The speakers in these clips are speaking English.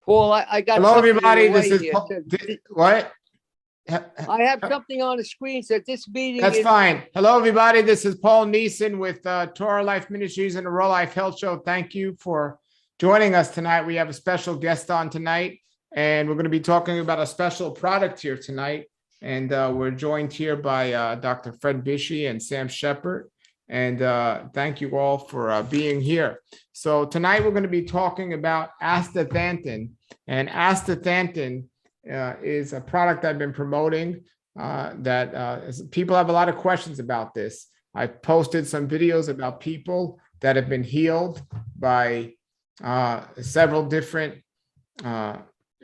Paul, I got Hello, something everybody. in the This way is here. Paul. What? I have something on the screen that this meeting That's is fine. Hello, everybody. This is Paul Neeson with Torah Life Ministries and the Raw Life Health Show. Thank you for joining us tonight. We have a special guest on tonight, and we're going to be talking about a special product here tonight. And we're joined here by Dr. Fred Bisci and Sam Shepard. And thank you all for being here. So tonight we're going to be talking about astaxanthin. And astaxanthin is a product I've been promoting that people have a lot of questions about this. I posted some videos about people that have been healed by several different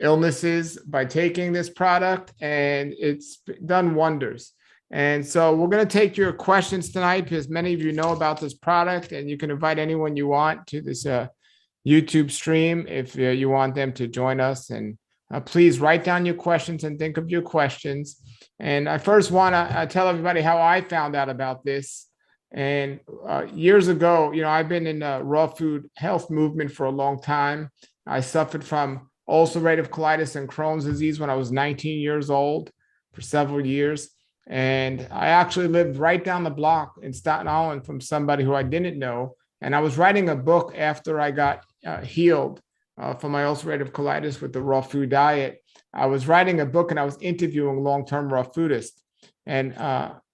illnesses by taking this product, and it's done wonders. And so we're going to take your questions tonight because many of you know about this product, and you can invite anyone you want to this YouTube stream if you want them to join us. And please write down your questions and think of your questions. And I first want to tell everybody how I found out about this. And years ago, I've been in the raw food health movement for a long time. I suffered from ulcerative colitis and Crohn's disease when I was 19 years old for several years. And I actually lived right down the block in Staten Island from somebody who I didn't know. And I was writing a book after I got healed from my ulcerative colitis with the raw food diet. I was writing a book and I was interviewing long-term raw foodists. And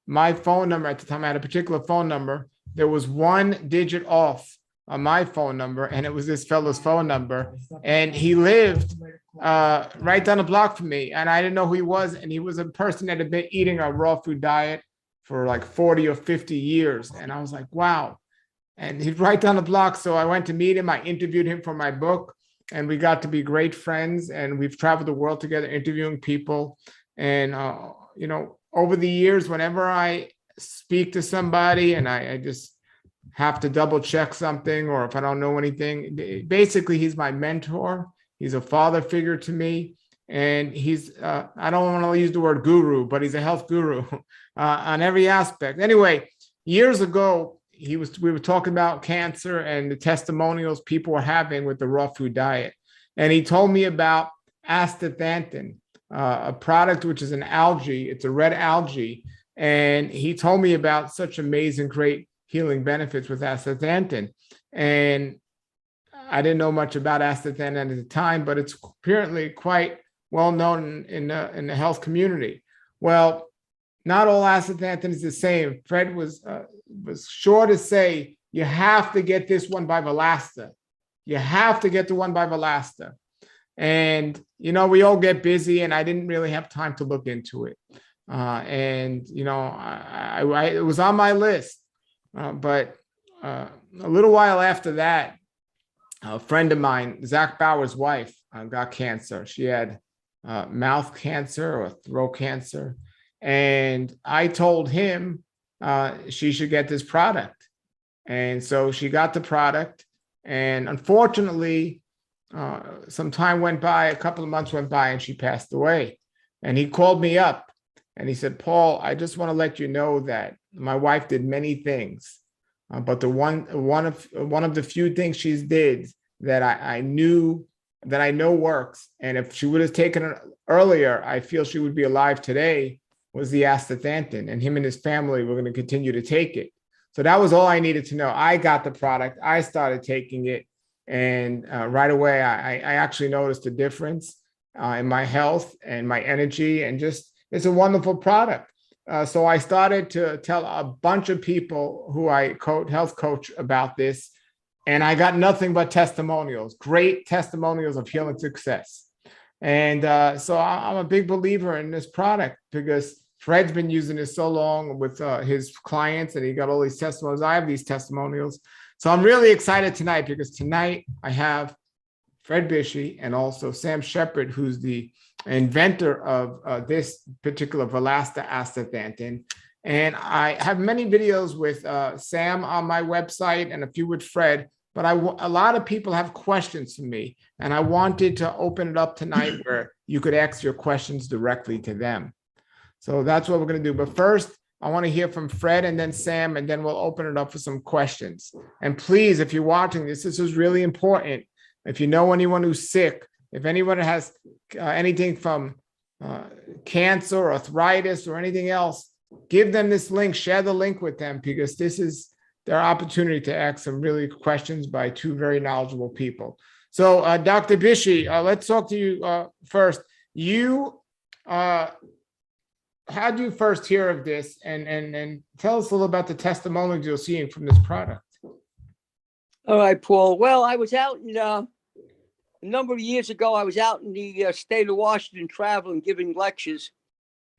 my phone number at the time, I had a particular phone number. There was one digit off on my phone number, and it was this fellow's phone number. And he lived right down the block from me, and I didn't know who he was. And he was a person that had been eating a raw food diet for like 40 or 50 years. And I was like, wow. And he's right down the block. So I went to meet him. I interviewed him for my book, and we got to be great friends. And we've traveled the world together interviewing people. And, over the years, whenever I speak to somebody and I just have to double check something, or if I don't know anything, basically he's my mentor. He's a father figure to me. And he's, I don't want to use the word guru, but he's a health guru on every aspect. Anyway, years ago, we were talking about cancer and the testimonials people were having with the raw food diet. And he told me about astaxanthin, a product which is an algae. It's a red algae. And he told me about such amazing, great healing benefits with astaxanthin. And I didn't know much about astaxanthin at the time, but it's apparently quite well known in the health community. Well, not all astaxanthin is the same. Fred was sure to say, you have to get this one by Valasta. You have to get the one by Valasta. And, we all get busy, and I didn't really have time to look into it. It was on my list. But a little while after that, a friend of mine, Zach Bauer's wife, got cancer. She had mouth cancer or throat cancer. And I told him she should get this product. And so she got the product. And unfortunately, some time went by, a couple of months went by, and she passed away. And he called me up and he said, Paul, I just want to let you know that my wife did many things. But the one of the few things she did that I know works, and if she would have taken it earlier, I feel she would be alive today, was the astaxanthin, and him and his family were going to continue to take it. So that was all I needed to know. I got the product. I started taking it, and right away, I actually noticed a difference in my health and my energy, and just it's a wonderful product. So I started to tell a bunch of people who I health coach about this, and I got nothing but testimonials, great testimonials of healing success. And so I'm a big believer in this product because Fred's been using it so long with his clients, and he got all these testimonials. I have these testimonials. So I'm really excited tonight because tonight I have Fred Bisci and also Sam Shepard, who's the inventor of this particular Valasta Astaxanthin. And I have many videos with Sam on my website and a few with Fred, but a lot of people have questions for me, and I wanted to open it up tonight where you could ask your questions directly to them. So that's what we're going to do. But first, I want to hear from Fred and then Sam, and then we'll open it up for some questions. And please, if you're watching this, this is really important. If you know anyone who's sick, If anyone has anything from cancer, arthritis, or anything else, give them this link, share the link with them, because this is their opportunity to ask some really questions by two very knowledgeable people. So Dr. Bisci, let's talk to you first. You, how did you first hear of this? And tell us a little about the testimonials you're seeing from this product. All right, Paul. Well, I was out in, a number of years ago, I was out in the state of Washington traveling, giving lectures.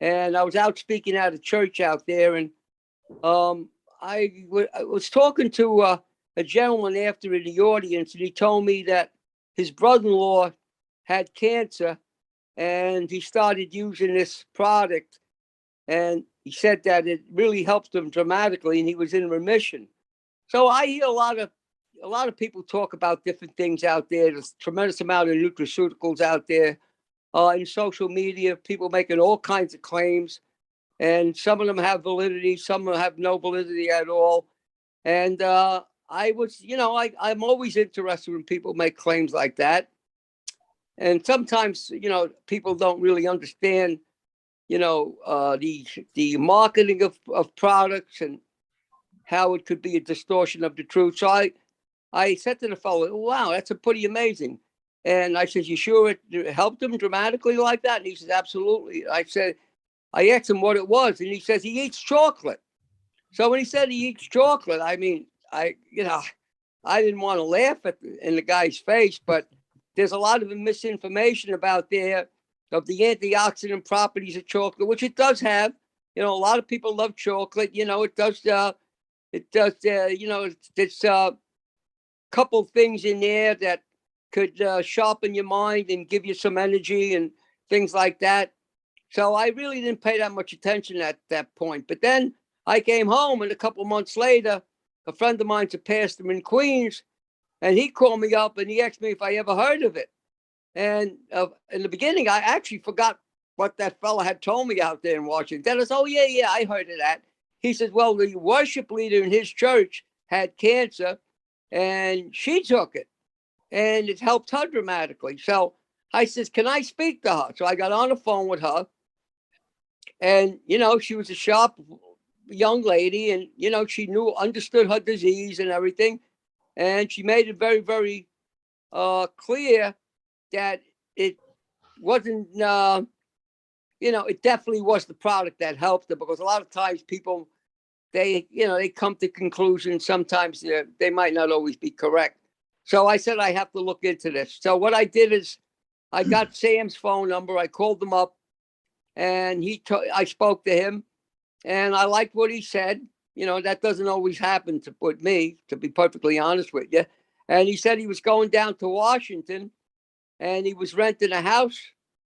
And I was out speaking at a church out there. And I was talking to a gentleman after in the audience, and he told me that his brother-in-law had cancer, and he started using this product. And he said that it really helped him dramatically, and he was in remission. So I hear a lot of people talk about different things out there. There's a tremendous amount of nutraceuticals out there. In social media, people making all kinds of claims, and some of them have validity, some of them have no validity at all. And I was, I'm always interested when people make claims like that. And sometimes, people don't really understand, the marketing of products and how it could be a distortion of the truth. So I said to the fellow, wow, that's a pretty amazing. And I said, you sure it helped him dramatically like that? And he says, absolutely. I asked him what it was, and he says he eats chocolate. So when he said he eats chocolate, I mean, I didn't want to laugh in the guy's face, but there's a lot of misinformation about there of the antioxidant properties of chocolate, which it does have. A lot of people love chocolate. It does. There's a couple things in there that could sharpen your mind and give you some energy and things like that. So I really didn't pay that much attention at that point. But then I came home, and a couple of months later, a friend of mine's a pastor in Queens, and he called me up and he asked me if I ever heard of it. And in the beginning, I actually forgot what that fella had told me out there in Washington. I said, oh, yeah, I heard of that. He said, well, the worship leader in his church had cancer, and she took it, and it helped her dramatically. So I says, can I speak to her? So I got on the phone with her, and, she was a sharp young lady, and, she understood her disease and everything. And she made it very, very clear that it wasn't, it definitely was the product that helped her, because a lot of times people, they come to conclusions. Sometimes they might not always be correct. So I said, I have to look into this. So what I did is I got Sam's phone number. I called him up, and I spoke to him, and I liked what he said. That doesn't always happen with me, to be perfectly honest with you. And he said he was going down to Washington, and he was renting a house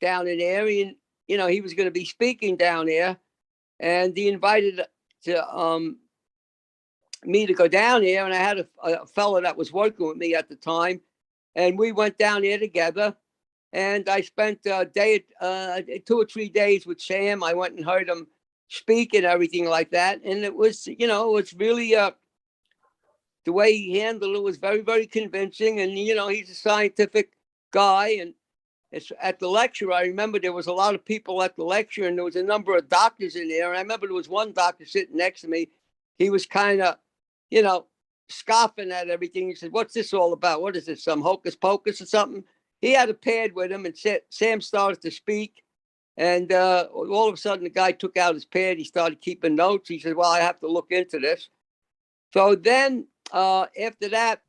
down in there, and, he was going to be speaking down there, and he invited to me to go down there. And I had a fellow that was working with me at the time, and we went down there together, and I spent 2 or 3 days with Sam. I went and heard him speak and everything like that. And it was, it's really, the way he handled it was very, very convincing. And, he's a scientific guy. And it's at the lecture, I remember there was a lot of people at the lecture, and there was a number of doctors in there. And I remember there was one doctor sitting next to me. He was kind of, scoffing at everything. He said, what's this all about? What is this, some hocus pocus or something? He had a pad with him, and Sam started to speak. And all of a sudden, the guy took out his pad. He started keeping notes. He said, well, I have to look into this. So then after that,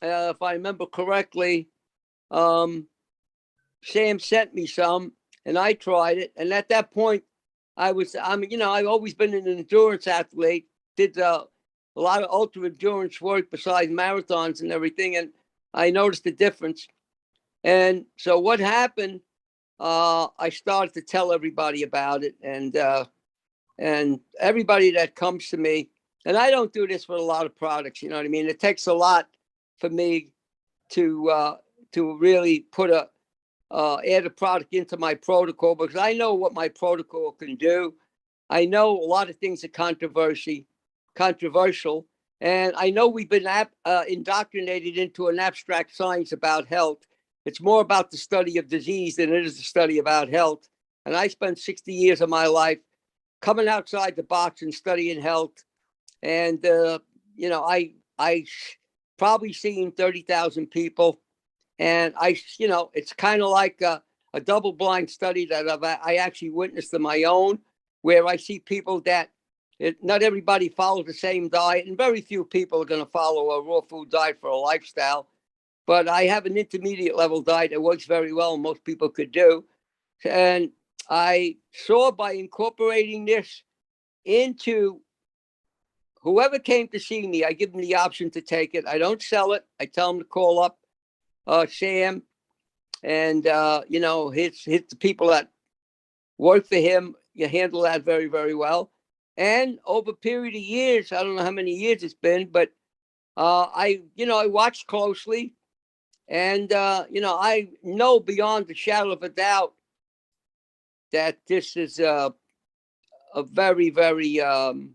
if I remember correctly, Sam sent me some, and I tried it. And at that point, I've always been an endurance athlete, did a lot of ultra endurance work besides marathons and everything. And I noticed the difference. And so what happened, I started to tell everybody about it, and everybody that comes to me, and I don't do this with a lot of products, you know what I mean? It takes a lot for me to really put add a product into my protocol, because I know what my protocol can do. I know a lot of things are controversial, and I know we've been indoctrinated into an abstract science about health. it's more about the study of disease than it is the study about health. And I spent 60 years of my life coming outside the box and studying health. And, I probably seen 30,000 people. And it's kind of like a double-blind study that I actually witnessed on my own, where I see people that not everybody follows the same diet, and very few people are going to follow a raw food diet for a lifestyle. But I have an intermediate level diet that works very well, most people could do. And I saw by incorporating this into whoever came to see me, I give them the option to take it. I don't sell it. I tell them to call up Sam, and his the people that work for him. You handle that very, very well. And over a period of years, I don't know how many years it's been, but I watched closely, and I know beyond the shadow of a doubt that this is a very, very I'll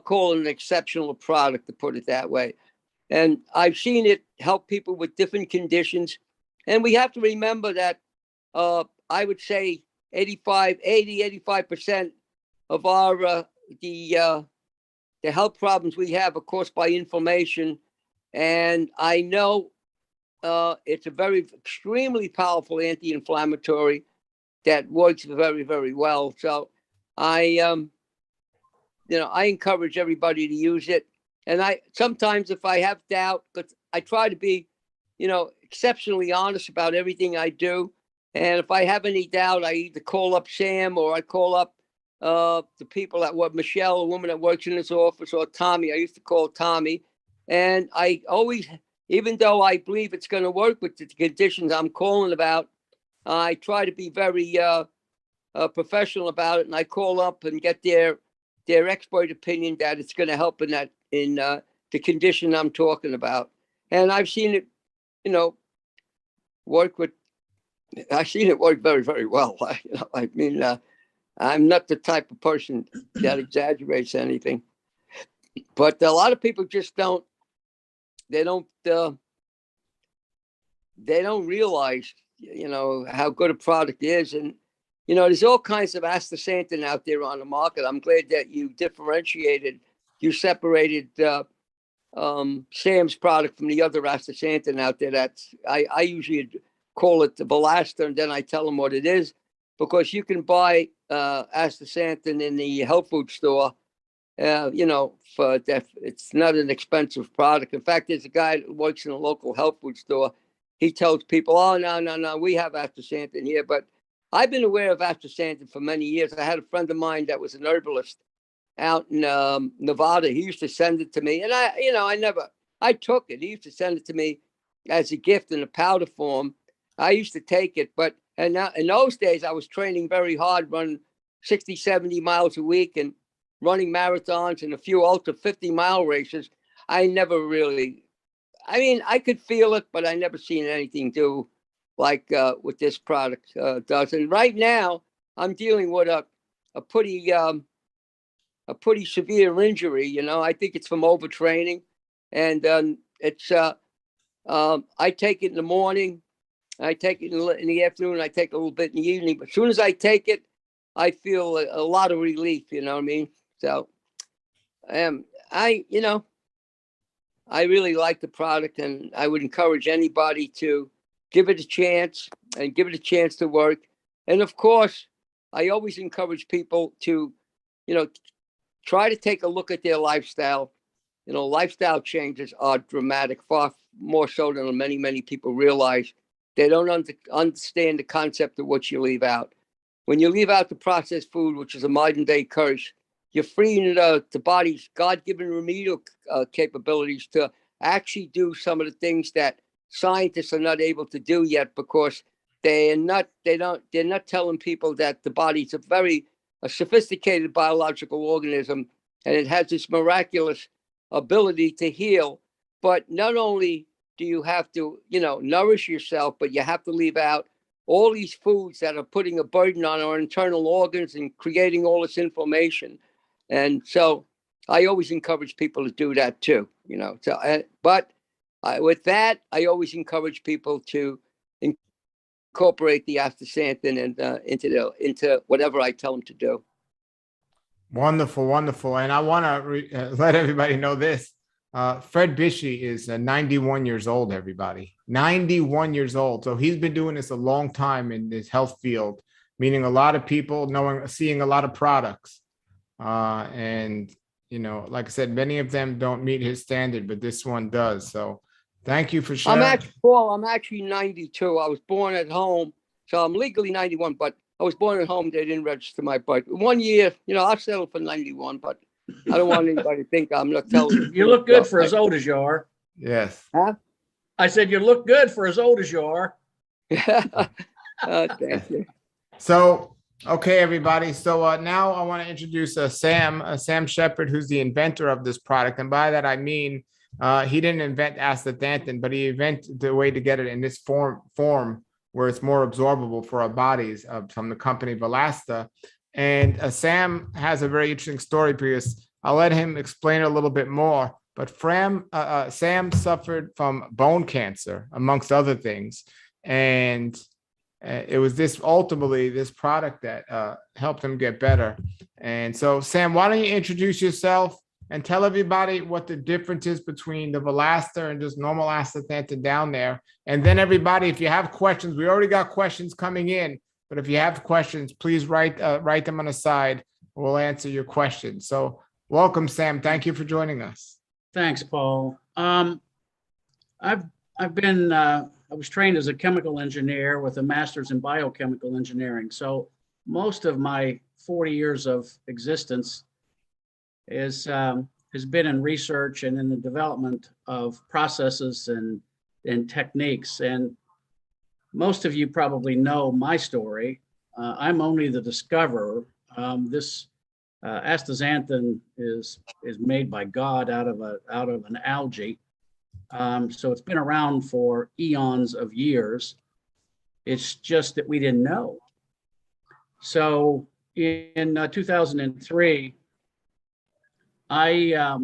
call it an exceptional product, to put it that way. And I've seen it help people with different conditions. And we have to remember that I would say 85% of our the health problems we have are caused by inflammation. And I know it's a very extremely powerful anti-inflammatory that works very, very well. So I encourage everybody to use it. And I sometimes, if I have doubt, but I try to be, exceptionally honest about everything I do. And if I have any doubt, I either call up Sam, or I call up the people that work, Michelle, a woman that works in this office, or Tommy. I used to call Tommy. And I always, even though I believe it's going to work with the conditions I'm calling about, I try to be very professional about it. And I call up and get their expert opinion that it's going to help in the condition I'm talking about. And I've seen it, work with. I've seen it work very, very well. I'm not the type of person that exaggerates anything, but a lot of people just don't. They don't realize, how good a product is. And there's all kinds of astaxanthin out there on the market. I'm glad that you separated Sam's product from the other astaxanthin out there. I usually call it the Valasta, and then I tell them what it is, because you can buy astaxanthin in the health food store. For that, it's not an expensive product. In fact, there's a guy that works in a local health food store. He tells people, "Oh, no, we have astaxanthin here." But I've been aware of astaxanthin for many years. I had a friend of mine that was an herbalist out in Nevada. He used to send it to me, and I took it. He used to send it to me as a gift in a powder form. I used to take it, but now in those days I was training very hard, running 60, 70 miles a week and running marathons and a few ultra 50-mile races. I never really, I could feel it, but I never seen anything do like what this product does. And right now I'm dealing with a pretty severe injury. I think it's from overtraining, and it's I take it in the morning, I take it in the afternoon, I take a little bit in the evening. But as soon as I take it, I feel a lot of relief. You know what I mean? So, I really like the product, and I would encourage anybody to give it a chance and give it a chance to work. And of course, I always encourage people to, try to take a look at their lifestyle. Lifestyle changes are dramatic, far more so than many, many people realize. They don't understand the concept of what you leave out. When you leave out the processed food, which is a modern day curse, you're freeing the body's God-given remedial capabilities to actually do some of the things that scientists are not able to do yet, because they're not telling people that the body's a sophisticated biological organism, and it has this miraculous ability to heal. But not only do you have to, nourish yourself, but you have to leave out all these foods that are putting a burden on our internal organs and creating all this inflammation. And so I always encourage people to do that too, but with that, I always encourage people to incorporate the astaxanthin and into whatever I tell them to do. Wonderful, wonderful. And I want to let everybody know this. Fred Bisci is 91 years old, everybody. 91 years old. So he's been doing this a long time in this health field, meaning a lot of people seeing a lot of products. And, you know, like I said, many of them don't meet his standard, but this one does. So thank you for sharing. I'm actually 92. I was born at home. So I'm legally 91, but I was born at home. They didn't register my birth. 1 year, you know, I'll settle for 91, but I don't want anybody to think I'm not telling you. You look good for as old as you are. Yes. Huh? I said, you look good for as old as you are. Thank you. So, okay, everybody. So now I want to introduce Sam Shepard, who's the inventor of this product. And by that, I mean, he didn't invent astaxanthin, but he invented the way to get it in this form where it's more absorbable for our bodies, from the company Valasta. And Sam has a very interesting story, because I'll let him explain it a little bit more. But Sam suffered from bone cancer, amongst other things. And it was ultimately this product that helped him get better. And so, Sam, why don't you introduce yourself and tell everybody what the difference is between the Valasta and just normal astaxanthin down there. And then everybody, if you have questions, we already got questions coming in, but if you have questions, please write them on the side. We'll answer your questions. So welcome, Sam. Thank you for joining us. Thanks, Paul. I was trained as a chemical engineer with a master's in biochemical engineering. So most of my 40 years of existence has been in research and in the development of processes and techniques. And most of you probably know my story. I'm only the discoverer. This astaxanthin is made by God out of an algae. So it's been around for eons of years. It's just that we didn't know. So in 2003, I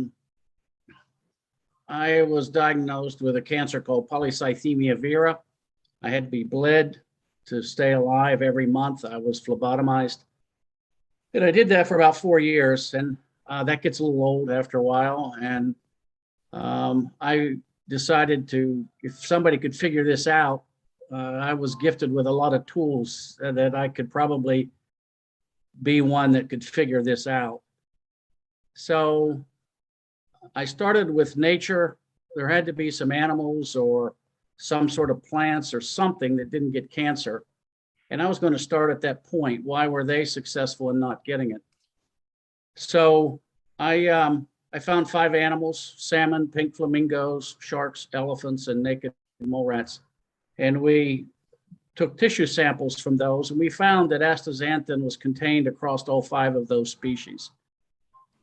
was diagnosed with a cancer called polycythemia vera. I had to be bled to stay alive every month. I was phlebotomized. And I did that for about 4 years. And that gets a little old after a while. And I decided if somebody could figure this out, I was gifted with a lot of tools that I could probably be one that could figure this out. So I started with nature. There had to be some animals or some sort of plants or something that didn't get cancer. And I was going to start at that point. Why were they successful in not getting it? So I found 5 animals: salmon, pink flamingos, sharks, elephants, and naked mole rats. And we took tissue samples from those, and we found that astaxanthin was contained across all 5 of those species.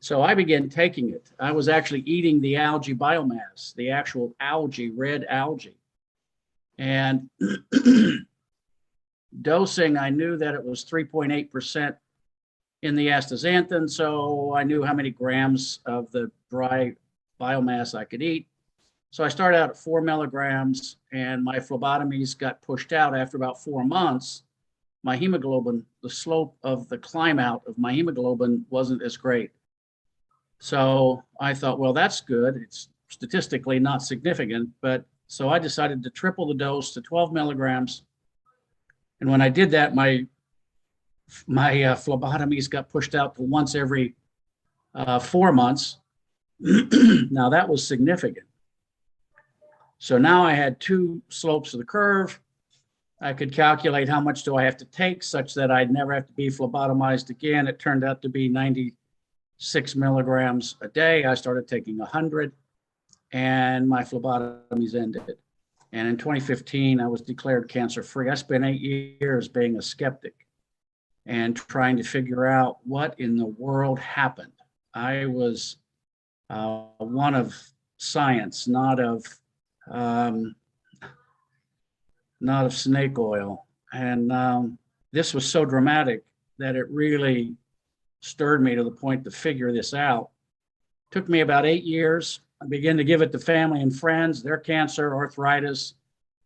So I began taking it. I was actually eating the algae biomass, the actual algae, red algae. And dosing, I knew that it was 3.8% in the astaxanthin, so I knew how many grams of the dry biomass I could eat. So I started out at 4 milligrams, and my phlebotomies got pushed out after about 4 months. My hemoglobin, the slope of the climb out of my hemoglobin wasn't as great. So I thought, well, that's good. It's statistically not significant, but so I decided to triple the dose to 12 milligrams. And when I did that, my phlebotomies got pushed out to once every 4 months. Now that was significant. So now I had 2 slopes of the curve. I could calculate how much do I have to take such that I'd never have to be phlebotomized again. It turned out to be 96 milligrams a day. I started taking 100, and my phlebotomies ended. And in 2015, I was declared cancer-free. I spent 8 years being a skeptic and trying to figure out what in the world happened. I was one of science, not of snake oil. And this was so dramatic that it really stirred me to the point to figure this out. Took me about 8 years. I began to give it to family and friends. Their cancer, arthritis,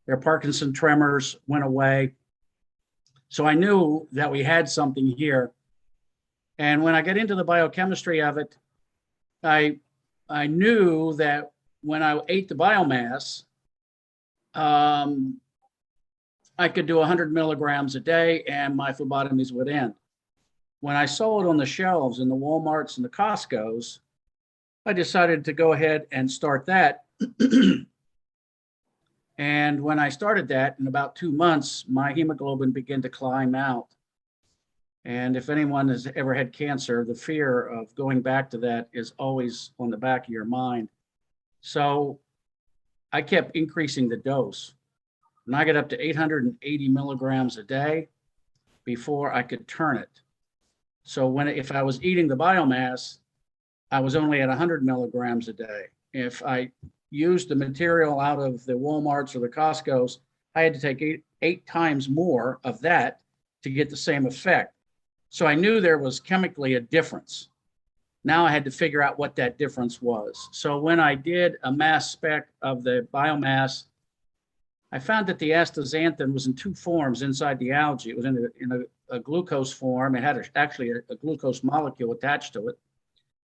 their Parkinson tremors went away. So I knew that we had something here. And when I got into the biochemistry of it, I knew that when I ate the biomass, I could do 100 milligrams a day and my phlebotomies would end. When I saw it on the shelves in the Walmarts and the Costco's, I decided to go ahead and start that. And when I started that, in about 2 months, my hemoglobin began to climb out. And if anyone has ever had cancer, the fear of going back to that is always on the back of your mind. So I kept increasing the dose. And I got up to 880 milligrams a day before I could turn it. So if I was eating the biomass, I was only at 100 milligrams a day. If I used the material out of the Walmarts or the Costco's, I had to take eight times more of that to get the same effect. So I knew there was chemically a difference. Now I had to figure out what that difference was. So when I did a mass spec of the biomass, I found that the astaxanthin was in 2 forms inside the algae. It was in a glucose form. It had actually a glucose molecule attached to it.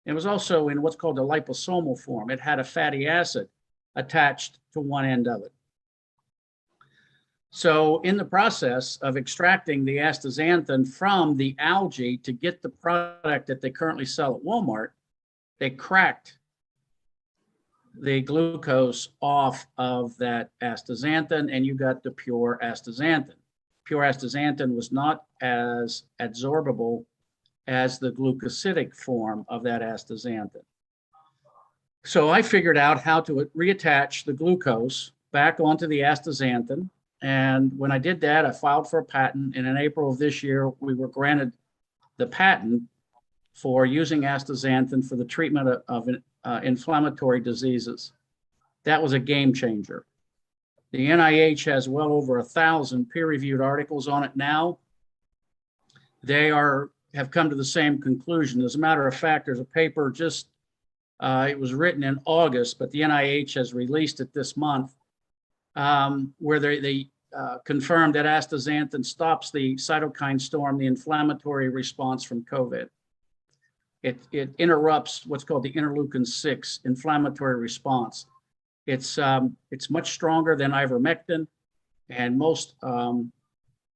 It was also in what's called a liposomal form. It had a fatty acid attached to one end of it. So in the process of extracting the astaxanthin from the algae to get the product that they currently sell at Walmart, they cracked the glucose off of that astaxanthin and you got the pure astaxanthin. Pure astaxanthin was not as absorbable as the glucosidic form of that astaxanthin. So I figured out how to reattach the glucose back onto the astaxanthin. And when I did that, I filed for a patent. And in April of this year, we were granted the patent for using astaxanthin for the treatment of inflammatory diseases. That was a game changer. The NIH has well over 1,000 peer-reviewed articles on it now. They have come to the same conclusion. As a matter of fact, there's a paper it was written in August, but the NIH has released it this month, where they confirmed that astaxanthin stops the cytokine storm, the inflammatory response from COVID. It interrupts what's called the interleukin-6 inflammatory response. It's much stronger than ivermectin and most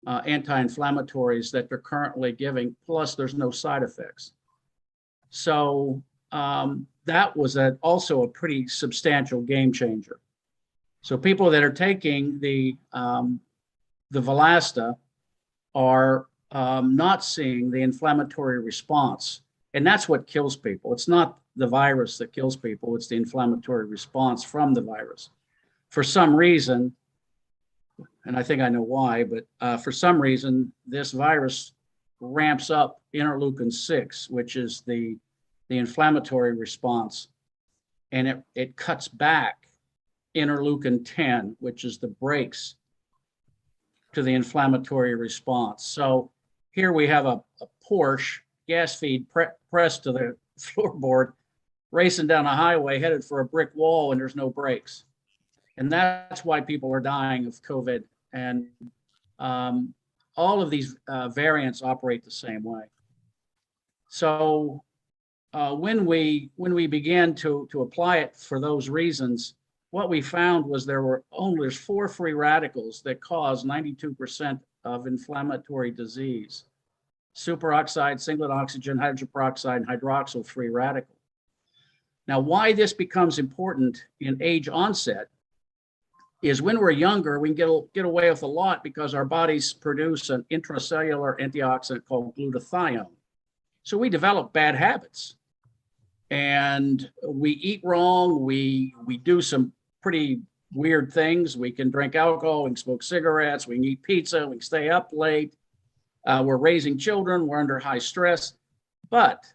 anti-inflammatories that they're currently giving, plus there's no side effects. So that was also a pretty substantial game changer. So people that are taking the Valasta are not seeing the inflammatory response. And that's what kills people. It's not the virus that kills people, it's the inflammatory response from the virus. For some reason, and I think I know why, but for some reason, this virus ramps up interleukin-6, which is the inflammatory response, and it cuts back interleukin-10, which is the brakes to the inflammatory response. So here we have a Porsche gas feed pressed to the floorboard, racing down a highway headed for a brick wall, and there's no brakes. And that's why people are dying of COVID. And all of these variants operate the same way. So when we began to apply it for those reasons, what we found was there's 4 free radicals that cause 92% of inflammatory disease: superoxide, singlet oxygen, hydrogen peroxide, and hydroxyl free radical. Now, why this becomes important in age onset is when we're younger, we can get away with a lot because our bodies produce an intracellular antioxidant called glutathione. So we develop bad habits and we eat wrong. We do some pretty weird things. We can drink alcohol, we can smoke cigarettes, we can eat pizza, we can stay up late. We're raising children, we're under high stress. But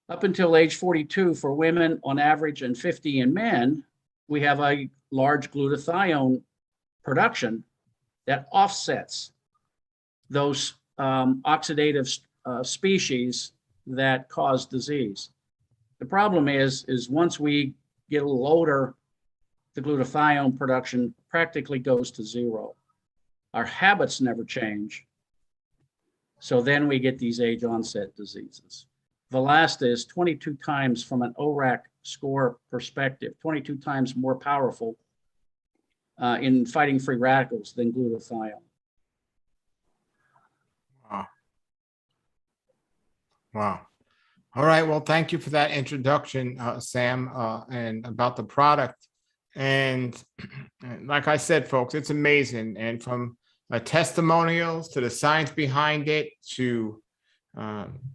up until age 42 for women on average and 50 in men, we have a large glutathione production that offsets those oxidative species that cause disease. The problem is once we get a little older, the glutathione production practically goes to zero. Our habits never change. So then we get these age onset diseases. Valasta is 22 times from an ORAC score perspective, 22 times more powerful in fighting free radicals than glutathione. Wow. Wow. All right. Well, thank you for that introduction, Sam, and about the product. And like I said, folks, it's amazing. And from testimonials to the science behind it to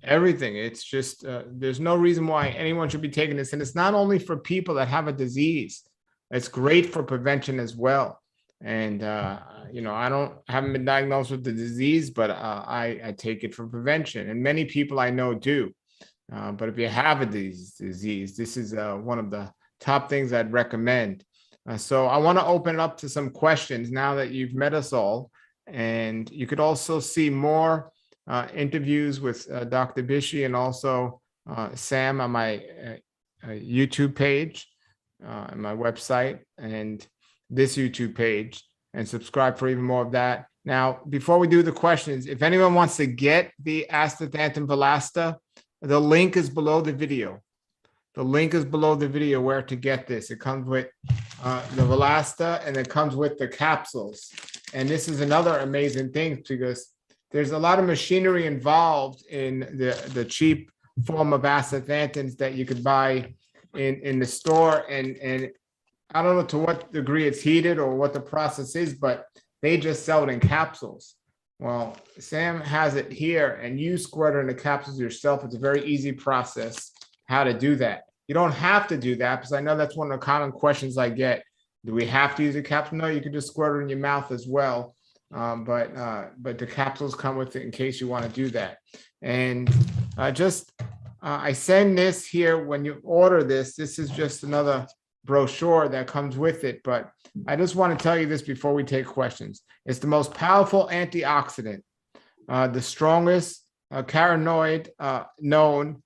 everything, it's just there's no reason why anyone should be taking this. And it's not only for people that have a disease. It's great for prevention as well. And you know, haven't been diagnosed with the disease, but I take it for prevention, and many people I know do. But if you have a disease, this is one of the top things I'd recommend. So I want to open it up to some questions now that you've met us all. And you could also see more interviews with Dr. Bisci and also Sam on my YouTube page, and my website, and this YouTube page, and subscribe for even more of that. Now, before we do the questions, if anyone wants to get the Astaxanthin Valasta, the link is below the video. The link is below the video where to get this. It comes with the Valasta, and it comes with the capsules. And this is another amazing thing because there's a lot of machinery involved in the cheap form of astaxanthins that you could buy in the store. And I don't know to what degree it's heated or what the process is, but they just sell it in capsules. Well, Sam has it here, and you squirt it in the capsules yourself. It's a very easy process how to do that. You don't have to do that, because I know that's one of the common questions I get. Do we have to use a capsule? No, you can just squirt it in your mouth as well. But the capsules come with it in case you want to do that. And I send this here when you order this. This is just another brochure that comes with it. But I just want to tell you this before we take questions. It's the most powerful antioxidant, the strongest carotenoid known,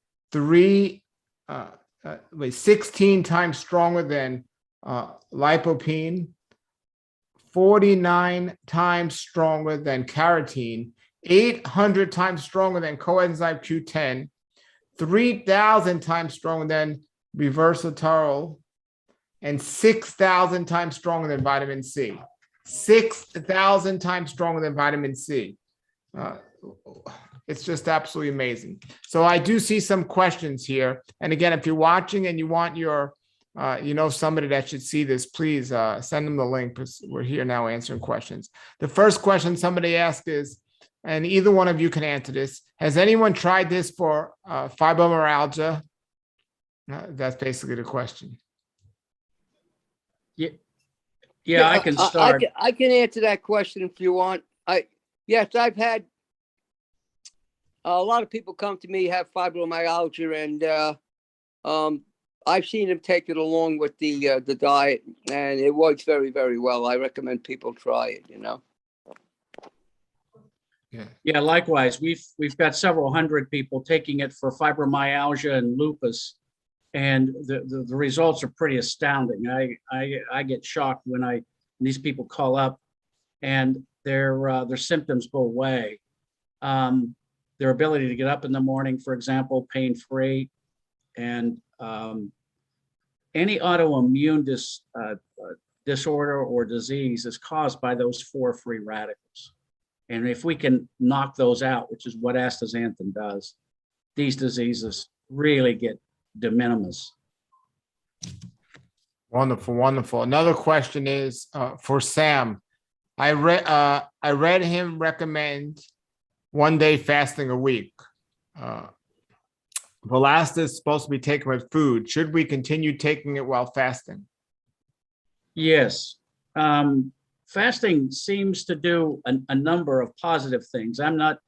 16 times stronger than lycopene, 49 times stronger than carotene, 800 times stronger than coenzyme Q10, 3,000 times stronger than resveratrol, and 6,000 times stronger than vitamin C. 6,000 times stronger than vitamin C. It's just absolutely amazing. So I do see some questions here. And again, if you're watching and you want your, somebody that should see this, please send them the link, because we're here now answering questions. The first question somebody asked is, and either one of you can answer this, has anyone tried this for fibromyalgia? That's basically the question. Yeah, I can start. I can answer that question if you want. Yes, I've had a lot of people come to me have fibromyalgia, and I've seen them take it along with the diet, and it works very, very well. I recommend people try it. Yeah, likewise. We've got several hundred people taking it for fibromyalgia and lupus, and the results are pretty astounding. I get shocked when these people call up and their symptoms go away. Their ability to get up in the morning, for example, pain-free, and any autoimmune disorder or disease is caused by those 4 free radicals. And if we can knock those out, which is what astaxanthin does, these diseases really get de minimis. Wonderful, wonderful. Another question is for Sam. I read him recommend 1 day fasting a week. Valasta is supposed to be taken with food. Should we continue taking it while fasting? Yes. Fasting seems to do a number of positive things. I'm not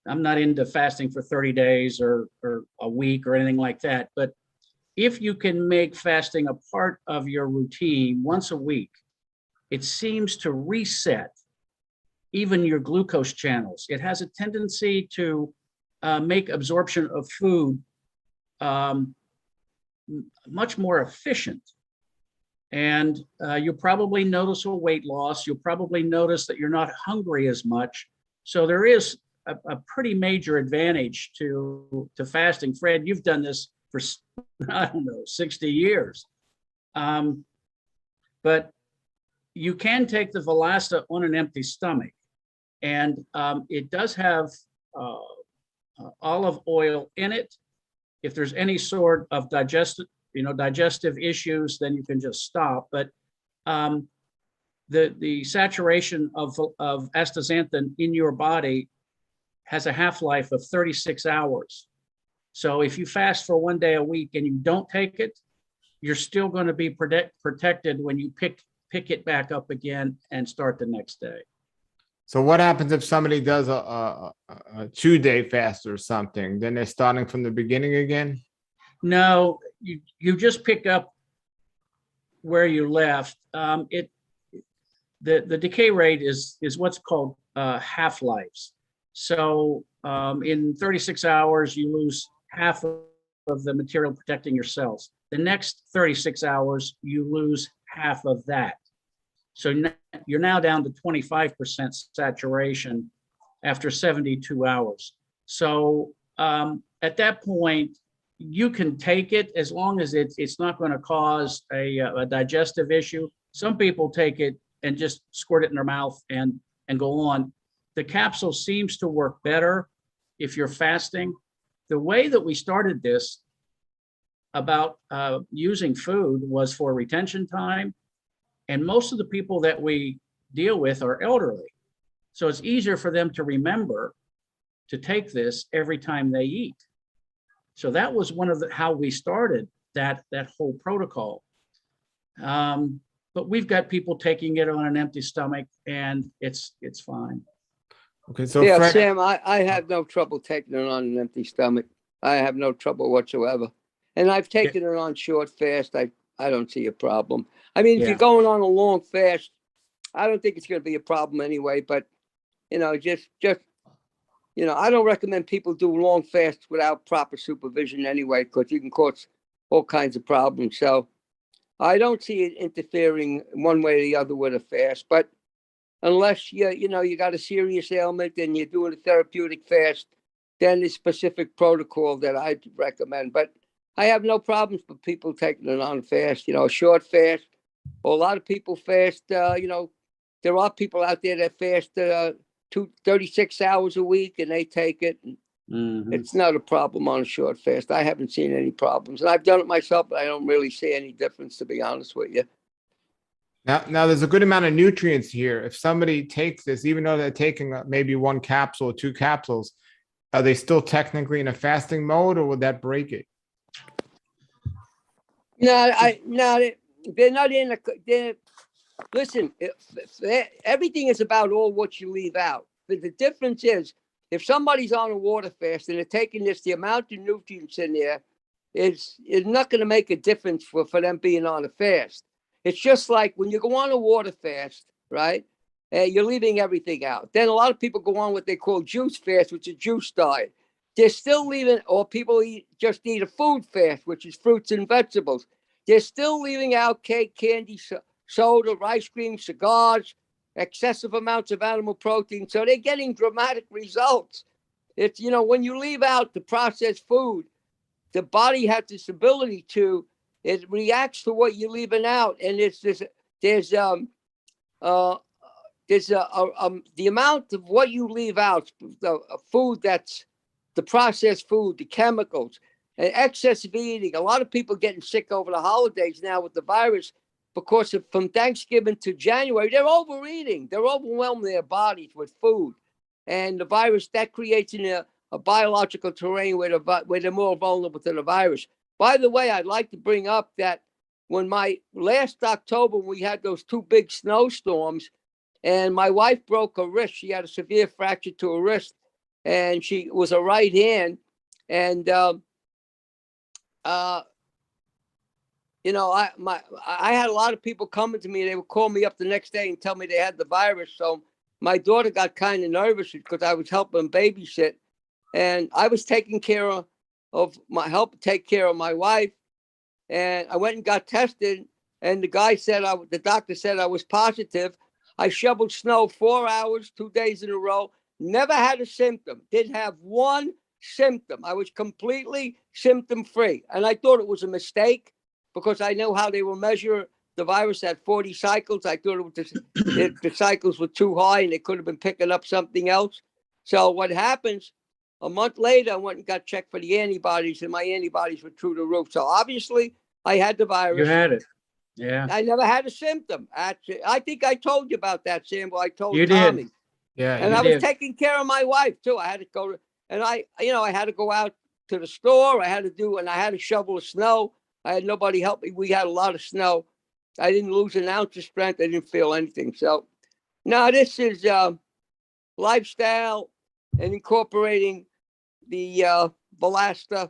into fasting for 30 days or a week or anything like that. But if you can make fasting a part of your routine once a week, it seems to reset even your glucose channels. It has a tendency to make absorption of food much more efficient. And you'll probably notice a weight loss. You'll probably notice that you're not hungry as much. So there is a pretty major advantage to fasting. Fred, you've done this for, I don't know, 60 years. But you can take the Valasta on an empty stomach. And it does have olive oil in it. If there's any sort of digestive issues, then you can just stop. But the saturation of astaxanthin in your body has a half-life of 36 hours. So if you fast for 1 day a week and you don't take it, you're still going to be protected when you pick it back up again and start the next day. So what happens if somebody does a 2-day fast or something? Then they're starting from the beginning again? No, you just pick up where you left. The decay rate is what's called half-lives. So in 36 hours, you lose half of the material protecting your cells. The next 36 hours, you lose half of that. So you're now down to 25% saturation after 72 hours. So at that point, you can take it as long as it's not going to cause a digestive issue. Some people take it and just squirt it in their mouth and go on. The capsule seems to work better if you're fasting. The way that we started this about using food was for retention time. And most of the people that we deal with are elderly. So it's easier for them to remember to take this every time they eat. So that was one of how we started that whole protocol. But we've got people taking it on an empty stomach and it's fine. Okay, so yeah, Fred, Sam, I have no trouble taking it on an empty stomach. I have no trouble whatsoever. And I've taken it on short fast. I don't see a problem. I mean, if you're going on a long fast, I don't think it's going to be a problem anyway. But, just I don't recommend people do long fasts without proper supervision anyway, because you can cause all kinds of problems. So I don't see it interfering one way or the other with a fast. But unless you got a serious ailment and you're doing a therapeutic fast, then there's specific protocol that I'd recommend. But I have no problems with people taking it on fast, a short fast. Or a lot of people fast, there are people out there that fast 36 hours a week and they take it. And It's not a problem on a short fast. I haven't seen any problems. And I've done it myself, but I don't really see any difference, to be honest with you. now there's a good amount of nutrients here. If somebody takes this, even though they're taking maybe 1 capsule or 2 capsules, are they still technically in a fasting mode, or would that break it? No, they're not in listen, everything is about all what you leave out. But the difference is, if somebody's on a water fast and they're taking this, the amount of nutrients in there is not going to make a difference for them being on a fast. It's just like when you go on a water fast, right? You're leaving everything out. Then a lot of people go on what they call juice fast, which is juice diet. They're still leaving, or people just eat a food fast, which is fruits and vegetables. They're still leaving out cake, candy, soda, ice cream, cigars, excessive amounts of animal protein. So they're getting dramatic results. It's, when you leave out the processed food, the body has this ability it reacts to what you're leaving out. And there's the amount of what you leave out, the food that's the processed food, the chemicals, and excessive eating. A lot of people getting sick over the holidays now with the virus because from Thanksgiving to January, they're overeating. They're overwhelming their bodies with food. And the virus, that creates a biological terrain where they're more vulnerable to the virus. By the way, I'd like to bring up that when last October, we had those 2 big snowstorms, and my wife broke her wrist. She had a severe fracture to her wrist, and she was a right hand. And, I had a lot of people coming to me. They would call me up the next day and tell me they had the virus. So my daughter got kind of nervous because I was helping babysit, and I was taking care of my wife. And I went and got tested, and the doctor said I was positive. I shoveled snow 4 hours, 2 days in a row. Never had a symptom. Didn't have one symptom. I was completely symptom free, and I thought it was a mistake because I know how they will measure the virus at 40 cycles. I thought the cycles were too high, and they could have been picking up something else. So what happens? A month later, I went and got checked for the antibodies, and my antibodies were through the roof. So obviously, I had the virus. You had it. Yeah. I never had a symptom. Actually, I think I told you about that, Sam. Well, I told You Tommy. did. Yeah. And you I was did. taking care of my wife too. I had to go and I had to go out to the store. I had to shovel the snow. I had nobody help me. We had a lot of snow. I didn't lose an ounce of strength. I didn't feel anything. So now this is lifestyle and incorporating the Valasta.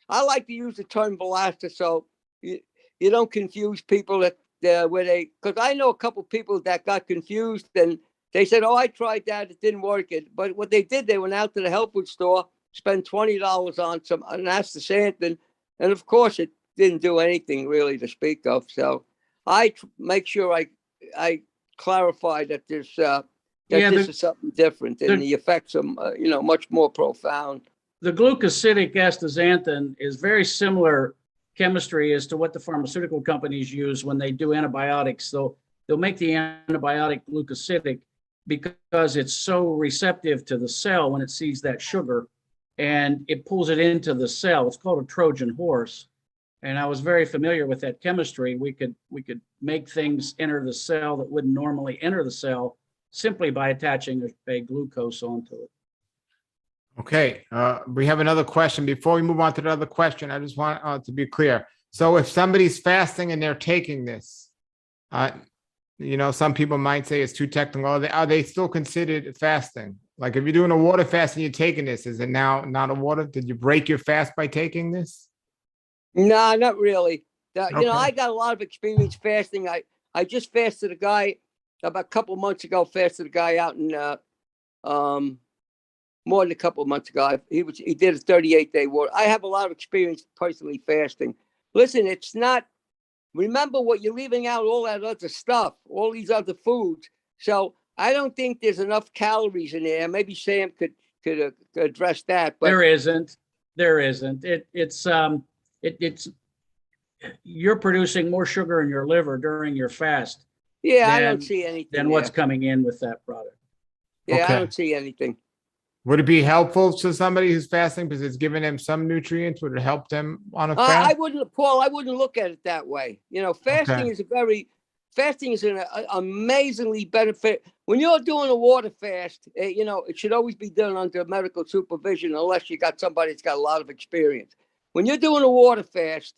I like to use the term Valasta so you don't confuse people because I know a couple people that got confused and they said, "Oh, I tried that, it didn't work." But what they did, they went out to the health food store, spent $20 on some an astaxanthin, and of course, it didn't do anything really to speak of. So I make sure I clarify that this is something different, and the effects are much more profound. The glucosidic astaxanthin is very similar chemistry as to what the pharmaceutical companies use when they do antibiotics. They'll make the antibiotic glucosidic because it's so receptive to the cell when it sees that sugar, and it pulls it into the cell. It's called a Trojan horse. And I was very familiar with that chemistry. We could make things enter the cell that wouldn't normally enter the cell simply by attaching a glucose onto it. Okay. We have another question. Before we move on to the other question, I just want to be clear. So if somebody's fasting and they're taking this, some people might say it's too technical. Are they still considered fasting? Like if you're doing a water fast and you're taking this, is it now not a water? Did you break your fast by taking this? No, not really. Okay. I got a lot of experience fasting. I just fasted a guy about a couple of months ago. Fasted a guy out in more than a couple of months ago. He did a 38-day water. I have a lot of experience personally fasting. Listen, it's not. Remember what you're leaving out, all that other stuff, all these other foods. So I don't think there's enough calories in there. Maybe Sam could address that. But there isn't. It's you're producing more sugar in your liver during your fast. Yeah, I don't see anything. Than what's coming in with that product. Yeah, Okay. I don't see anything. Would it be helpful to somebody who's fasting because it's giving them some nutrients? Would it help them on a fast? I wouldn't, Paul. I wouldn't look at it that way. Fasting is an amazingly benefit. When you're doing a water fast, it should always be done under medical supervision unless you got somebody that's got a lot of experience. When you're doing a water fast,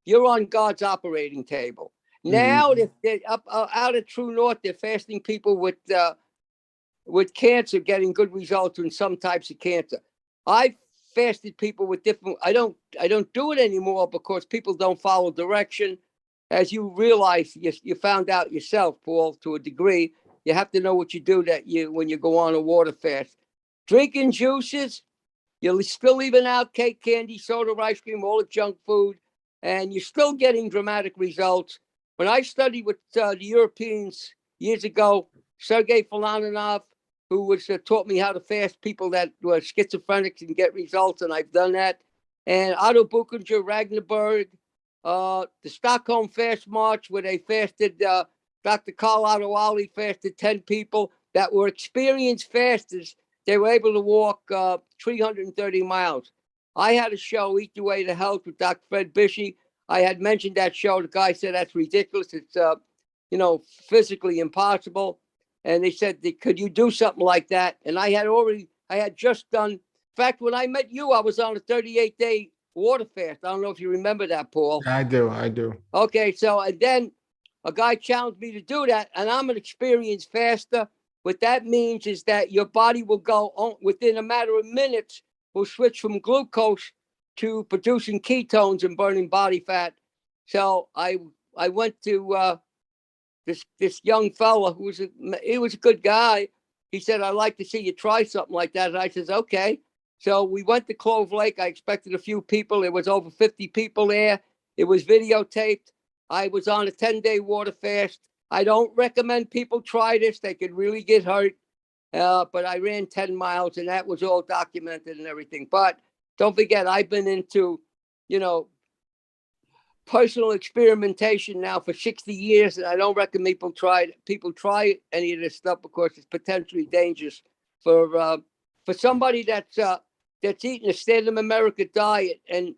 you're on God's operating table. Now, they're out at True North, they're fasting people with cancer, getting good results in some types of cancer. I fasted people with different. I don't do it anymore because people don't follow direction. As you realize, you found out yourself, Paul, to a degree. You have to know what you do when you go on a water fast. Drinking juices, you're still leaving out cake, candy, soda, ice cream, all the junk food, and you're still getting dramatic results. When I studied with the Europeans years ago, Sergei Falaninov, who was taught me how to fast people that were schizophrenic and get results, and I've done that. And Otto Buchinger, Ragnarsberg, the Stockholm Fast March, where they fasted, Dr. Carl Otto fasted 10 people that were experienced fasters. They were able to walk 330 miles. I had a show, Eat Your Way to Health, with Dr. Fred Bisci. I had mentioned that show. The guy said, that's ridiculous. It's, physically impossible. And they said, could you do something like that? And I had just done, in fact, when I met you, I was on a 38-day water fast. I don't know if you remember that, Paul. I do. Okay, so and then a guy challenged me to do that, and I'm an experienced faster. What that means is that your body will go on, within a matter of minutes, will switch from glucose to producing ketones and burning body fat. So I went to this young fella he was a good guy. He said, I'd like to see you try something like that. And I says, okay. So we went to Clove Lake. I expected a few people. There was over 50 people there. It was videotaped. I was on a 10-day water fast. I don't recommend people try this. They could really get hurt. But I ran 10 miles and that was all documented and everything. But don't forget, I've been into, personal experimentation now for 60 years. And I don't recommend people try any of this stuff because it's potentially dangerous for somebody that's eating a state of America diet and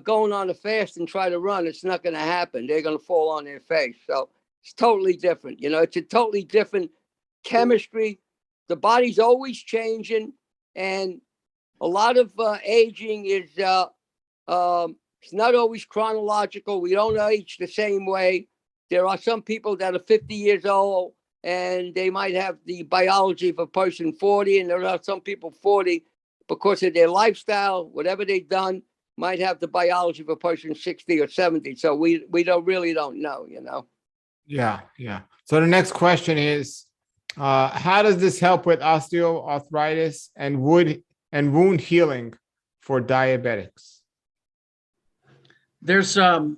going on a fast and try to run. It's not going to happen. They're going to fall on their face. So it's totally different. It's a totally different chemistry. The body's always changing, and a lot of aging is it's not always chronological. We don't age the same way. There are some people that are 50 years old and they might have the biology of a person 40, and there are some people 40 because of their lifestyle, whatever they've done, might have the biology of a person 60 or 70. So we don't know. Yeah. So the next question is, how does this help with osteoarthritis and wound healing for diabetics? There's I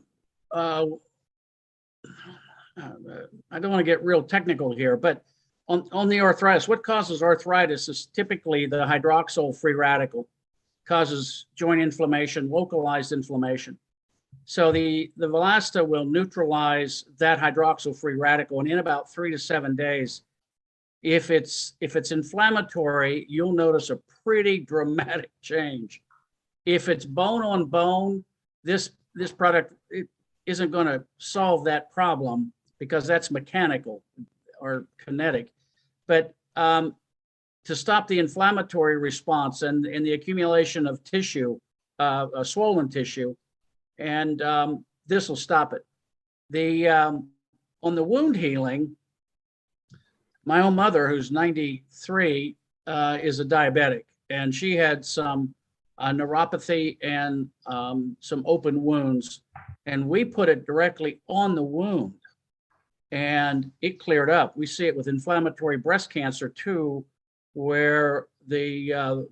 don't want to get real technical here, but on the arthritis, what causes arthritis is typically the hydroxyl free radical, causes joint inflammation, localized inflammation. So the Valasta will neutralize that hydroxyl free radical, and in about 3 to 7 days, if it's inflammatory, you'll notice a pretty dramatic change. If it's bone on bone, this product isn't going to solve that problem because that's mechanical or kinetic. But to stop the inflammatory response and the accumulation of tissue, swollen tissue, and this will stop it. On the wound healing, my own mother, who's 93, is a diabetic, and she had some neuropathy and some open wounds, and we put it directly on the wound, and it cleared up. We see it with inflammatory breast cancer too, where the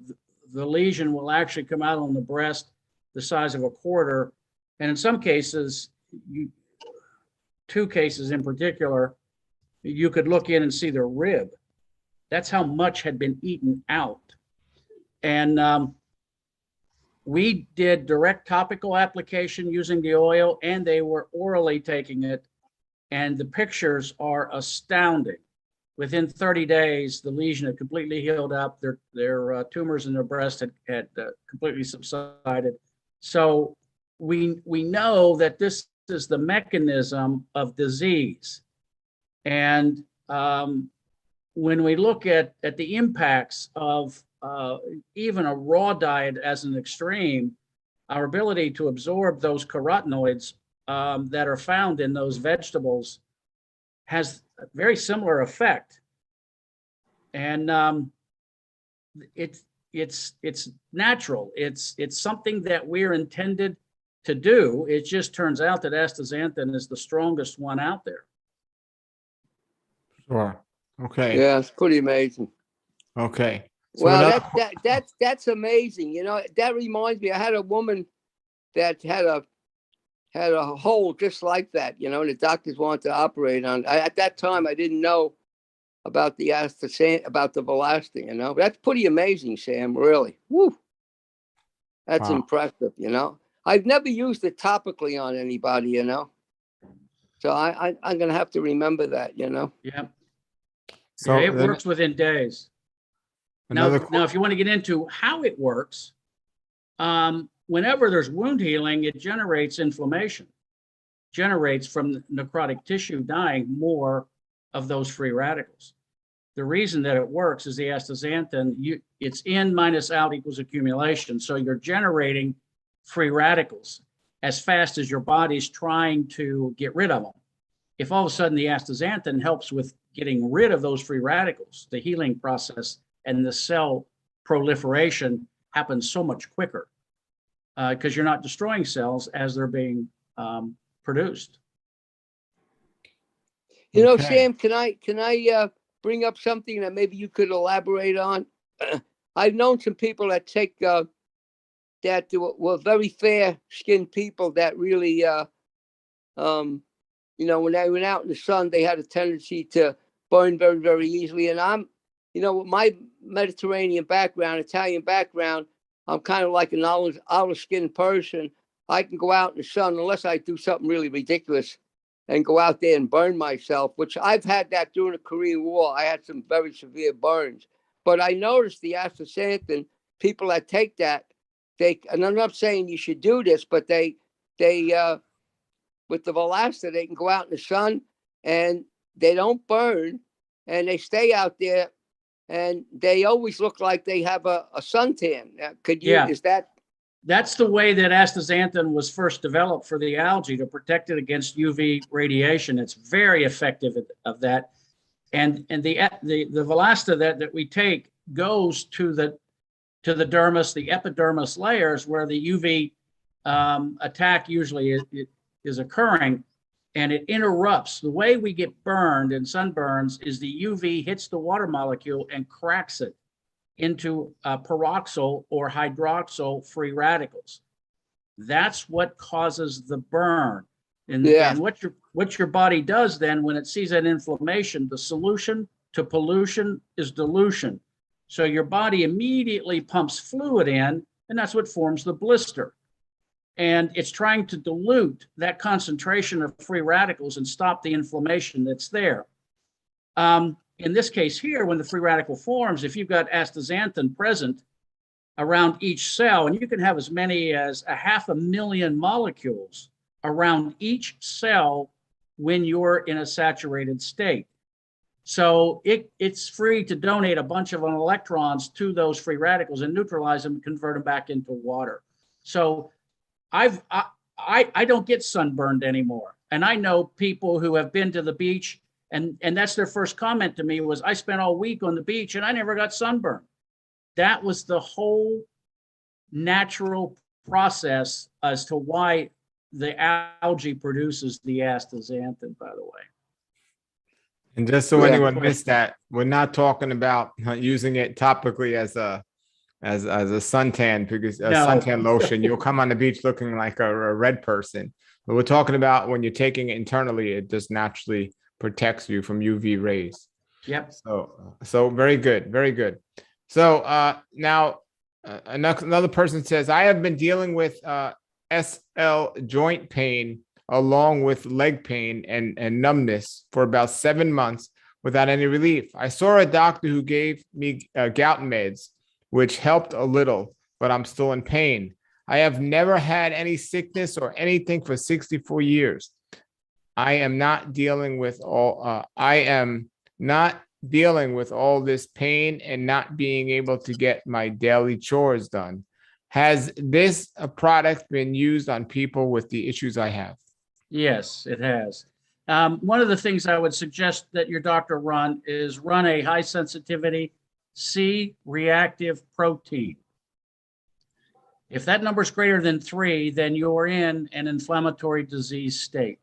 lesion will actually come out on the breast the size of a quarter, and in some cases, 2 cases in particular, you could look in and see the rib. That's how much had been eaten out. And we did direct topical application using the oil, and they were orally taking it. And the pictures are astounding. Within 30 days, the lesion had completely healed up. Their tumors in their breast had completely subsided. So we know that this is the mechanism of disease. And when we look at the impacts of even a raw diet as an extreme, our ability to absorb those carotenoids that are found in those vegetables has a very similar effect. And it's natural. It's something that we're intended to do. It just turns out that astaxanthin is the strongest one out there. Sure. Okay. Yeah, it's pretty amazing. Okay. So Well, that's amazing. That reminds me, I had a woman that had a hole just like that, and the doctors wanted to operate on. At that time, I didn't know about the astaxanthin, about the Valasta, That's pretty amazing, Sam, really. Woo. That's impressive, I've never used it topically on anybody, So I'm going to have to remember that, Yeah. So it works within days. Now, if you want to get into how it works, whenever there's wound healing, it generates inflammation, generates from necrotic tissue dying more of those free radicals. The reason that it works is the astaxanthin, it's in minus out equals accumulation. So you're generating free radicals as fast as your body's trying to get rid of them. If all of a sudden the astaxanthin helps with getting rid of those free radicals, the healing process and the cell proliferation happens so much quicker because you're not destroying cells as they're being produced. Sam, can I bring up something that maybe you could elaborate on? I've known some people that take that were very fair-skinned people that really You know, when they went out in the sun, they had a tendency to burn very, very easily. And I'm, you know, with my Mediterranean background, Italian background, I'm kind of like an olive skinned person. I can go out in the sun unless I do something really ridiculous and go out there and burn myself, which I've had that during the Korean War. I had some very severe burns. But I noticed the astaxanthin, people that take that, and I'm not saying you should do this, but they with the Valasta, they can go out in the sun and they don't burn and they stay out there and they always look like they have a suntan. Is that? That's the way that astaxanthin was first developed for the algae, to protect it against UV radiation. It's very effective of that. And the Valasta that we take goes to the dermis, the epidermis layers where the UV attack usually is occurring, and it interrupts. The way we get burned in sunburns is the UV hits the water molecule and cracks it into peroxyl or hydroxyl free radicals. That's what causes the burn. And what your body does then when it sees that inflammation, the solution to pollution is dilution. So your body immediately pumps fluid in, and that's what forms the blister. And it's trying to dilute that concentration of free radicals and stop the inflammation that's there. In this case here, when the free radical forms, if you've got astaxanthin present around each cell, and you can have as many as 500,000 molecules around each cell when you're in a saturated state. So it's free to donate a bunch of electrons to those free radicals and neutralize them and convert them back into water. So I don't get sunburned anymore. And I know people who have been to the beach and that's their first comment to me was, I spent all week on the beach and I never got sunburned. That was the whole natural process as to why the algae produces the astaxanthin, by the way. And just so anyone missed that, we're not talking about using it topically as a suntan, because a suntan lotion, you'll come on the beach looking like a red person. But we're talking about when you're taking it internally, it just naturally protects you from UV rays. Yep. So very good, very good. So now another person says, I have been dealing with SL joint pain along with leg pain and numbness for about 7 months without any relief. I saw a doctor who gave me gout meds, which helped a little, but I'm still in pain. I have never had any sickness or anything for 64 years. I am not dealing with all this pain and not being able to get my daily chores done. Has this product been used on people with the issues I have? Yes, it has. One of the things I would suggest that your doctor run is run a high sensitivity C-reactive protein. If that number is greater than 3, then you're in an inflammatory disease state.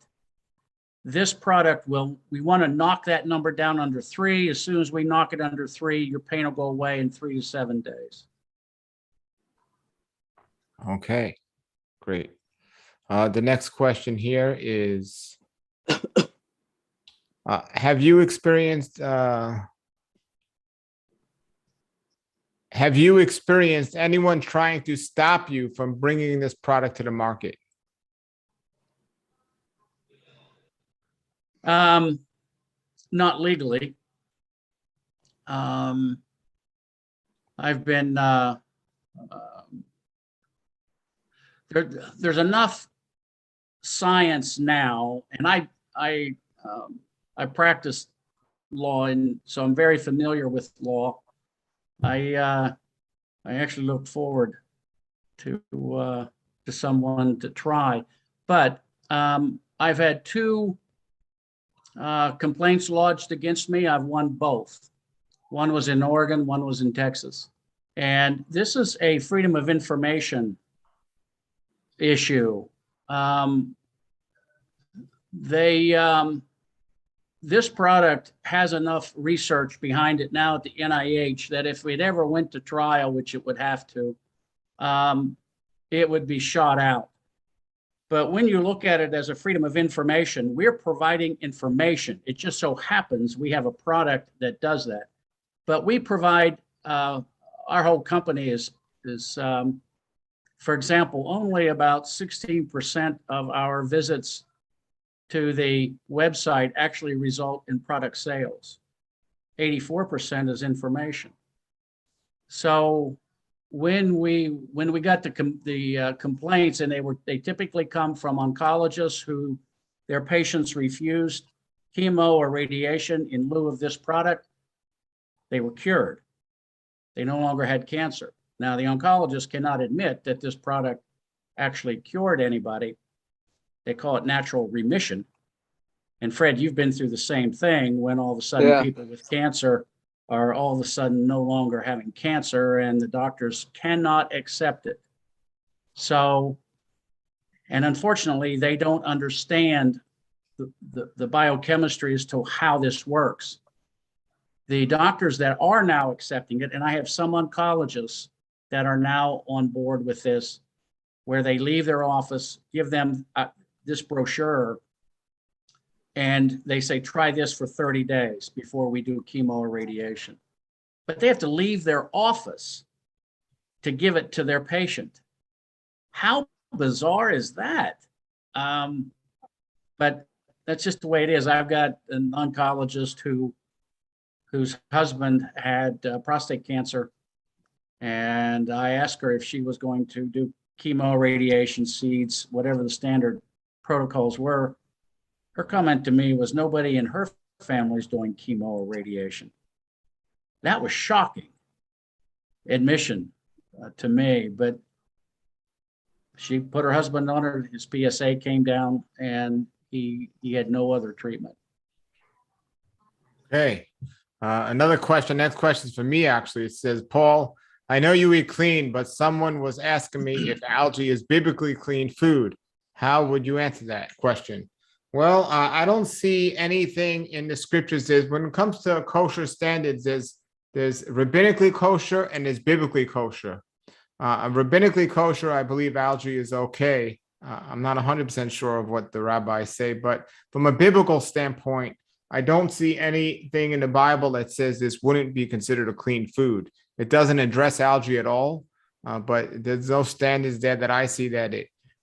This product we want to knock that number down under 3. As soon as we knock it under 3, your pain will go away in 3 to 7 days. Okay, great. The next question here is, have you experienced anyone trying to stop you from bringing this product to the market? Not legally. I've been, there's enough science now, and I practice law, and so I'm very familiar with law. I actually look forward to someone to try, but I've had 2 complaints lodged against me. I've won both. One was in Oregon, one was in Texas, and this is a freedom of information issue. This product has enough research behind it now at the NIH that if it ever went to trial, which it would have to, it would be shot out. But when you look at it as a freedom of information, we're providing information. It just so happens we have a product that does that. But we provide, our whole company is for example, only about 16% of our visits to the website actually result in product sales. 84% is information. So when we got the complaints, and they typically come from oncologists who their patients refused chemo or radiation in lieu of this product, they were cured. They no longer had cancer. Now, the oncologist cannot admit that this product actually cured anybody. They call it natural remission. And Fred, you've been through the same thing when all of a sudden people with cancer are all of a sudden no longer having cancer and the doctors cannot accept it. So, and unfortunately, they don't understand the biochemistry as to how this works. The doctors that are now accepting it, and I have some oncologists that are now on board with this, where they leave their office, give them this brochure, and they say, try this for 30 days before we do chemo or radiation. But they have to leave their office to give it to their patient. How bizarre is that? But that's just the way it is. I've got an oncologist whose husband had prostate cancer, and I asked her if she was going to do chemo, radiation, seeds, whatever the standard protocols were. Her comment to me was, nobody in her family is doing chemo or radiation. That was shocking admission to me, but she put her husband on her, his PSA came down, and he had no other treatment. Okay. Another question, next question is for me, actually. It says, Paul, I know you eat clean, but someone was asking me if algae is biblically clean food. How would you answer that question? Well, I don't see anything in the scriptures. When it comes to kosher standards, there's rabbinically kosher and there's biblically kosher. Rabbinically kosher, I believe algae is okay. I'm not 100% sure of what the rabbis say, but from a biblical standpoint, I don't see anything in the Bible that says this wouldn't be considered a clean food. It doesn't address algae at all, but there's no standards there that I see that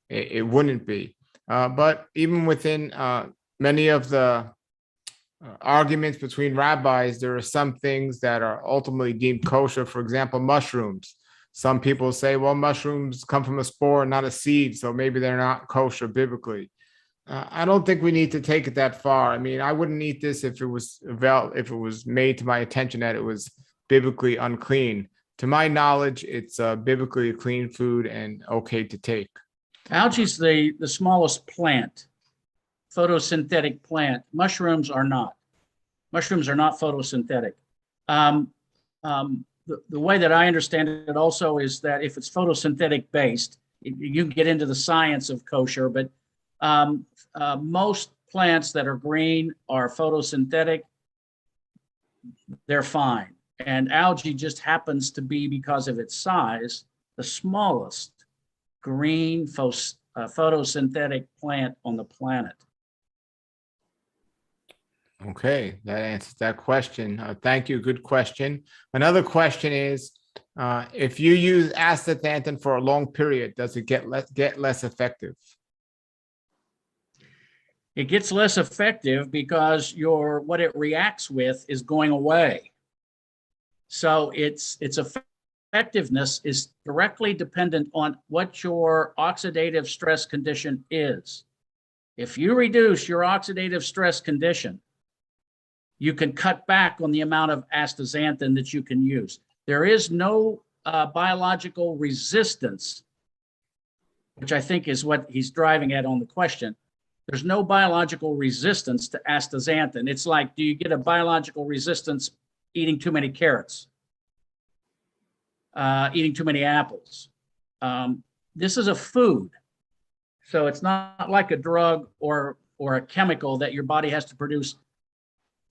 it wouldn't be. But even within many of the arguments between rabbis, there are some things that are ultimately deemed kosher. For example, mushrooms. Some people say, well, mushrooms come from a spore, not a seed, so maybe they're not kosher biblically. I don't think we need to take it that far. I mean, I wouldn't eat this if it was made to my attention that it was biblically unclean. To my knowledge, it's biblically clean food and okay to take. Algae is the smallest plant, photosynthetic plant. Mushrooms are not. Mushrooms are not photosynthetic. The way that I understand it also is that if it's photosynthetic based, you can get into the science of kosher, but most plants that are green are photosynthetic. They're fine. And algae just happens to be, because of its size, the smallest green photosynthetic plant on the planet. Okay, that answers that question. Thank you. Good question. Another question is, if you use astaxanthin for a long period, does it get less effective? It gets less effective because what it reacts with is going away. So its effectiveness is directly dependent on what your oxidative stress condition is. If you reduce your oxidative stress condition, you can cut back on the amount of astaxanthin that you can use. There is no biological resistance, which I think is what he's driving at on the question. There's no biological resistance to astaxanthin. It's like, do you get a biological resistance eating too many carrots, eating too many apples? This is a food. So it's not like a drug or a chemical that your body has to produce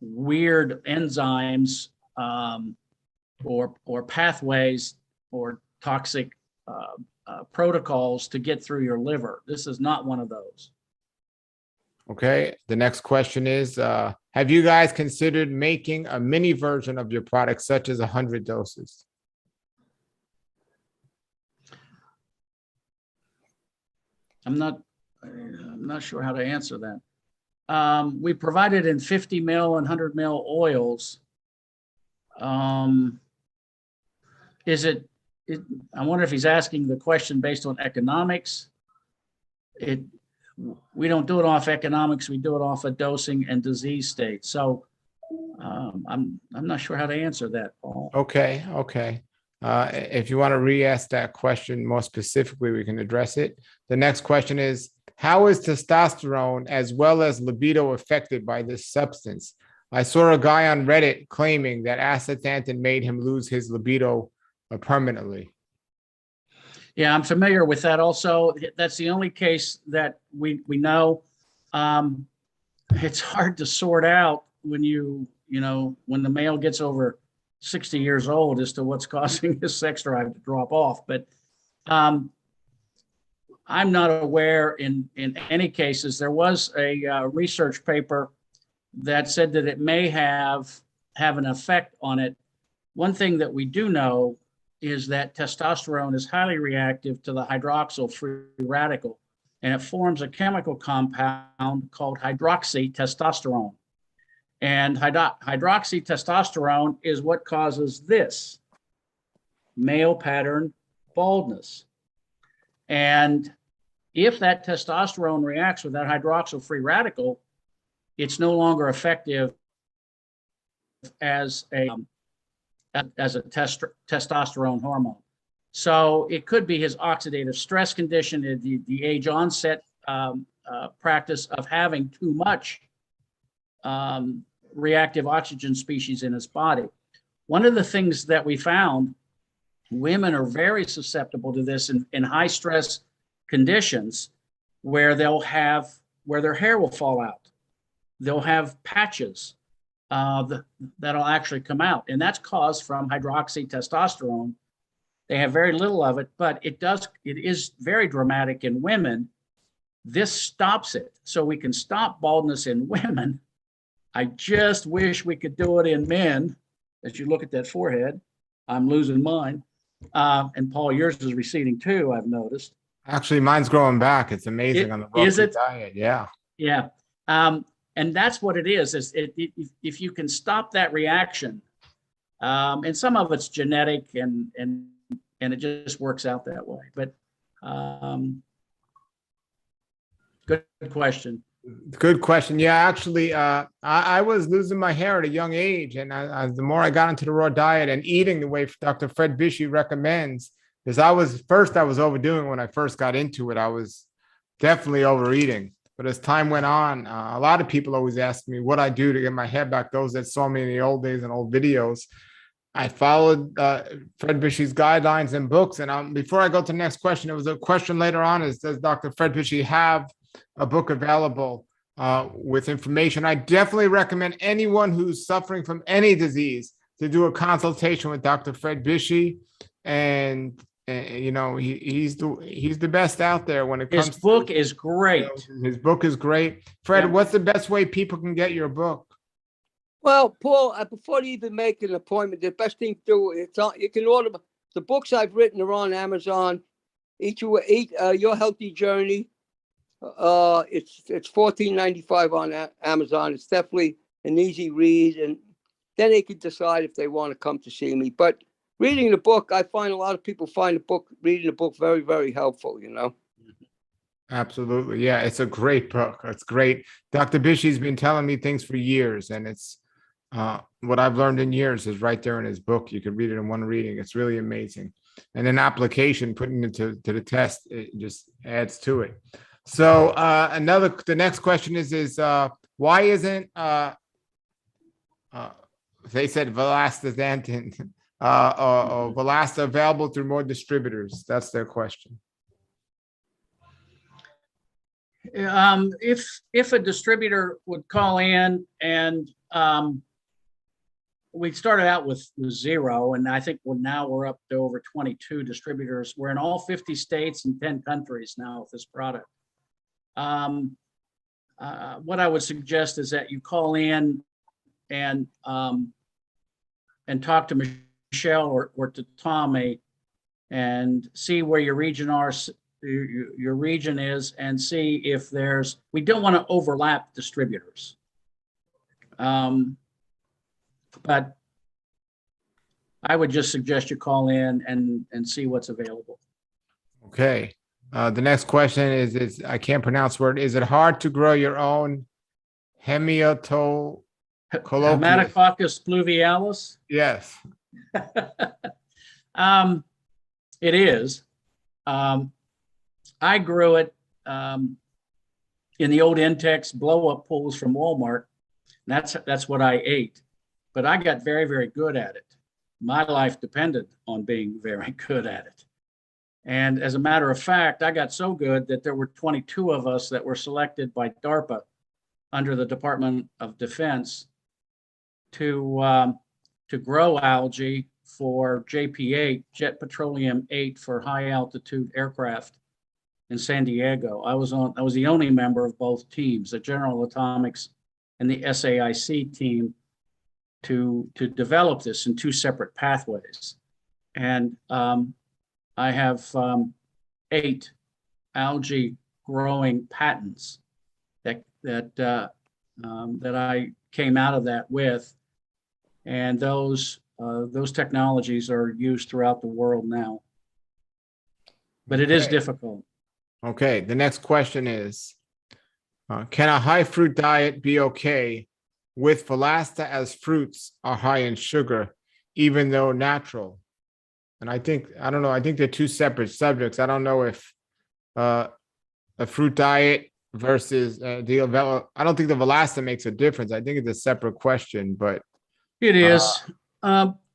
weird enzymes or pathways or toxic protocols to get through your liver. This is not one of those. Okay. The next question is, have you guys considered making a mini version of your product, such as 100 doses? I'm not sure how to answer that. We provide it in 50 mil and 100 mil oils. I wonder if he's asking the question based on economics. We don't do it off economics. We do it off of dosing and disease state. So I'm not sure how to answer that, Paul. Okay. Okay. If you want to re-ask that question more specifically, we can address it. The next question is, how is testosterone as well as libido affected by this substance? I saw a guy on Reddit claiming that astaxanthin made him lose his libido permanently. Yeah, I'm familiar with that also. That's the only case that we know. It's hard to sort out when when the male gets over 60 years old as to what's causing his sex drive to drop off. But I'm not aware in any cases. There was a research paper that said that it may have an effect on it. One thing that we do know is that testosterone is highly reactive to the hydroxyl free radical, and it forms a chemical compound called hydroxytestosterone. And hydroxytestosterone is what causes this male pattern baldness. And if that testosterone reacts with that hydroxyl free radical, it's no longer effective as a testosterone hormone. So it could be his oxidative stress condition, the age onset practice of having too much reactive oxygen species in his body. One of the things that we found, women are very susceptible to this in high stress conditions where their hair will fall out. They'll have patches that'll actually come out, and that's caused from hydroxytestosterone. They have very little of it, but it is very dramatic in women. This stops it. So we can stop baldness in women. I just wish we could do it in men. As you look at that forehead, I'm losing mine. And Paul, yours is receding too, I've noticed. Actually, mine's growing back. It's amazing on the is it? diet. Yeah. Yeah. And that's what it is if you can stop that reaction, and some of it's genetic and it just works out that way. But good question. Good question. Yeah, actually, I was losing my hair at a young age, and the more I got into the raw diet and eating the way Dr. Fred Bisci recommends, because I was overdoing when I first got into it. I was definitely overeating. But as time went on, a lot of people always ask me what I do to get my hair back. Those that saw me in the old days and old videos, I followed Fred Bisci's guidelines and books. And before I go to the next question, there was a question later on: does Dr. Fred Bisci have a book available with information? I definitely recommend anyone who's suffering from any disease to do a consultation with Dr. Fred Bisci, and he's the best out there when it comes. His book is great. His book is great. Fred, Yeah. What's the best way people can get your book? Well, Paul, before you even make an appointment, the best thing to do you can order the books I've written are on Amazon. Eat Your Healthy Journey. It's $14.95 on Amazon. It's definitely an easy read, and then they can decide if they want to come to see me. But reading the book, I find a lot of people find reading the book very, very helpful. Absolutely. Yeah, it's a great book. It's great. Dr. Bisci's been telling me things for years, and it's what I've learned in years is right there in his book. You can read it in one reading. It's really amazing. And an application, putting it to the test, it just adds to it. So the next question is why isn't they said Valasta Astaxanthin or Velasta available through more distributors? That's their question. If a distributor would call in and we started out with 0, and I think we're up to over 22 distributors. We're in all 50 states and 10 countries now with this product. What I would suggest is that you call in and talk to Michelle or to Tommy and see where your region is, and see if we don't want to overlap distributors. But I would just suggest you call in and see what's available. Okay. The next question is I can't pronounce the word. Is it hard to grow your own Hemiatoll colloquial? Hematococcus pluvialis? Yes. It is. I grew it in the old Intex blow-up pools from Walmart. That's what I ate. But I got very, very good at it. My life depended on being very good at it. And as a matter of fact, I got so good that there were 22 of us that were selected by DARPA under the Department of Defense to grow algae for JP-8, Jet Petroleum 8, for high altitude aircraft in San Diego. I was the only member of both teams, the General Atomics and the SAIC team, to develop this in 2 separate pathways. And I have 8 algae growing patents that I came out of that with, and those technologies are used throughout the world now. But it is difficult. Okay. The next question is, can a high fruit diet be okay with Velasta, as fruits are high in sugar, even though natural? And I think they're 2 separate subjects. I don't know if a fruit diet versus I don't think the Velasta makes a difference. I think it's a separate question, but it is. When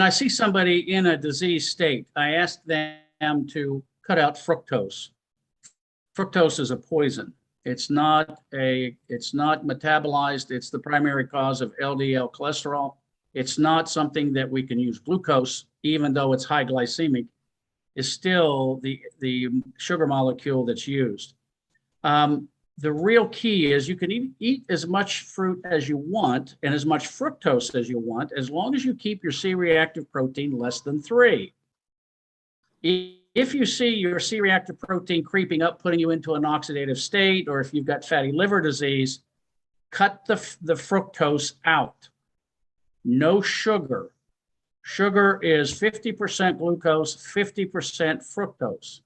I see somebody in a disease state, I ask them to cut out fructose. Fructose is a poison. It's not metabolized. It's the primary cause of LDL cholesterol. It's not something that we can use. Glucose, even though it's high glycemic, is still the sugar molecule that's used. The real key is you can eat as much fruit as you want and as much fructose as you want, as long as you keep your C-reactive protein less than 3. If you see your C-reactive protein creeping up, putting you into an oxidative state, or if you've got fatty liver disease, cut the fructose out. No sugar. Sugar is 50% glucose, 50% fructose.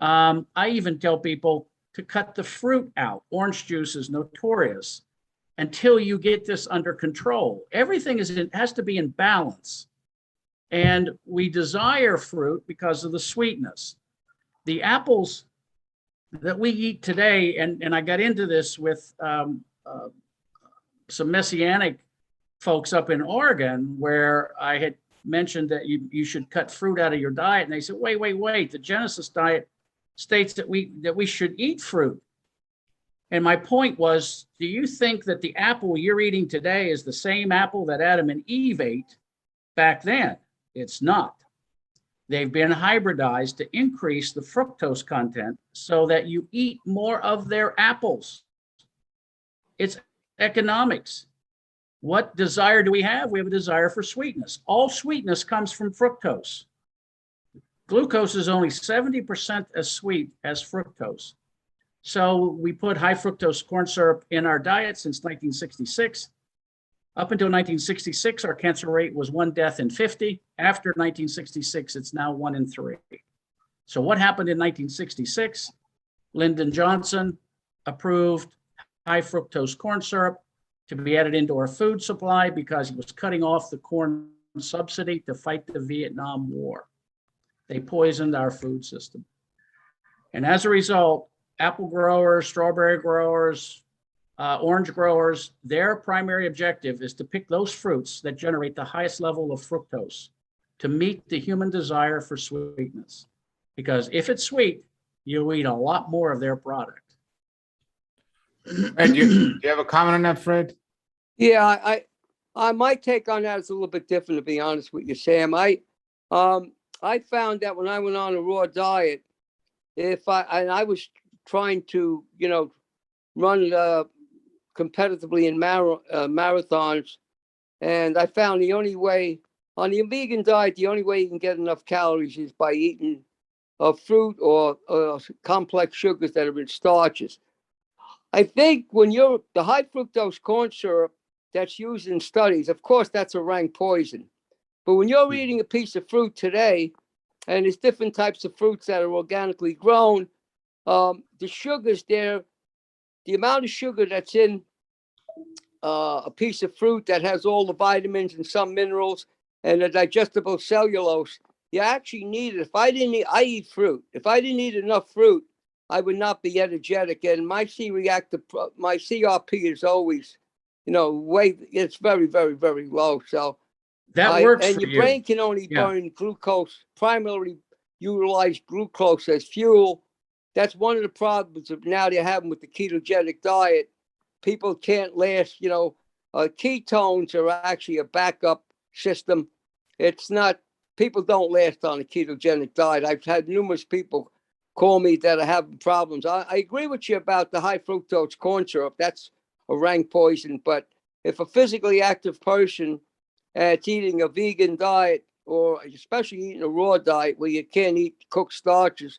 I even tell people to cut the fruit out. Orange juice is notorious until you get this under control. Everything has to be in balance. And we desire fruit because of the sweetness. The apples that we eat today, and I got into this with some Messianic folks up in Oregon, where I had mentioned that you should cut fruit out of your diet. And they said, wait, the Genesis diet states that we should eat fruit. And my point was, do you think that the apple you're eating today is the same apple that Adam and Eve ate back then? It's not. They've been hybridized to increase the fructose content so that you eat more of their apples. It's economics. What desire do we have? We have a desire for sweetness. All sweetness comes from fructose. Glucose is only 70% as sweet as fructose. So we put high fructose corn syrup in our diet since 1966. Up until 1966, our cancer rate was 1 death in 50. After 1966, it's now 1 in 3. So what happened in 1966? Lyndon Johnson approved high fructose corn syrup to be added into our food supply because he was cutting off the corn subsidy to fight the Vietnam War. They poisoned our food system. And as a result, apple growers, strawberry growers, orange growers, their primary objective is to pick those fruits that generate the highest level of fructose to meet the human desire for sweetness. Because if it's sweet, you'll eat a lot more of their product. Fred, do you have a comment on that, Fred? Yeah, my take on that is a little bit different, to be honest with you, Sam. I found that when I went on a raw diet, I was trying to, run competitively in marathons, and I found the only way on the vegan diet, the only way you can get enough calories is by eating fruit or complex sugars that are in starches. I think when the high fructose corn syrup that's used in studies, of course, that's a rank poison. But when you're eating a piece of fruit today, and there's different types of fruits that are organically grown, the sugars there, the amount of sugar that's in a piece of fruit that has all the vitamins and some minerals and the digestible cellulose, you actually need it. I eat fruit. If I didn't eat enough fruit, I would not be energetic. And my my CRP is always, it's very, very, very low. So That works and for your you. brain can only Yeah. burn glucose, primarily utilize glucose as fuel. That's one of the problems of now they're having with the ketogenic diet. People can't last, ketones are actually a backup system. It's not, people don't last on a ketogenic diet. I've had numerous people call me that are having problems. I agree with you about the high fructose corn syrup. That's a rank poison. But if a physically active person it's eating a vegan diet, or especially eating a raw diet where you can't eat cooked starches,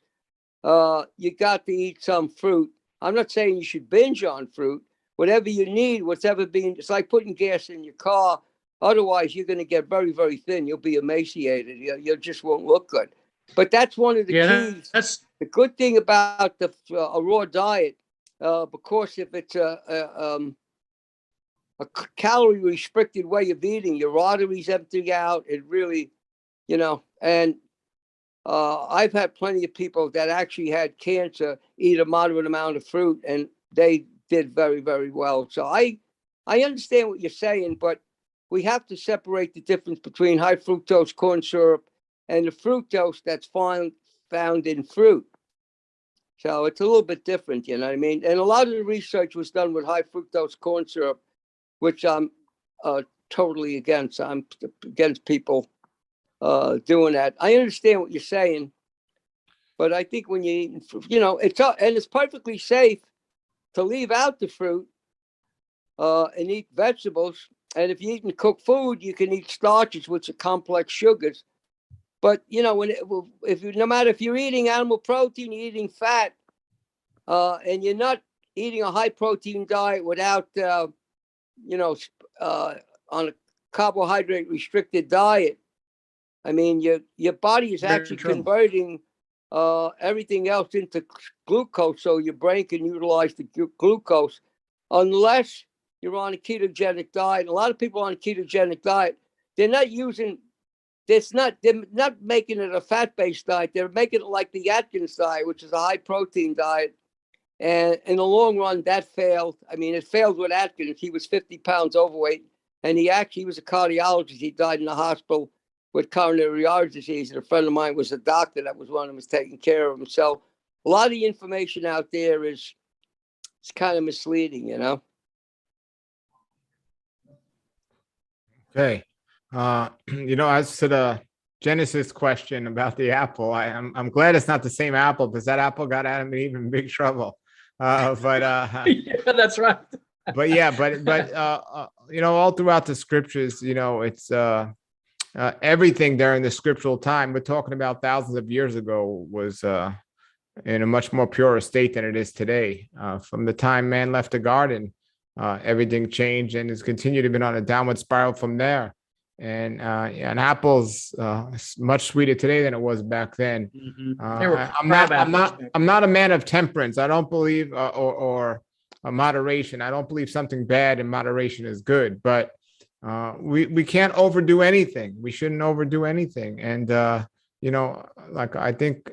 you got to eat some fruit. I'm not saying you should binge on fruit. Whatever you need, whatever being, it's like putting gas in your car. Otherwise, you're going to get very, very thin. You'll be emaciated. You just won't look good. But that's one of the keys. That's The good thing about a raw diet, because if it's a calorie restricted way of eating, your arteries empty out. It really, and I've had plenty of people that actually had cancer eat a moderate amount of fruit, and they did very, very well. So I understand what you're saying, but we have to separate the difference between high fructose corn syrup and the fructose that's found in fruit. So it's a little bit different, you know what I mean? And a lot of the research was done with high fructose corn syrup, which I'm totally against. I'm against people doing that. I understand what you're saying, but I think when you eat, it's perfectly safe to leave out the fruit and eat vegetables. And if you're eating cooked food, you can eat starches, which are complex sugars. But no matter if you're eating animal protein, you're eating fat, and you're not eating a high protein diet without on a carbohydrate restricted diet, I mean, your body is actually converting everything else into glucose, so your brain can utilize the glucose, unless you're on a ketogenic diet. A lot of people on a ketogenic diet, they're not making it a fat-based diet. They're making it like the Atkins diet, which is a high-protein diet. And in the long run, that failed. I mean, it failed with Atkins. He was 50 pounds overweight, and he was a cardiologist. He died in the hospital with coronary artery disease. And a friend of mine was a doctor that was one of them, was taking care of him. So a lot of the information out there is kind of misleading, Okay. As to the Genesis question about the apple, I'm glad it's not the same apple, because that apple got Adam in even big trouble. yeah, that's right. but all throughout the scriptures, it's everything during the scriptural time, we're talking about thousands of years ago, was in a much more pure state than it is today. From the time man left the garden, everything changed and has continued to be on a downward spiral from there. And an apple's much sweeter today than it was back then. Mm-hmm. I'm not a man of temperance. I don't believe or moderation. I don't believe something bad in moderation is good, but we can't overdo anything. We shouldn't overdo anything. And I think,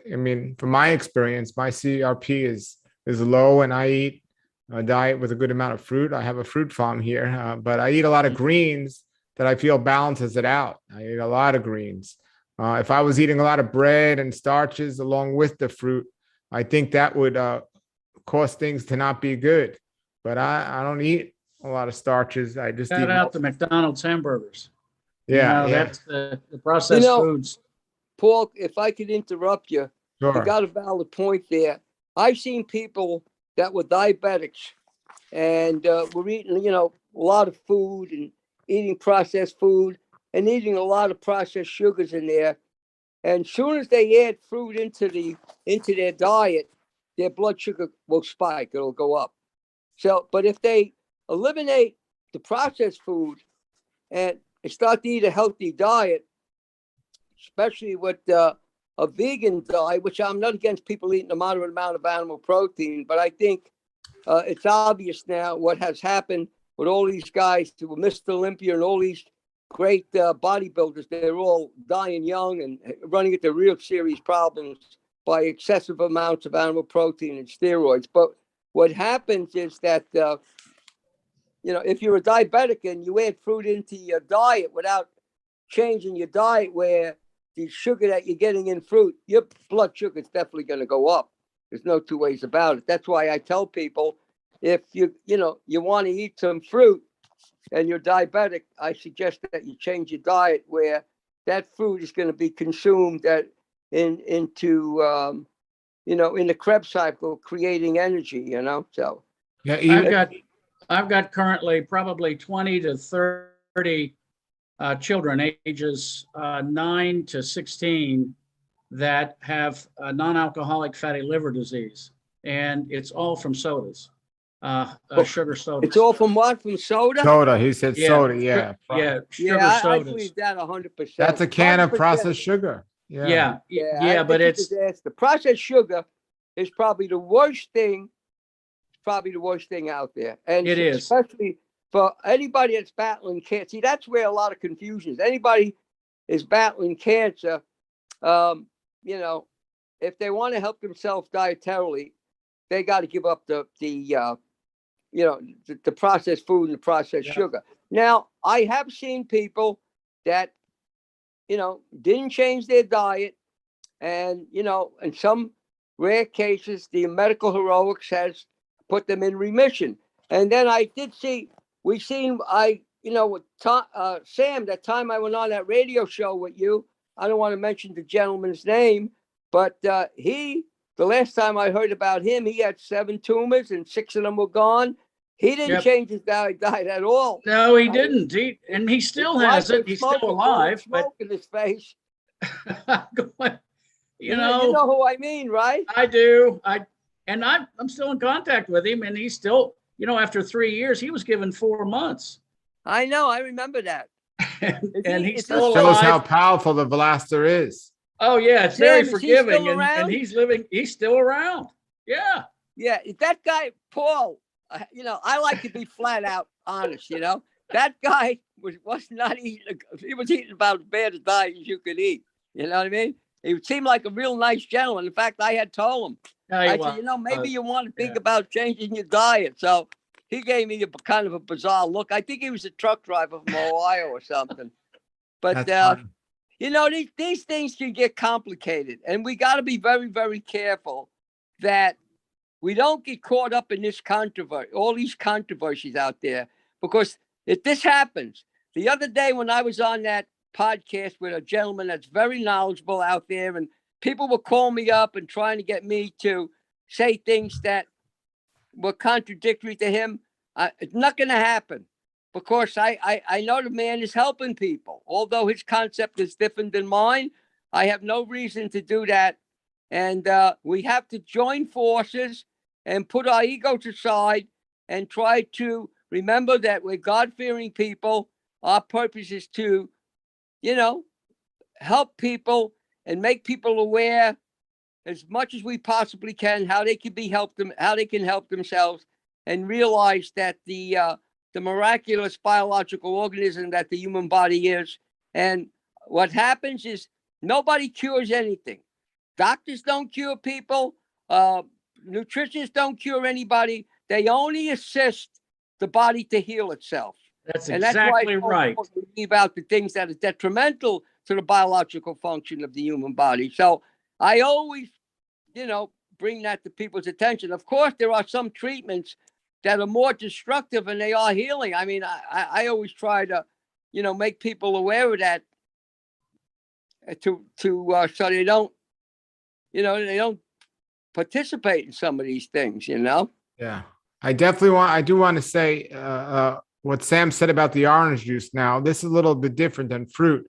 from my experience, my CRP is low, and I eat a diet with a good amount of fruit. I have a fruit farm here, but I eat a lot of greens that I feel balances it out. I eat a lot of greens. If I was eating a lot of bread and starches along with the fruit, I think that would cause things to not be good. But I don't eat a lot of starches. I just Shout eat. out the McDonald's hamburgers. Yeah, You know, yeah, that's the processed foods. Paul, if I could interrupt you, you sure. got a valid point there. I've seen people that were diabetics and were eating, a lot of food and eating processed food and eating a lot of processed sugars in there. And as soon as they add fruit into their diet, their blood sugar will spike. It'll go up. So, but if they eliminate the processed food and start to eat a healthy diet, especially with a vegan diet, which I'm not against people eating a moderate amount of animal protein, but I think it's obvious now what has happened with all these guys who were Mr. Olympia and all these great bodybuilders. They're all dying young and running into real serious problems by excessive amounts of animal protein and steroids. But what happens is that, if you're a diabetic and you add fruit into your diet without changing your diet where the sugar that you're getting in fruit, your blood sugar is definitely going to go up. There's no two ways about it. That's why I tell people, if you want to eat some fruit and you're diabetic, I suggest that you change your diet where that fruit is going to be consumed into in the Krebs cycle, creating energy. So Yeah, I've got currently probably 20 to 30 children ages 9 to 16 that have non-alcoholic fatty liver disease, and it's all from sodas, sugar sodas. It's all from what? From soda? soda. He said Yeah. soda. Yeah, Sugar I sodas. believe that 100%. that's a can of 100%. processed sugar. Yeah, but it's the processed sugar is probably the worst thing. Probably the worst thing out there, and It is. especially for anybody that's battling cancer. See, that's where a lot of confusion is. Anybody is battling cancer, if they want to help themselves dietarily, they got to give up the processed food and the processed sugar. Now, I have seen people that didn't change their diet, and in some rare cases, the medical heroics has put them in remission. And then I did see, with Sam, that time I went on that radio show with you, I don't want to mention the gentleman's name, but the last time I heard about him, he had 7 tumors and 6 of them were gone. He didn't change his diet at all. No, he didn't. He still has it. He's still alive. Smoke in his face. But you know who I mean, right? I do. I'm still in contact with him, and he's still, after 3 years, he was given 4 months. I know. I remember that. and he's still shows alive. how powerful the Velasta is. Oh yeah, it's very forgiving, and he's still around. Yeah. Yeah, that guy, Paul, I like to be flat out honest, that guy was not eating, he was eating about as bad a diet as you could eat. You know what I mean? He seemed like a real nice gentleman. In fact, I had told him, I said, maybe you want to think about changing your diet. So he gave me a kind of a bizarre look. I think he was a truck driver from Ohio or something. But, these things can get complicated. And we got to be very, very careful that we don't get caught up in this controversy, all these controversies out there. Because if this happens, the other day when I was on that podcast with a gentleman that's very knowledgeable out there, and people will call me up and trying to get me to say things that were contradictory to him. It's not going to happen, because I know the man is helping people. Although his concept is different than mine, I have no reason to do that. And we have to join forces and put our egos aside and try to remember that we're God-fearing people. Our purpose is to help people and make people aware as much as we possibly can how they can how they can help themselves, and realize that the miraculous biological organism that the human body is. And what happens is nobody cures anything. Doctors don't cure people. Nutritionists don't cure anybody. They only assist the body to heal itself. That's That's exactly why right. We leave out the things that are detrimental to the biological function of the human body. So I always, bring that to people's attention. Of course, there are some treatments that are more destructive than they are healing. I mean, I always try to, make people aware of that to so they don't, they don't participate in some of these things, Yeah, I do want to say what Sam said about the orange juice. Now, this is a little bit different than fruit.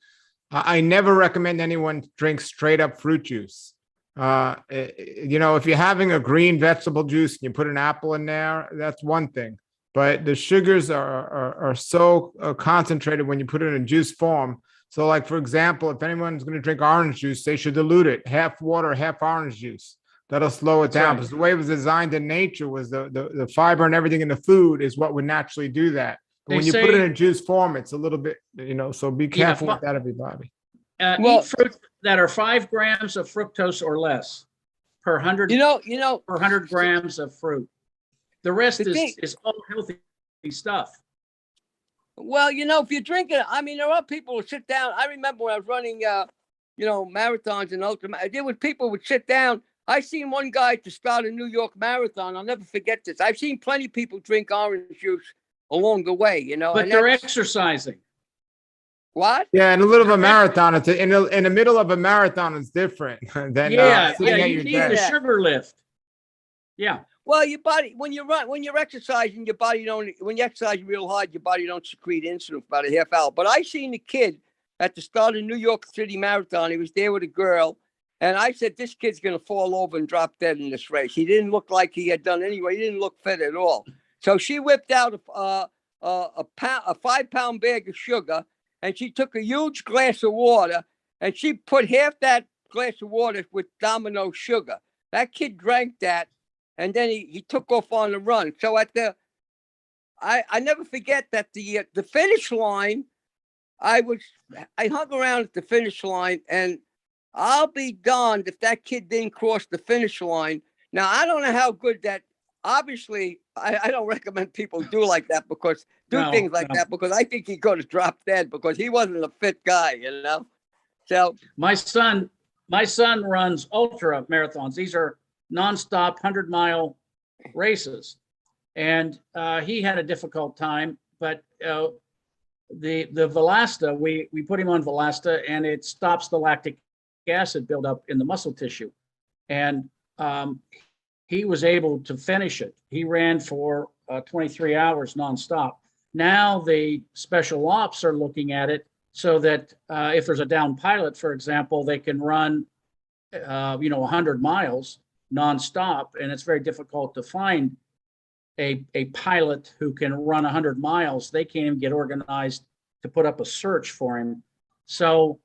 I never recommend anyone drink straight up fruit juice. If you're having a green vegetable juice and you put an apple in there, that's one thing. But the sugars are so concentrated when you put it in juice form. So, like, for example, if anyone's going to drink orange juice, they should dilute it, half water, half orange juice. That'll slow it down, because the way it was designed in nature was the fiber and everything in the food is what would naturally do that. But when you put it in juice form, it's a little bit, so be careful with that, everybody. Eat fruits that are 5 grams of fructose or less per 100. Per 100 grams of fruit. The rest is all healthy stuff. Well, if you're drinking, I mean, there are people who sit down. I remember when I was running, marathons and ultramarathons, there was people who would sit down. I seen one guy to start a New York marathon. I'll never forget this. I've seen plenty of people drink orange juice along the way, But they're exercising. What? Yeah, in the middle of a marathon, in the middle of a marathon, it's different than you need the sugar lift. Yeah. Well, your body, when you're exercising, your body when you exercise real hard, your body don't secrete insulin for about a half hour. But I seen the kid at the start of New York City Marathon. He was there with a girl, and I said, this kid's going to fall over and drop dead in this race. He didn't look like he had done anyway. He didn't look fit at all. So she whipped out a 5-pound bag of sugar, and she took a huge glass of water, and she put half that glass of water with Domino sugar. That kid drank that, and then he took off on the run. So I never forget that the finish line, I hung around at the finish line, and I'll be darned if that kid didn't cross the finish line. Now, I don't know how good that, obviously, I don't recommend people do like that things like that, because I think he's going to drop dead, because he wasn't a fit guy, So my son runs ultra marathons. These are nonstop 100-mile races, and he had a difficult time. But the Valasta, we put him on Valasta, and it stops the lactic acid buildup in the muscle tissue, and he was able to finish it. He ran for 23 hours nonstop. Now the special ops are looking at it so that if there's a down pilot, for example, they can run 100 miles nonstop, and it's very difficult to find a pilot who can run 100 miles. They can't even get organized to put up a search for him. So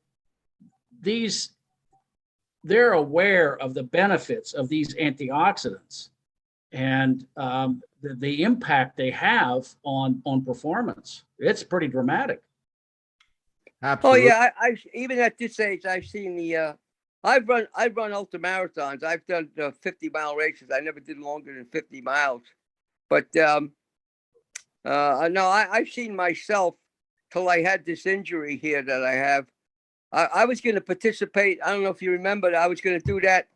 they're aware of the benefits of these antioxidants and the impact they have on performance. It's pretty dramatic. Absolutely. Oh yeah, I even at this age, I've seen I've run ultra marathons. I've done 50-mile races. I never did longer than 50 miles. But no, I've seen myself till I had this injury here that I have. I was going to participate. I don't know if you remember. I was going to do that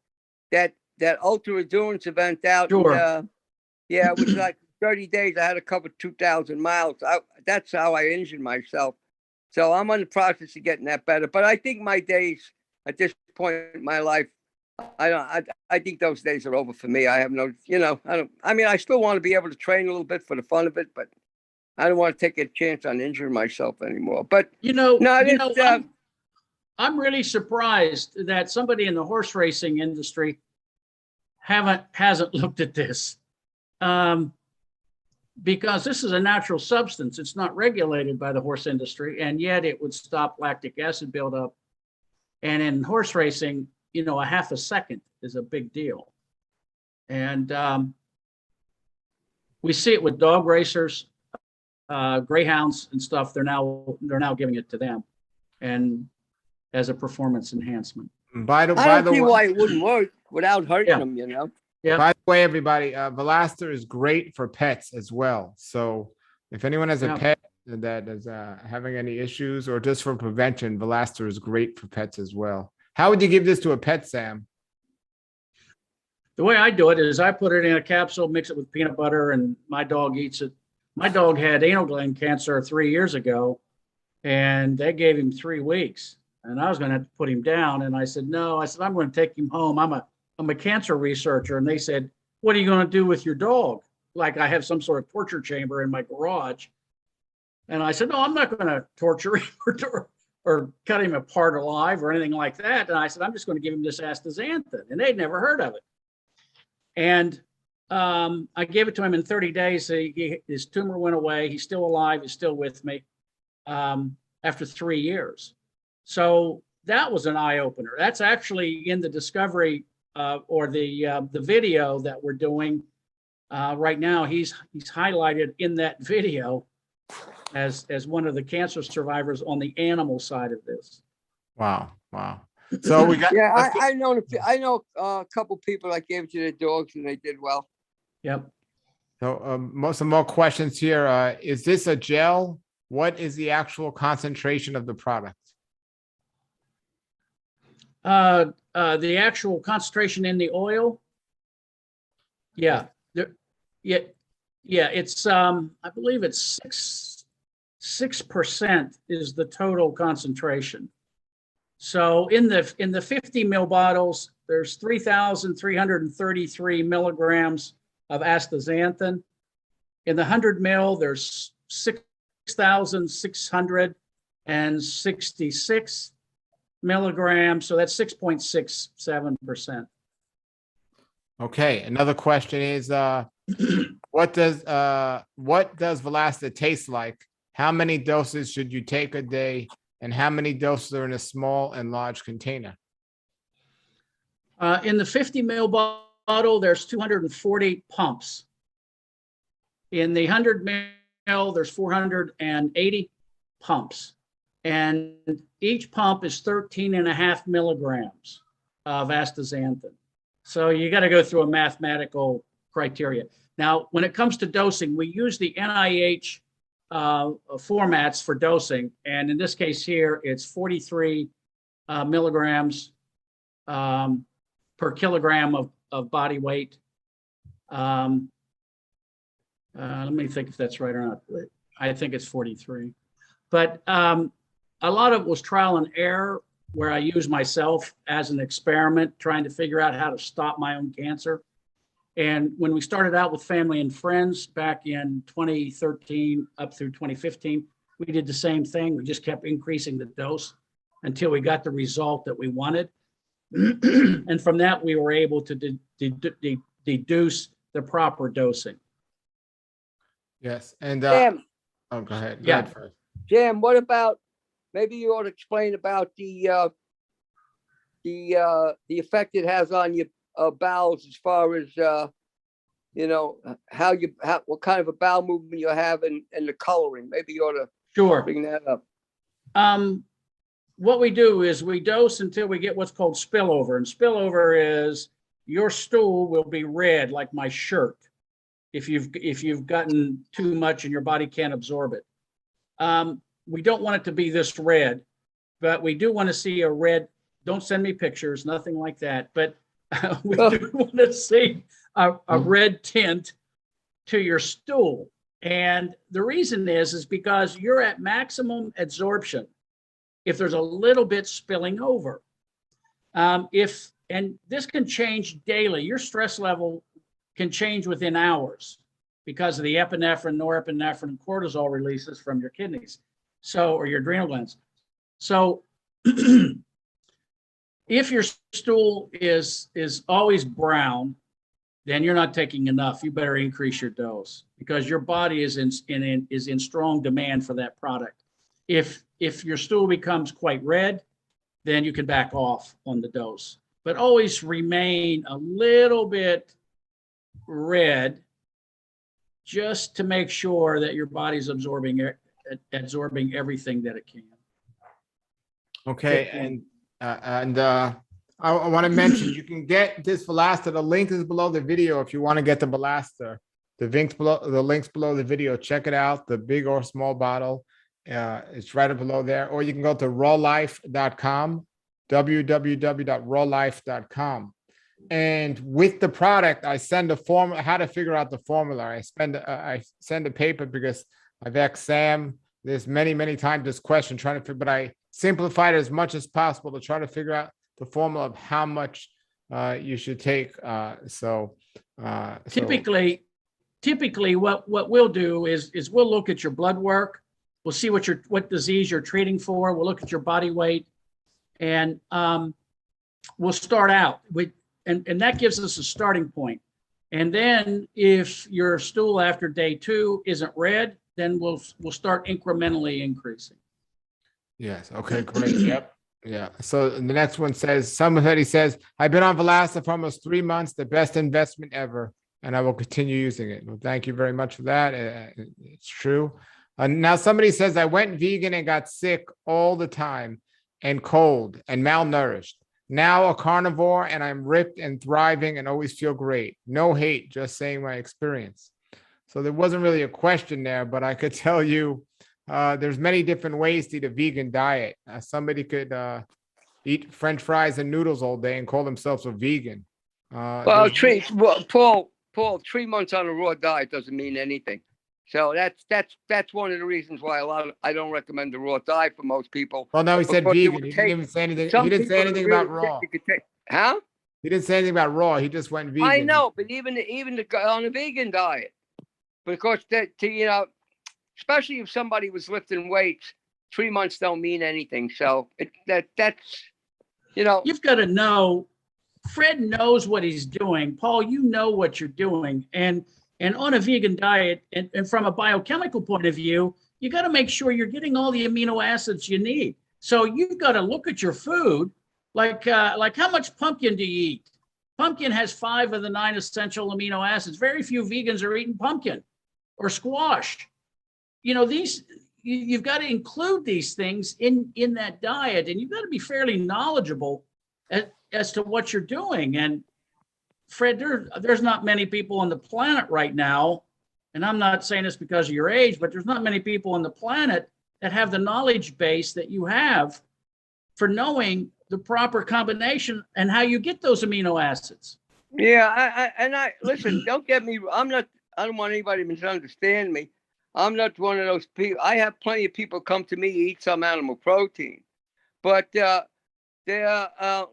ultra endurance event out. Sure. Yeah, it was like 30 days. I had to cover 2,000 miles. That's how I injured myself. So I'm on the process of getting that better. But I think my days at this point in my life, I think those days are over for me. I have no, I still want to be able to train a little bit for the fun of it, but I don't want to take a chance on injuring myself anymore. But I'm really surprised that somebody in the horse racing industry hasn't looked at this, because this is a natural substance. It's not regulated by the horse industry, and yet it would stop lactic acid buildup. And in horse racing, a half a second is a big deal. And we see it with dog racers, greyhounds and stuff. They're now giving it to them, and as a performance enhancement. I don't see why it wouldn't work without hurting them, Yeah. By the way, everybody, Valasta is great for pets as well. So if anyone has a pet that is having any issues or just for prevention, Valasta is great for pets as well. How would you give this to a pet, Sam? The way I do it is I put it in a capsule, mix it with peanut butter, and my dog eats it. My dog had anal gland cancer 3 years ago, and they gave him 3 weeks. And I was going to have to put him down. And I said, no, I said, I'm going to take him home. I'm a cancer researcher. And they said, what are you going to do with your dog? Like I have some sort of torture chamber in my garage. And I said, no, I'm not going to torture him or cut him apart alive or anything like that. And I said, I'm just going to give him this astaxanthin. And they'd never heard of it. And I gave it to him in 30 days. His tumor went away. He's still alive. He's still with me after 3 years. So that was an eye opener. That's actually in the discovery or the video that we're doing right now. He's highlighted in that video as one of the cancer survivors on the animal side of this. Wow. So we got. Yeah, I know a couple people that gave it to their dogs and they did well. Yep. So some more questions here. Is this a gel? What is the actual concentration of the product? The actual concentration in the oil. Yeah. It's I believe it's 6% is the total concentration. So in the 50 ml bottles, there's 3,333 milligrams of astaxanthin. In the 100 ml, there's 6,666 milligrams. So that's 6.67%. Okay. Another question is, what does Velasta taste like? How many doses should you take a day? And how many doses are in a small and large container? In the 50 ml bottle, there's 240 pumps. In the 100 ml, there's 480 pumps. And each pump is 13.5 milligrams of astaxanthin. So you got to go through a mathematical criteria. Now, when it comes to dosing, we use the NIH formats for dosing. And in this case here, it's 43 milligrams per kilogram of body weight. Let me think if that's right or not. I think it's 43. But a lot of it was trial and error where I used myself as an experiment, trying to figure out how to stop my own cancer. And when we started out with family and friends back in 2013 up through 2015, we did the same thing. We just kept increasing the dose until we got the result that we wanted. And from that, we were able to deduce the proper dosing. Yes. And Jam, oh, go ahead. Yeah. Go ahead first. Jam, what about, maybe you ought to explain about the effect it has on your bowels as far as what kind of a bowel movement you have and the coloring. Maybe you ought to Sure. bring that up. What we do is we dose until we get what's called spillover. And spillover is your stool will be red like my shirt if you've gotten too much and your body can't absorb it. We don't want it to be this red, but we do want to see a red. Don't send me pictures, nothing like that. But we do want to see a red tint to your stool. And the reason is because you're at maximum absorption if there's a little bit spilling over. And this can change daily. Your stress level can change within hours because of the epinephrine, norepinephrine, and cortisol releases from your kidneys, or your adrenal glands. So if your stool is always brown, then you're not taking enough. You better increase your dose because your body is in strong demand for that product. If your stool becomes quite red, then you can back off on the dose. But always remain a little bit red just to make sure that your body's absorbing everything that it can. Okay. And I want to mention, you can get this Velasta. The link is below the video if you want to get the Velasta. The link's below the video. Check it out. The big or small bottle. It's right up below there. Or you can go to rawlife.com, www.rawlife.com. And with the product, I send a form, how to figure out the formula. I send a paper because I've asked Sam this many times, this question, trying to figure, but I simplified it as much as possible to try to figure out the formula of how much you should take. Typically what we'll do is we'll look at your blood work. We'll see what disease you're treating for. We'll look at your body weight, and we'll start out with, and that gives us a starting point. And then if your stool after day 2 isn't red, then we'll start incrementally increasing. Yes. Okay, great. Yep. Yeah. So the next one says, somebody says, I've been on Velasta for almost 3 months, the best investment ever, and I will continue using it. Well, thank you very much for that. It's true. Now somebody says, I went vegan and got sick all the time and cold and malnourished. Now a carnivore, and I'm ripped and thriving and always feel great. No hate, just saying my experience. So there wasn't really a question there, but I could tell you there's many different ways to eat a vegan diet. Somebody could eat French fries and noodles all day and call themselves a vegan. Paul, 3 months on a raw diet doesn't mean anything. So that's one of the reasons why I don't recommend the raw diet for most people. Well, no, he said Because vegan. He didn't even say anything. He didn't say anything about raw. Huh? He didn't say anything about raw. He just went vegan. I know, but even on a vegan diet, because especially if somebody was lifting weights, 3 months don't mean anything. So that's. You've got to know. Fred knows what he's doing. Paul, you know what you're doing, and on a vegan diet, and from a biochemical point of view, you got to make sure you're getting all the amino acids you need. So you've got to look at your food, like how much pumpkin do you eat? Pumpkin has 5 of the 9 essential amino acids. Very few vegans are eating pumpkin or squash. You've got to include these things in that diet, and you've got to be fairly knowledgeable as to what you're doing. And Fred, there's not many people on the planet right now, and I'm not saying this because of your age, but there's not many people on the planet that have the knowledge base that you have for knowing the proper combination and how you get those amino acids. Yeah, I listen, don't get me, I don't want anybody to misunderstand me. I'm not one of those people. I have plenty of people come to me, eat some animal protein, but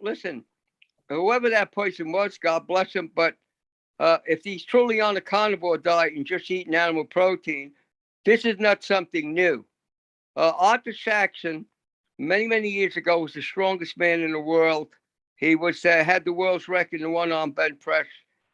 listen, whoever that person was, God bless him. But if he's truly on a carnivore diet and just eating animal protein, this is not something new. Arthur Saxon, many years ago, was the strongest man in the world. He was had the world's record in the one-arm bench press.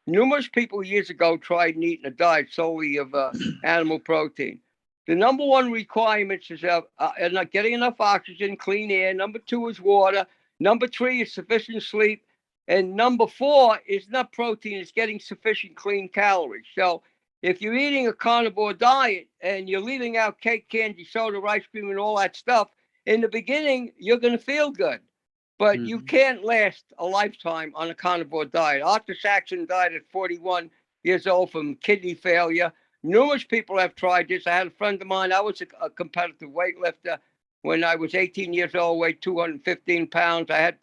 Numerous people years ago tried eating a diet solely of animal protein. The number one requirement is not getting enough oxygen, clean air. Number 2 is water. Number 3 is sufficient sleep. And number 4 is not protein, it's getting sufficient clean calories. So if you're eating a carnivore diet and you're leaving out cake, candy, soda, ice cream, and all that stuff, in the beginning, you're going to feel good. But you can't last a lifetime on a carnivore diet. Arthur Saxon died at 41 years old from kidney failure. Numerous people have tried this. I had a friend of mine, I was a competitive weightlifter. When I was 18 years old, weighed 215 pounds. I had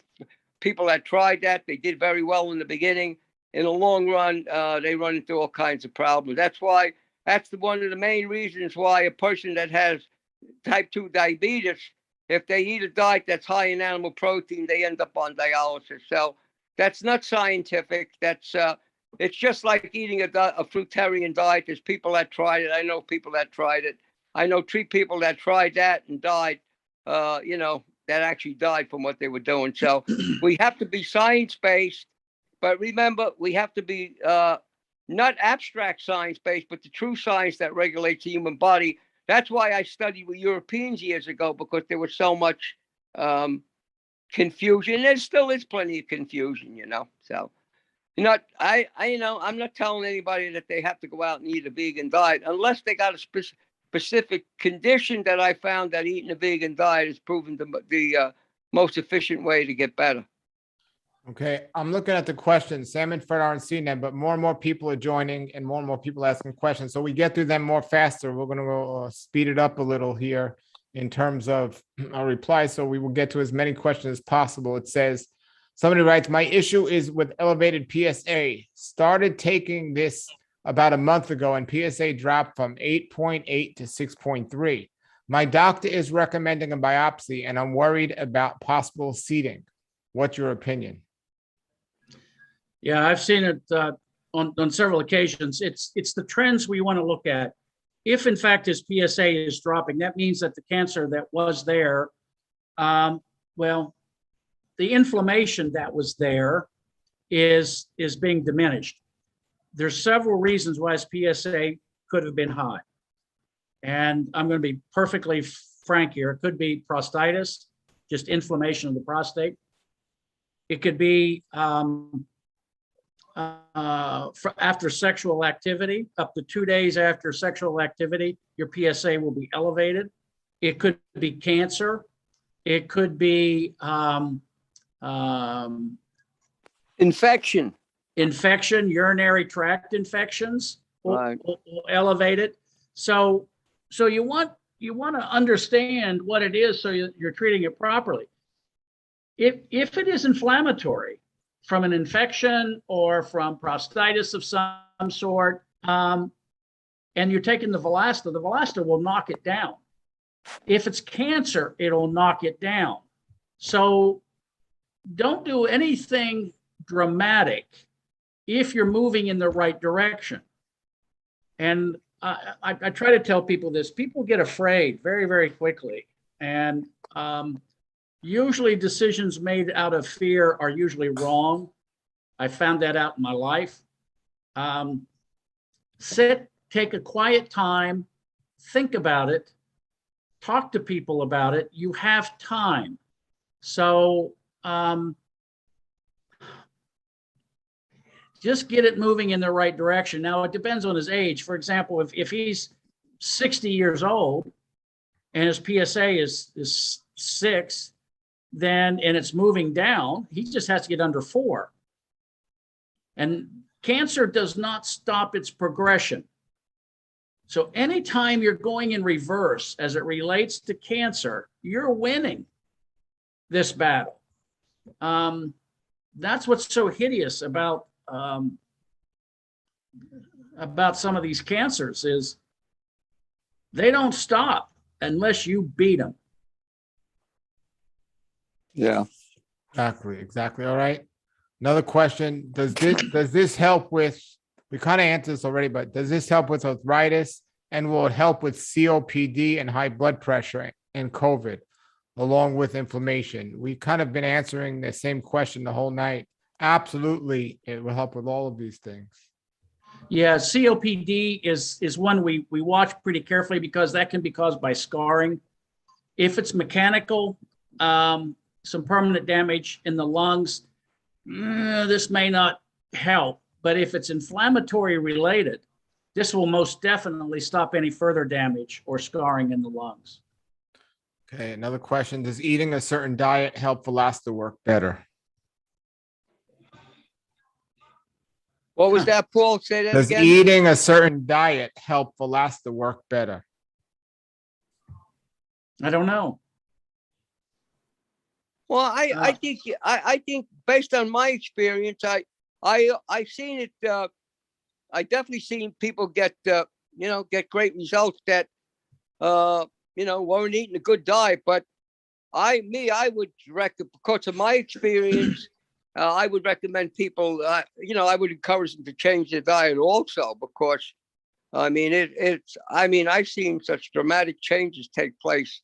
people that tried that. They did very well in the beginning. In the long run, they run into all kinds of problems. That's one of the main reasons why a person that has type 2 diabetes, if they eat a diet that's high in animal protein, they end up on dialysis. So that's not scientific. It's just like eating a fruitarian diet. There's people that tried it. I know people that tried it. I know 3 people that tried that and died, that actually died from what they were doing. So we have to be science-based, but remember, we have to be not abstract science-based, but the true science that regulates the human body. That's why I studied with Europeans years ago, because there was so much confusion. There still is plenty of confusion, So, I'm not telling anybody that they have to go out and eat a vegan diet unless they got a specific condition that I found that eating a vegan diet is proven the most efficient way to get better. Okay, I'm looking at the questions. Sam and Fred aren't seeing them, but more and more people are joining and more people asking questions. So we get through them more faster. We're going to go speed it up a little here in terms of our replies. So we will get to as many questions as possible. It says, Somebody writes, my issue is with elevated PSA. Started taking this about a month ago and PSA dropped from 8.8 to 6.3. My doctor is recommending a biopsy and I'm worried about possible seeding. What's your opinion? Yeah, I've seen it on several occasions. It's the trends we want to look at. If in fact his PSA is dropping, that means that the cancer that was there, well, the inflammation that was there is being diminished. There's several reasons why his PSA could have been high. And I'm going to be perfectly frank here. It could be prostatitis, just inflammation of the prostate. It could be after sexual activity, up to 2 days after sexual activity, your PSA will be elevated. It could be cancer. It could be Infection. Urinary tract infections will elevate it. So you want to understand what it is so you're treating it properly. If it is inflammatory from an infection or from prostatitis of some sort, and you're taking the Valasta will knock it down. If it's cancer, it'll knock it down. So don't do anything dramatic if you're moving in the right direction. And I try to tell people this. People get afraid very, very quickly. And usually decisions made out of fear are usually wrong. I found that out in my life. Sit, take a quiet time, think about it, talk to people about it. You have time. So just get it moving in the right direction. Now, it depends on his age. For example, if he's 60 years old and his PSA is 6, and it's moving down, he just has to get under 4. And cancer does not stop its progression. So anytime you're going in reverse as it relates to cancer, you're winning this battle. That's what's so hideous about some of these cancers is they don't stop unless you beat them. Yeah. Exactly. All right. Another question. Does this help with, we kind of answered this already, but does this help with arthritis, and will it help with COPD and high blood pressure and COVID along with inflammation? We've kind of been answering the same question the whole night. Absolutely. It will help with all of these things. Yeah, COPD is one we watch pretty carefully because that can be caused by scarring. If it's mechanical, some permanent damage in the lungs, this may not help. But if it's inflammatory related, this will most definitely stop any further damage or scarring in the lungs. Okay, another question. Does eating a certain diet help Velasta work better? What was that, Paul? Say that Does again. eating a certain diet help Velasta work better? I don't know. Well, I think based on my experience, I've seen it. I definitely seen people get great results that weren't eating a good diet. But I would recommend, because of my experience, I would recommend people. I would encourage them to change their diet also, because I mean I've seen such dramatic changes take place.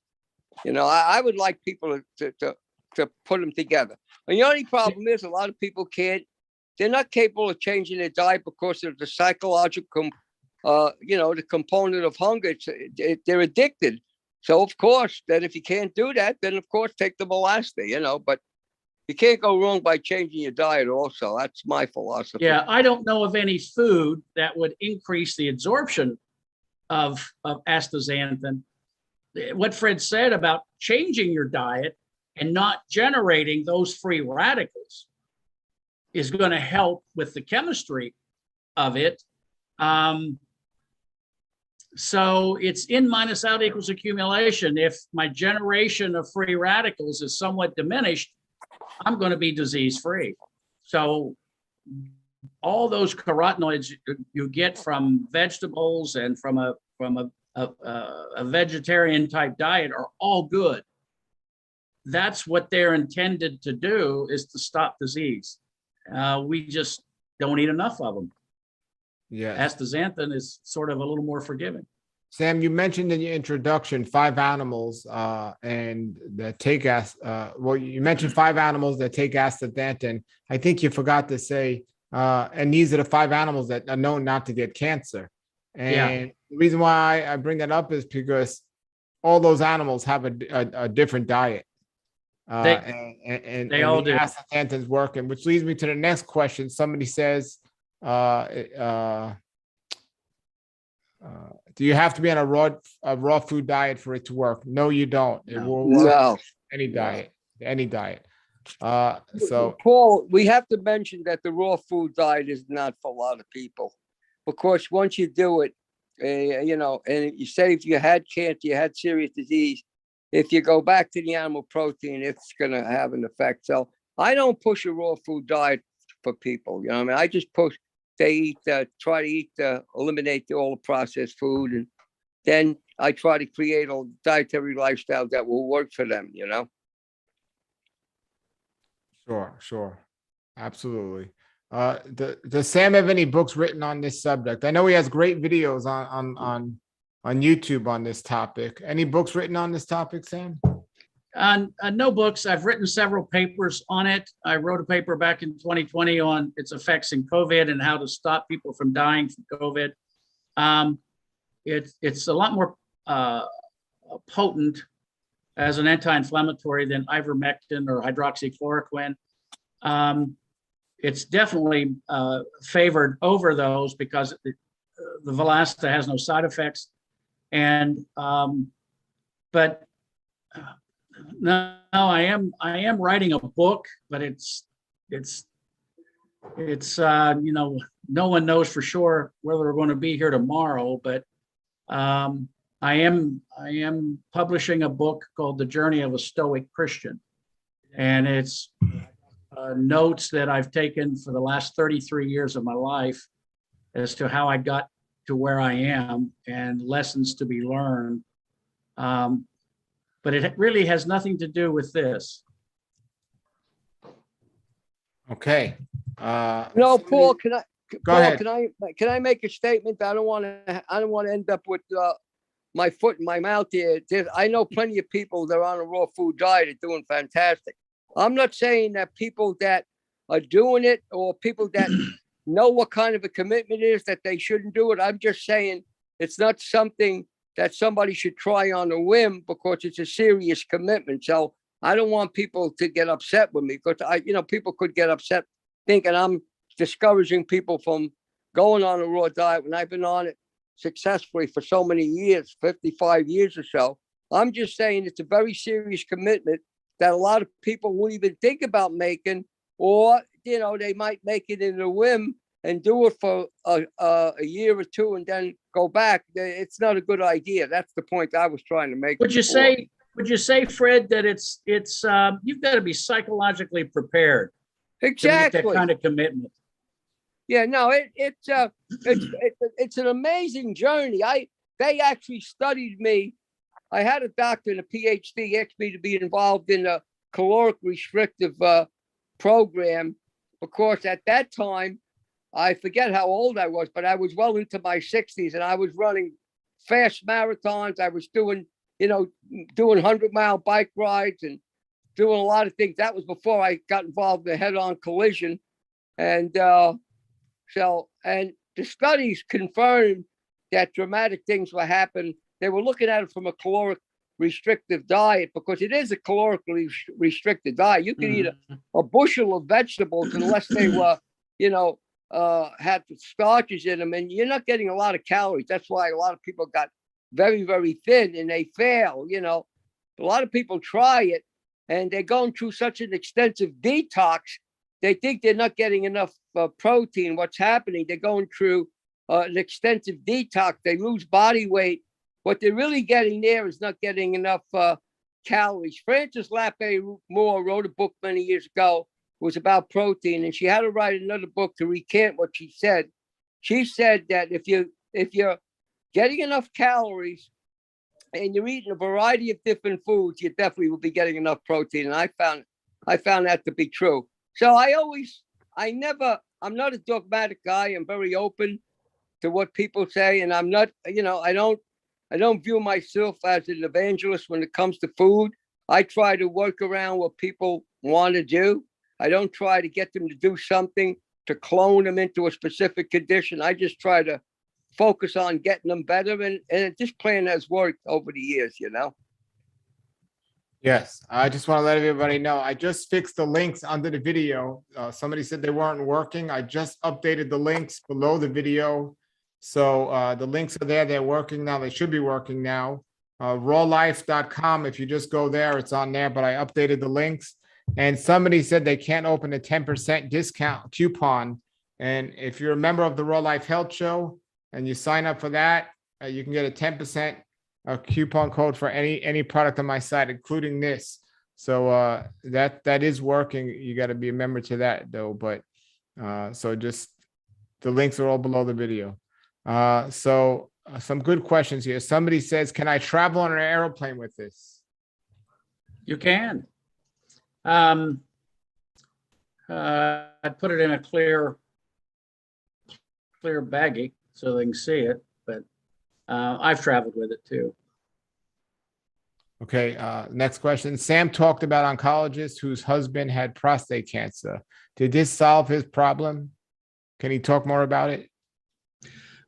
I would like people to put them together. And the only problem is a lot of people they're not capable of changing their diet because of the psychological, the component of hunger. They're addicted. So of course, that if you can't do that, then of course take the Valasta, but you can't go wrong by changing your diet also. That's my philosophy. Yeah, I don't know of any food that would increase the absorption of astaxanthin. What Fred said about changing your diet and not generating those free radicals is going to help with the chemistry of it. So it's in minus out equals accumulation. If my generation of free radicals is somewhat diminished, I'm going to be disease free. So all those carotenoids you get from vegetables and from a vegetarian type diet are all good. That's what they're intended to do, is to stop disease. We just don't eat enough of them. Yeah. Astaxanthin is sort of a little more forgiving. Sam, you mentioned in your introduction 5 animals and that take well, you mentioned 5 animals that take astaxanthin. I think you forgot to say, and these are the 5 animals that are known not to get cancer. And the reason why I bring that up is because all those animals have a different diet. They all do. Astaxanthin's working, which leads me to the next question. Somebody says, do you have to be on a raw food diet for it to work? No, you don't. It will work any diet. So Paul, we have to mention that the raw food diet is not for a lot of people, because once you do it, and you say if you had cancer, you had serious disease, if you go back to the animal protein, it's going to have an effect. So I don't push a raw food diet for people. You know what I mean? I just push they try to eat, eliminate all the processed food. And then I try to create a dietary lifestyle that will work for them, Sure. Absolutely. Does Sam have any books written on this subject? I know he has great videos on YouTube on this topic. Any books written on this topic, Sam? No books. I've written several papers on it. I wrote a paper back in 2020 on its effects in COVID and how to stop people from dying from COVID. It's a lot more potent as an anti-inflammatory than ivermectin or hydroxychloroquine. It's definitely favored over those because the Valasta has no side effects. And but no, I am writing a book, but it's no one knows for sure whether we're going to be here tomorrow, but I am publishing a book called The Journey of a Stoic Christian, and it's notes that I've taken for the last 33 years of my life as to how I got to where I am and lessons to be learned. But it really has nothing to do with this. Okay. Paul, can I go ahead. Can I make a statement? I don't want to end up with my foot in my mouth here. I know plenty of people that are on a raw food diet are doing fantastic. I'm not saying that people that are doing it or people that know what kind of a commitment it is that they shouldn't do it. I'm just saying it's not something that somebody should try on a whim because it's a serious commitment. So I don't want people to get upset with me because people could get upset thinking I'm discouraging people from going on a raw diet when I've been on it successfully for so many years, 55 years or so. I'm just saying it's a very serious commitment that a lot of people won't even think about making, or, they might make it in a whim and do it for a year or two and then go back. It's not a good idea. That's the point I was trying to make. Would you say, Fred, that it's you've got to be psychologically prepared exactly to make that kind of commitment? Yeah, no, it's an amazing journey. They actually studied me. I had a doctor and a PhD asked me to be involved in a caloric restrictive program because at that time, I forget how old I was, but I was well into my 60s and I was running fast marathons. I was doing 100-mile bike rides and doing a lot of things. That was before I got involved in a head-on collision. And the studies confirmed that dramatic things will happen. They were looking at it from a caloric restrictive diet because it is a calorically restricted diet. You can eat a bushel of vegetables unless they were, had starches in them, and you're not getting a lot of calories. That's why a lot of people got very, very thin and they fail. A lot of people try it and they're going through such an extensive detox. They think they're not getting enough protein. What's happening? They're going through an extensive detox. They lose body weight. What they're really getting there is not getting enough calories. Frances Lappe Moore wrote a book many years ago. It was about protein, and she had to write another book to recant what she said. She said that if you're getting enough calories and you're eating a variety of different foods, you definitely will be getting enough protein. And I found that to be true. So I'm not a dogmatic guy. I'm very open to what people say, and I'm not, I don't view myself as an evangelist when it comes to food. I try to work around what people want to do. I don't try to get them to do something to clone them into a specific condition. I just try to focus on getting them better, and this plan has worked over the years, Yes, I just want to let everybody know, I just fixed the links under the video. Somebody said they weren't working. I just updated the links below the video. So the links are there. They're working now. They should be working now. Rawlife.com. If you just go there, it's on there, but I updated the links. And somebody said they can't open a 10% discount coupon. And if you're a member of the Raw Life Health Show and you sign up for that, you can get a 10% coupon code for any product on my site, including this. So that is working. You got to be a member to that though. But so just the links are all below the video. So some good questions here. Somebody says, can I travel on an airplane with this? You can. I put it in a clear baggie so they can see it, but I've traveled with it too. Okay, next question. Sam talked about oncologist whose husband had prostate cancer. Did this solve his problem? Can he talk more about it?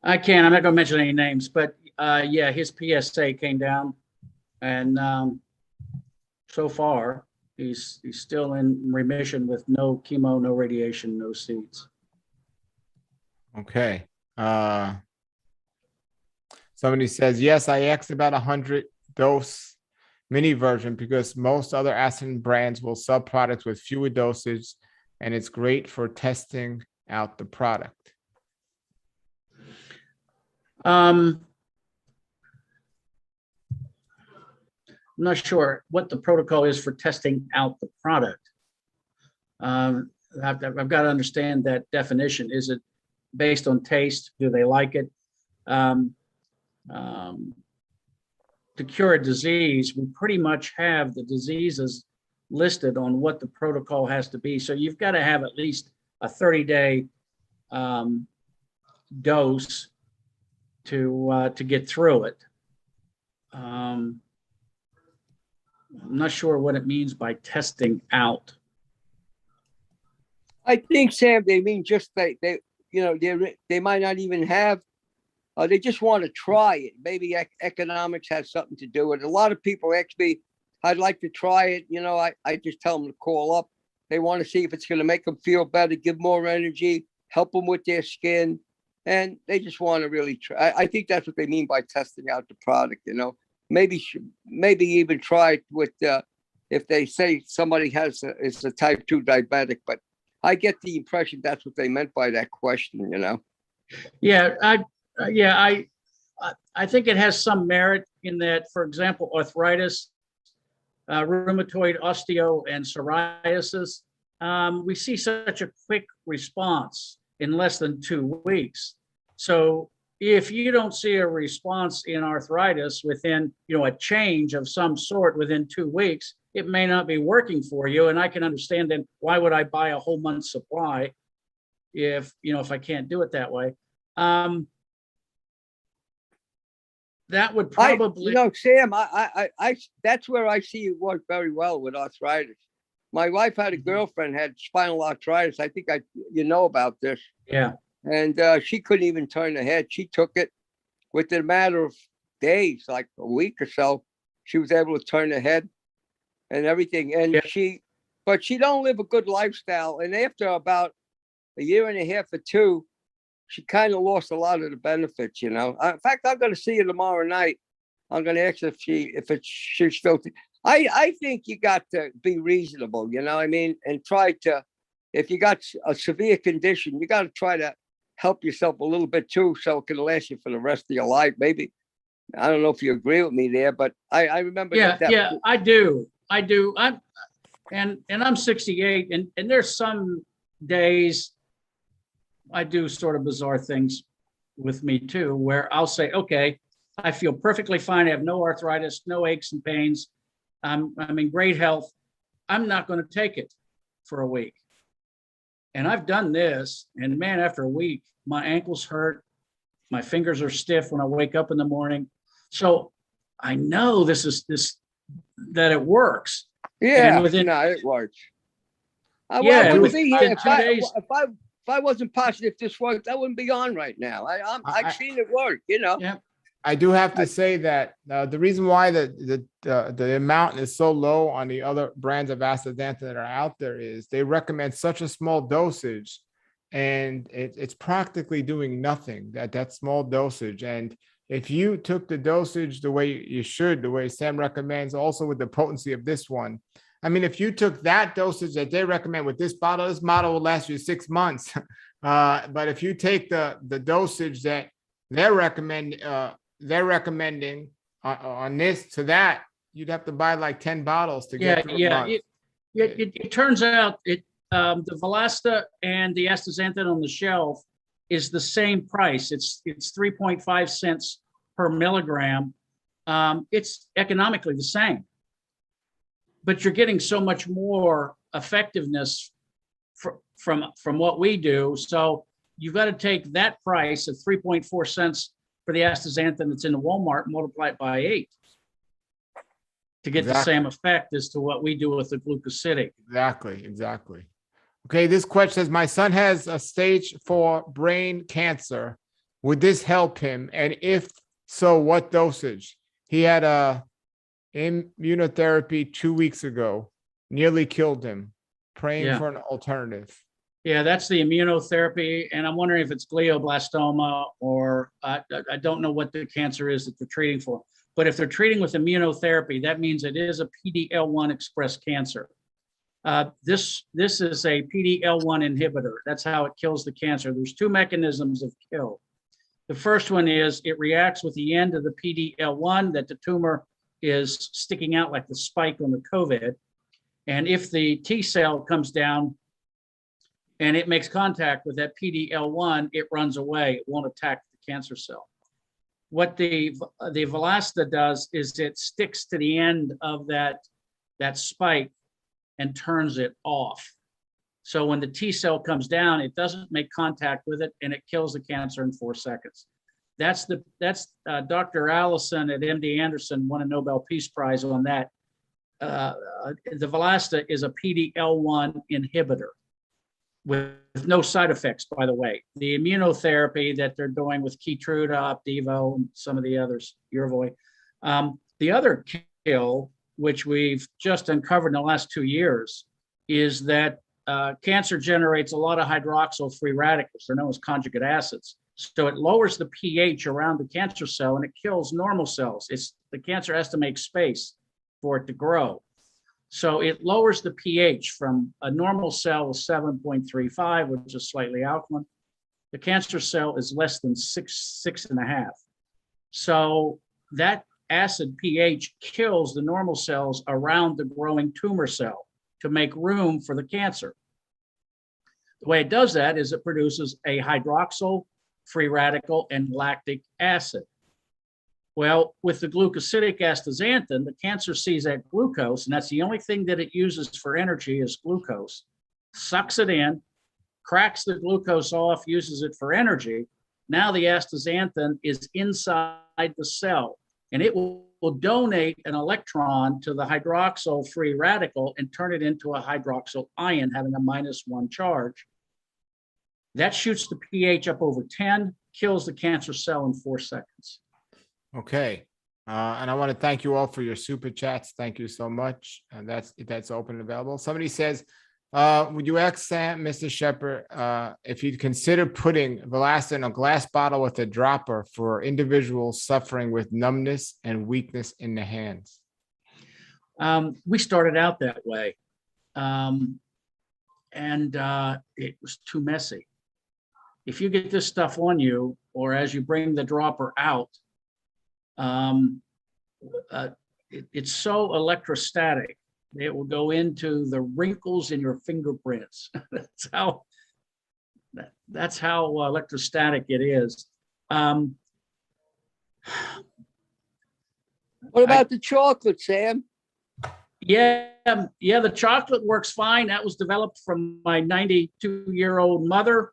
I can. I'm not going to mention any names, but yeah, his PSA came down, and so far he's still in remission with no chemo, no radiation, no seeds. Okay. Somebody says, yes, I asked about 100 dose mini version because most other aspirin brands will sell products with fewer dosage, and it's great for testing out the product. I'm not sure what the protocol is for testing out the product. I've got to understand that definition. Is it based on taste? Do they like it? To cure a disease, we pretty much have the diseases listed on what the protocol has to be. So you've got to have at least a 30-day dose to get through it. I'm not sure what it means by testing out. I think, Sam, they mean just they might not even have. They just want to try it. Maybe economics has something to do with it. A lot of people actually, I'd like to try it. I just tell them to call up. They want to see if it's going to make them feel better, give more energy, help them with their skin. And they just want to really try. I think that's what they mean by testing out the product, Maybe even try it with, if they say somebody is a type 2 diabetic. But I get the impression that's what they meant by that question, Yeah, I think it has some merit in that, for example, arthritis, rheumatoid, osteo, and psoriasis, we see such a quick response in less than 2 weeks. So if you don't see a response in arthritis within, a change of some sort within 2 weeks, it may not be working for you. And I can understand then why would I buy a whole month's supply if I can't do it that way. That would probably, Sam, I that's where I see you work very well with arthritis. My wife had a girlfriend had spinal arthritis. I think about this. Yeah. And she couldn't even turn her head. She took it within a matter of days, like a week or so. She was able to turn her head and everything. And Yeah. but she don't live a good lifestyle. And after about a year and a half or two, she kind of lost a lot of the benefits, In fact, I'm going to see her tomorrow night. I'm going to ask her if she's still. I think you got to be reasonable, and try to. If you got a severe condition, you got to try to help yourself a little bit too, so it can last you for the rest of your life. Maybe I don't know if you agree with me there, but I remember Yeah, that. yeah, I do. I'm 68, and there's some days I do sort of bizarre things with me too, where I'll say, okay, I feel perfectly fine. I have no arthritis, no aches and pains. I'm in great health. I'm not going to take it for a week. And I've done this, and man, after a week, my ankles hurt. My fingers are stiff when I wake up in the morning. So I know that it works. Yeah, And within, no, it works. I Yeah, wouldn't with- be here within 2 days. if I wasn't positive this worked. I wouldn't be on right now. I've seen it work. You know. yeah, I do have to say that the reason why the amount is so low on the other brands of astaxanthin that are out there is they recommend such a small dosage, and it's practically doing nothing, that small dosage. And if you took the dosage the way you should, the way Sam recommends, also with the potency of this one, I mean, if you took that dosage that they recommend with this bottle will last you 6 months. But if you take the dosage that they're recommending on this to that, you'd have to buy like 10 bottles to get through a month. It turns out the Valasta and the astaxanthin on the shelf is the same price. It's 3.5 cents per milligram. It's economically the same, but you're getting so much more effectiveness from what we do. So you've got to take that price of 3.4 cents for the astaxanthin that's in the Walmart, multiply it by 8 to get the same effect as to what we do with the glucosidic. Exactly. Okay, this question says, my son has a stage 4 brain cancer. Would this help him? And if so, what dosage? He had a immunotherapy 2 weeks ago, nearly killed him. Praying for an alternative. Yeah, that's the immunotherapy. And I'm wondering if it's glioblastoma or I don't know what the cancer is that they're treating for. But if they're treating with immunotherapy, that means it is a PD-L1 expressed cancer. This is a PD-L1 inhibitor. That's how it kills the cancer. There's 2 mechanisms of kill. The first one is it reacts with the end of the PD-L1 that the tumor is sticking out like the spike on the COVID. And if the T cell comes down and it makes contact with that PD-L1, it runs away. It won't attack the cancer cell. What the Valasta does is it sticks to the end of that spike and turns it off. So when the T cell comes down, it doesn't make contact with it, and it kills the cancer in 4 seconds. That's Dr. Allison at MD Anderson won a Nobel Peace Prize on that. The Valasta is a PD-L1 inhibitor with no side effects, by the way. The immunotherapy that they're doing with Keytruda, Opdivo, and some of the others, Yervoy. The other kill, which we've just uncovered in the last 2 years, is that cancer generates a lot of hydroxyl free radicals. They're known as conjugate acids. So it lowers the pH around the cancer cell and it kills normal cells. The cancer has to make space for it to grow. So it lowers the pH from a normal cell of 7.35, which is slightly alkaline. The cancer cell is less than 6.5. So that acid pH kills the normal cells around the growing tumor cell to make room for the cancer. The way it does that is it produces a hydroxyl free radical and lactic acid. Well, with the glucosidic astaxanthin, the cancer sees that glucose, and that's the only thing that it uses for energy is glucose, sucks it in, cracks the glucose off, uses it for energy. Now the astaxanthin is inside the cell, and it will donate an electron to the hydroxyl free radical and turn it into a hydroxyl ion having a -1 charge. That shoots the pH up over 10, kills the cancer cell in 4 seconds. Okay. And I want to thank you all for your super chats. Thank you so much. And that's open and available. Somebody says, would you ask Sam, Mr. Shepherd, if you'd consider putting Velasta in a glass bottle with a dropper for individuals suffering with numbness and weakness in the hands? We started out that way. And it was too messy. If you get this stuff on you, or as you bring the dropper out, It's so electrostatic. It will go into the wrinkles in your fingerprints. That's how electrostatic it is. What about the chocolate, Sam? Yeah, the chocolate works fine. That was developed from my 92-year-old mother.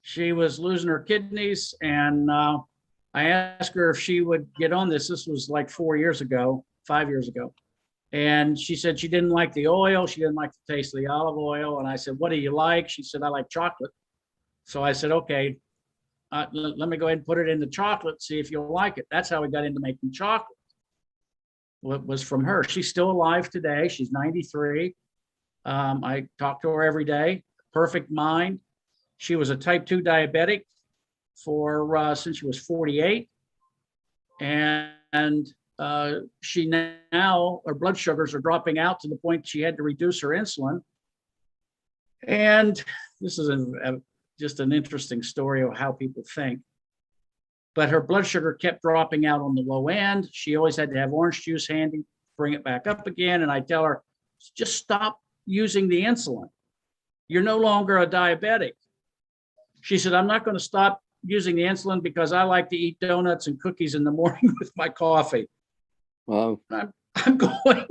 She was losing her kidneys, and I asked her if she would get on this. This was like 5 years ago. And she said she didn't like the oil. She didn't like the taste of the olive oil. And I said, what do you like? She said, I like chocolate. So I said, okay, let me go ahead and put it in the chocolate, see if you'll like it. That's how we got into making chocolate. What was from her. She's still alive today. She's 93. I talk to her every day. Perfect mind. She was a type 2 diabetic since she was 48. And she now, her blood sugars are dropping out to the point she had to reduce her insulin. And this is just an interesting story of how people think. But her blood sugar kept dropping out on the low end. She always had to have orange juice handy, bring it back up again. And I tell her, just stop using the insulin. You're no longer a diabetic. She said, I'm not going to stop using the insulin because I like to eat donuts and cookies in the morning with my coffee. Wow. I'm going,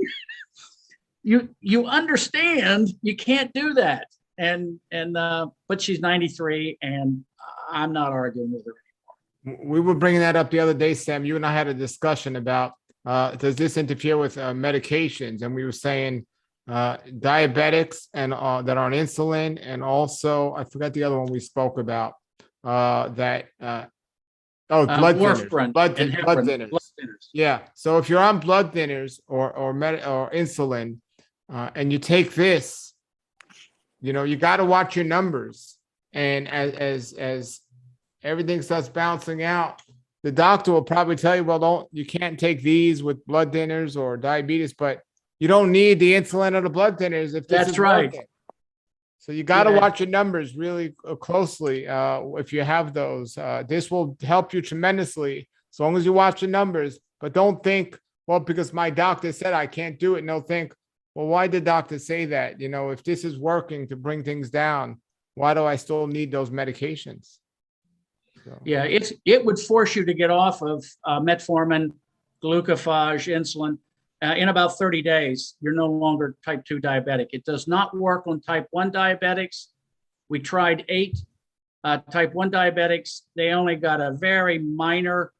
you understand you can't do that. But she's 93 and I'm not arguing with her. We were bringing that up the other day, Sam. You and I had a discussion about does this interfere with medications? And we were saying diabetics and that are on insulin, and also I forgot the other one we spoke about blood warfarin, thinners. Blood thinners. Yeah. So if you're on blood thinners or insulin, and you take this, you got to watch your numbers. And as everything starts bouncing out, the doctor will probably tell you, well, you can't take these with blood thinners or diabetes, but you don't need the insulin or the blood thinners if this is right. working. So you got to watch your numbers really closely if you have those. This will help you tremendously as long as you watch the numbers, but don't think, well, because my doctor said I can't do it. No, think, well, why did the doctor say that? If this is working to bring things down, why do I still need those medications? So. Yeah, it would force you to get off of metformin, glucophage, insulin. In about 30 days, you're no longer type 2 diabetic. It does not work on type 1 diabetics. We tried 8 type 1 diabetics. They only got a very minor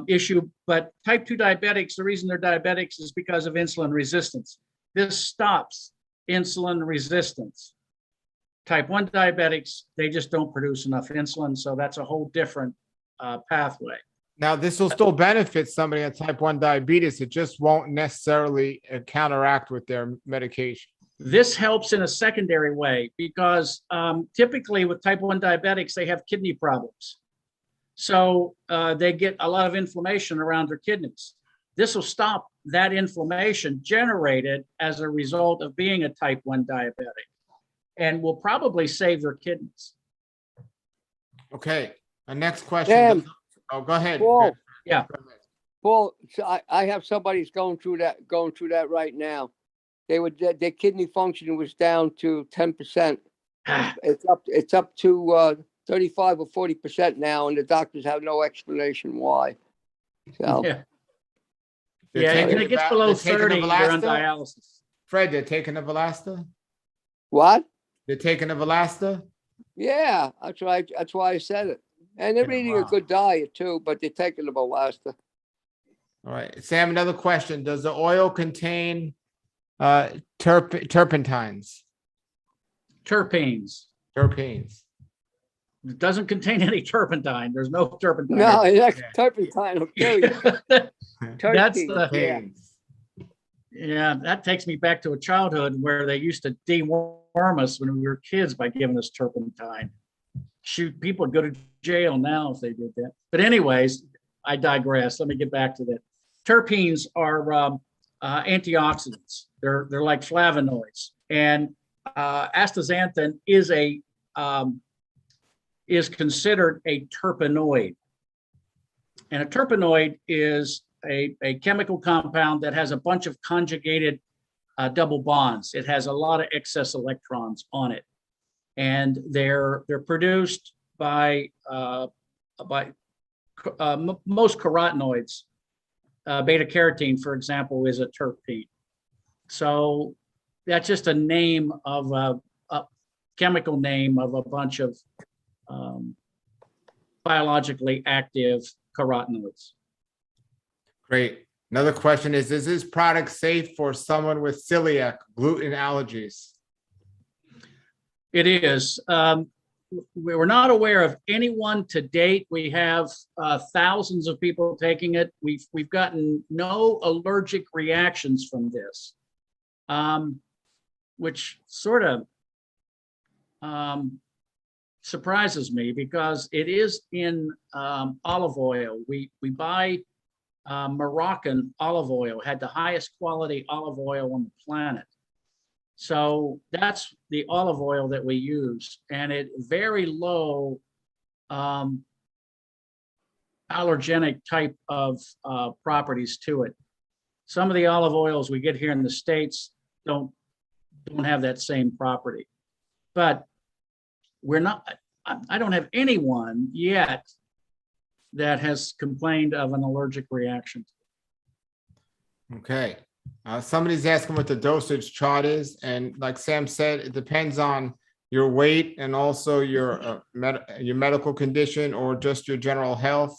issue, but type 2 diabetics, the reason they're diabetics is because of insulin resistance. This stops insulin resistance. Type 1 diabetics, they just don't produce enough insulin, so that's a whole different pathway. Now, this will still benefit somebody on type 1 diabetes. It just won't necessarily counteract with their medication. This helps in a secondary way because typically with type 1 diabetics, they have kidney problems. So they get a lot of inflammation around their kidneys. This will stop that inflammation generated as a result of being a type 1 diabetic and will probably save their kidneys. Okay. Our next question. Sam, go ahead. Paul. Yeah. Paul, so I have somebody's going through that right now. Their kidney function was down to 10%. It's up to 35 or 40% now, and the doctors have no explanation why. So yeah, when it gets below 30, you're on dialysis. Fred, they're taking the Velasta? What? They're taking the Velasta? Yeah, that's right. That's why I said it. And they're eating a good diet too, but they're taking the Valasta. All right, Sam. Another question: does the oil contain terpenes? Terpenes. It doesn't contain any turpentine. There's no turpentine. No, that's turpentine will kill you. That's the yeah. That takes me back to a childhood where they used to deworm us when we were kids by giving us turpentine. Shoot, people would go to jail now if they did that. But anyways, I digress. Let me get back to that. Terpenes are antioxidants. They're like flavonoids, and astaxanthin is considered a terpenoid. And a terpenoid is a chemical compound that has a bunch of conjugated double bonds. It has a lot of excess electrons on it, and they're produced by most carotenoids. Beta carotene, for example, is a terpene. So that's just a name of a chemical name of a bunch of biologically active carotenoids. Great. Another question is this product safe for someone with celiac gluten allergies? It is. We were not aware of anyone to date. We have thousands of people taking it. We've gotten no allergic reactions from this, which sort of surprises me because it is in olive oil. We buy Moroccan olive oil, had the highest quality olive oil on the planet. So that's the olive oil that we use, and it very low allergenic type of properties to it. Some of the olive oils we get here in the States don't have that same property, but I don't have anyone yet that has complained of an allergic reaction. Okay. Somebody's asking what the dosage chart is. And like Sam said, it depends on your weight and also your medical condition or just your general health.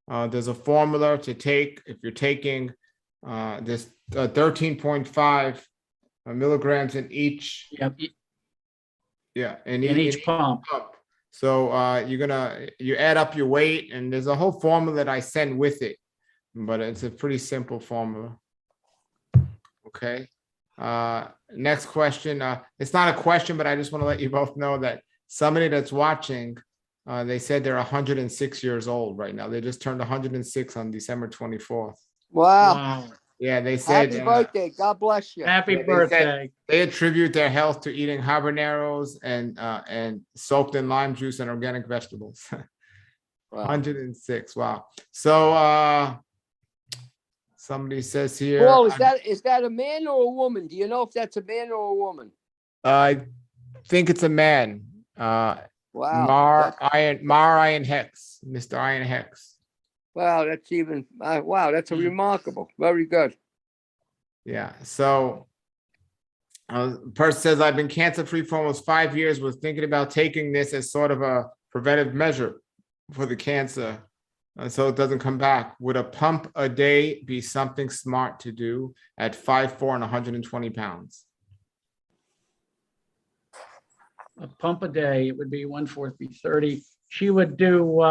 There's a formula to take if you're taking this 13.5 milligrams in each. Yep. Yeah. In each pump. So you add up your weight, and there's a whole formula that I send with it, but it's a pretty simple formula. Okay. Next question. It's not a question, but I just want to let you both know that somebody that's watching, they said they're 106 years old right now. They just turned 106 on December 24th. Wow. Yeah, they said. Happy birthday. God bless you. Happy birthday. They attribute their health to eating habaneros and soaked in lime juice and organic vegetables. Wow. 106. Wow. So somebody says here. Paul, is that a man or a woman? Do you know if that's a man or a woman? I think it's a man. Wow. Mar Iron Hex, Mr. Iron Hex. Wow, that's even, wow, that's a remarkable. Very good. Yeah. So person says, I've been cancer-free for almost 5 years, was thinking about taking this as sort of a preventive measure for the cancer so it doesn't come back. Would a pump a day be something smart to do at 5'4" and 120 pounds? A pump a day, it would be 1/4 be 30. She would do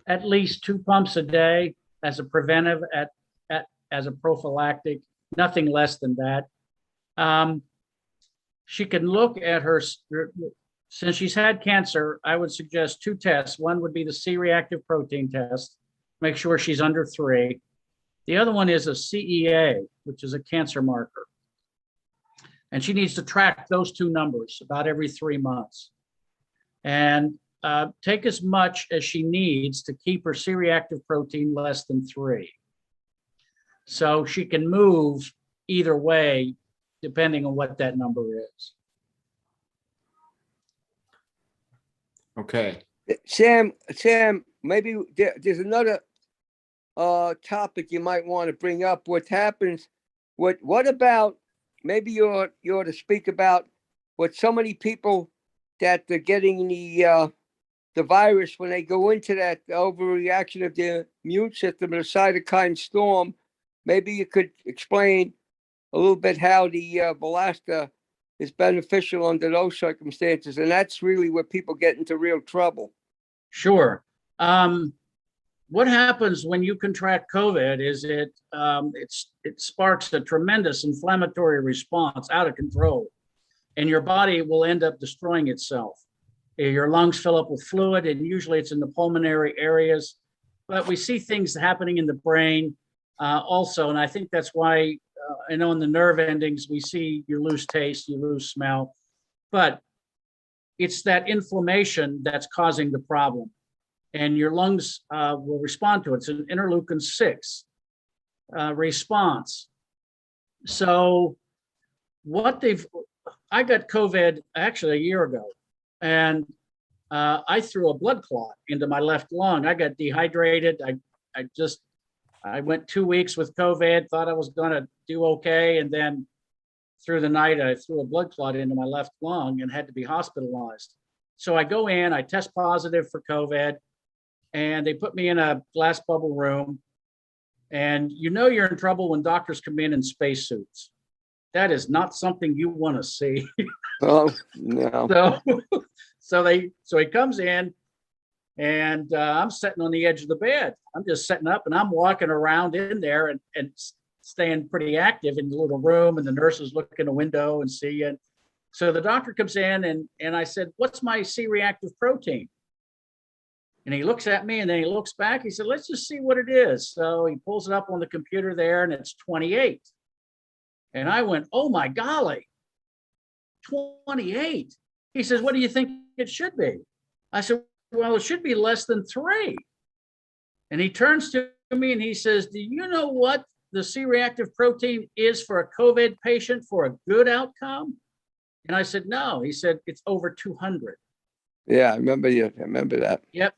at least 2 pumps a day as a preventive, as a prophylactic, nothing less than that. She can look at her, since she's had cancer, I would suggest 2 tests. One would be the C-reactive protein test, make sure she's under 3. The other one is a CEA, which is a cancer marker. And she needs to track those 2 numbers about every 3 months. And take as much as she needs to keep her C-reactive protein less than 3. So she can move either way, depending on what that number is. Okay. Sam, maybe there's another topic you might want to bring up. What happens? What about? Maybe you ought to speak about what so many people that are getting the virus when they go into that overreaction of the immune system, the cytokine storm. Maybe you could explain a little bit how the Valasta is beneficial under those circumstances, and that's really where people get into real trouble. Sure. What happens when you contract COVID is it sparks a tremendous inflammatory response out of control, and your body will end up destroying itself. Your lungs fill up with fluid, and usually it's in the pulmonary areas, but we see things happening in the brain also, and I think that's why I know in the nerve endings we see you lose taste, you lose smell, but it's that inflammation that's causing the problem. and your lungs will respond to it. It's an interleukin 6 response. So I got COVID actually a year ago, and I threw a blood clot into my left lung. I got dehydrated. I went 2 weeks with COVID, thought I was going to do okay. And then through the night, I threw a blood clot into my left lung and had to be hospitalized. So I go in, I test positive for COVID, and they put me in a glass bubble room. And you know you're in trouble when doctors come in spacesuits. That is not something you want to see. Oh, no. So he comes in, and I'm sitting on the edge of the bed. I'm just sitting up, and I'm walking around in there and staying pretty active in the little room, and the nurses look in the window and see. And so the doctor comes in, and I said, "What's my C-reactive protein?" And he looks at me, and then he looks back. He said, "Let's just see what it is." So he pulls it up on the computer there, and it's 28. And I went, "Oh my golly, 28." He says, "What do you think it should be?" I said, "Well, it should be less than 3. And he turns to me and he says, "Do you know what the C-reactive protein is for a COVID patient for a good outcome?" And I said, "No." He said, "It's over 200. Yeah, I remember that. Yep.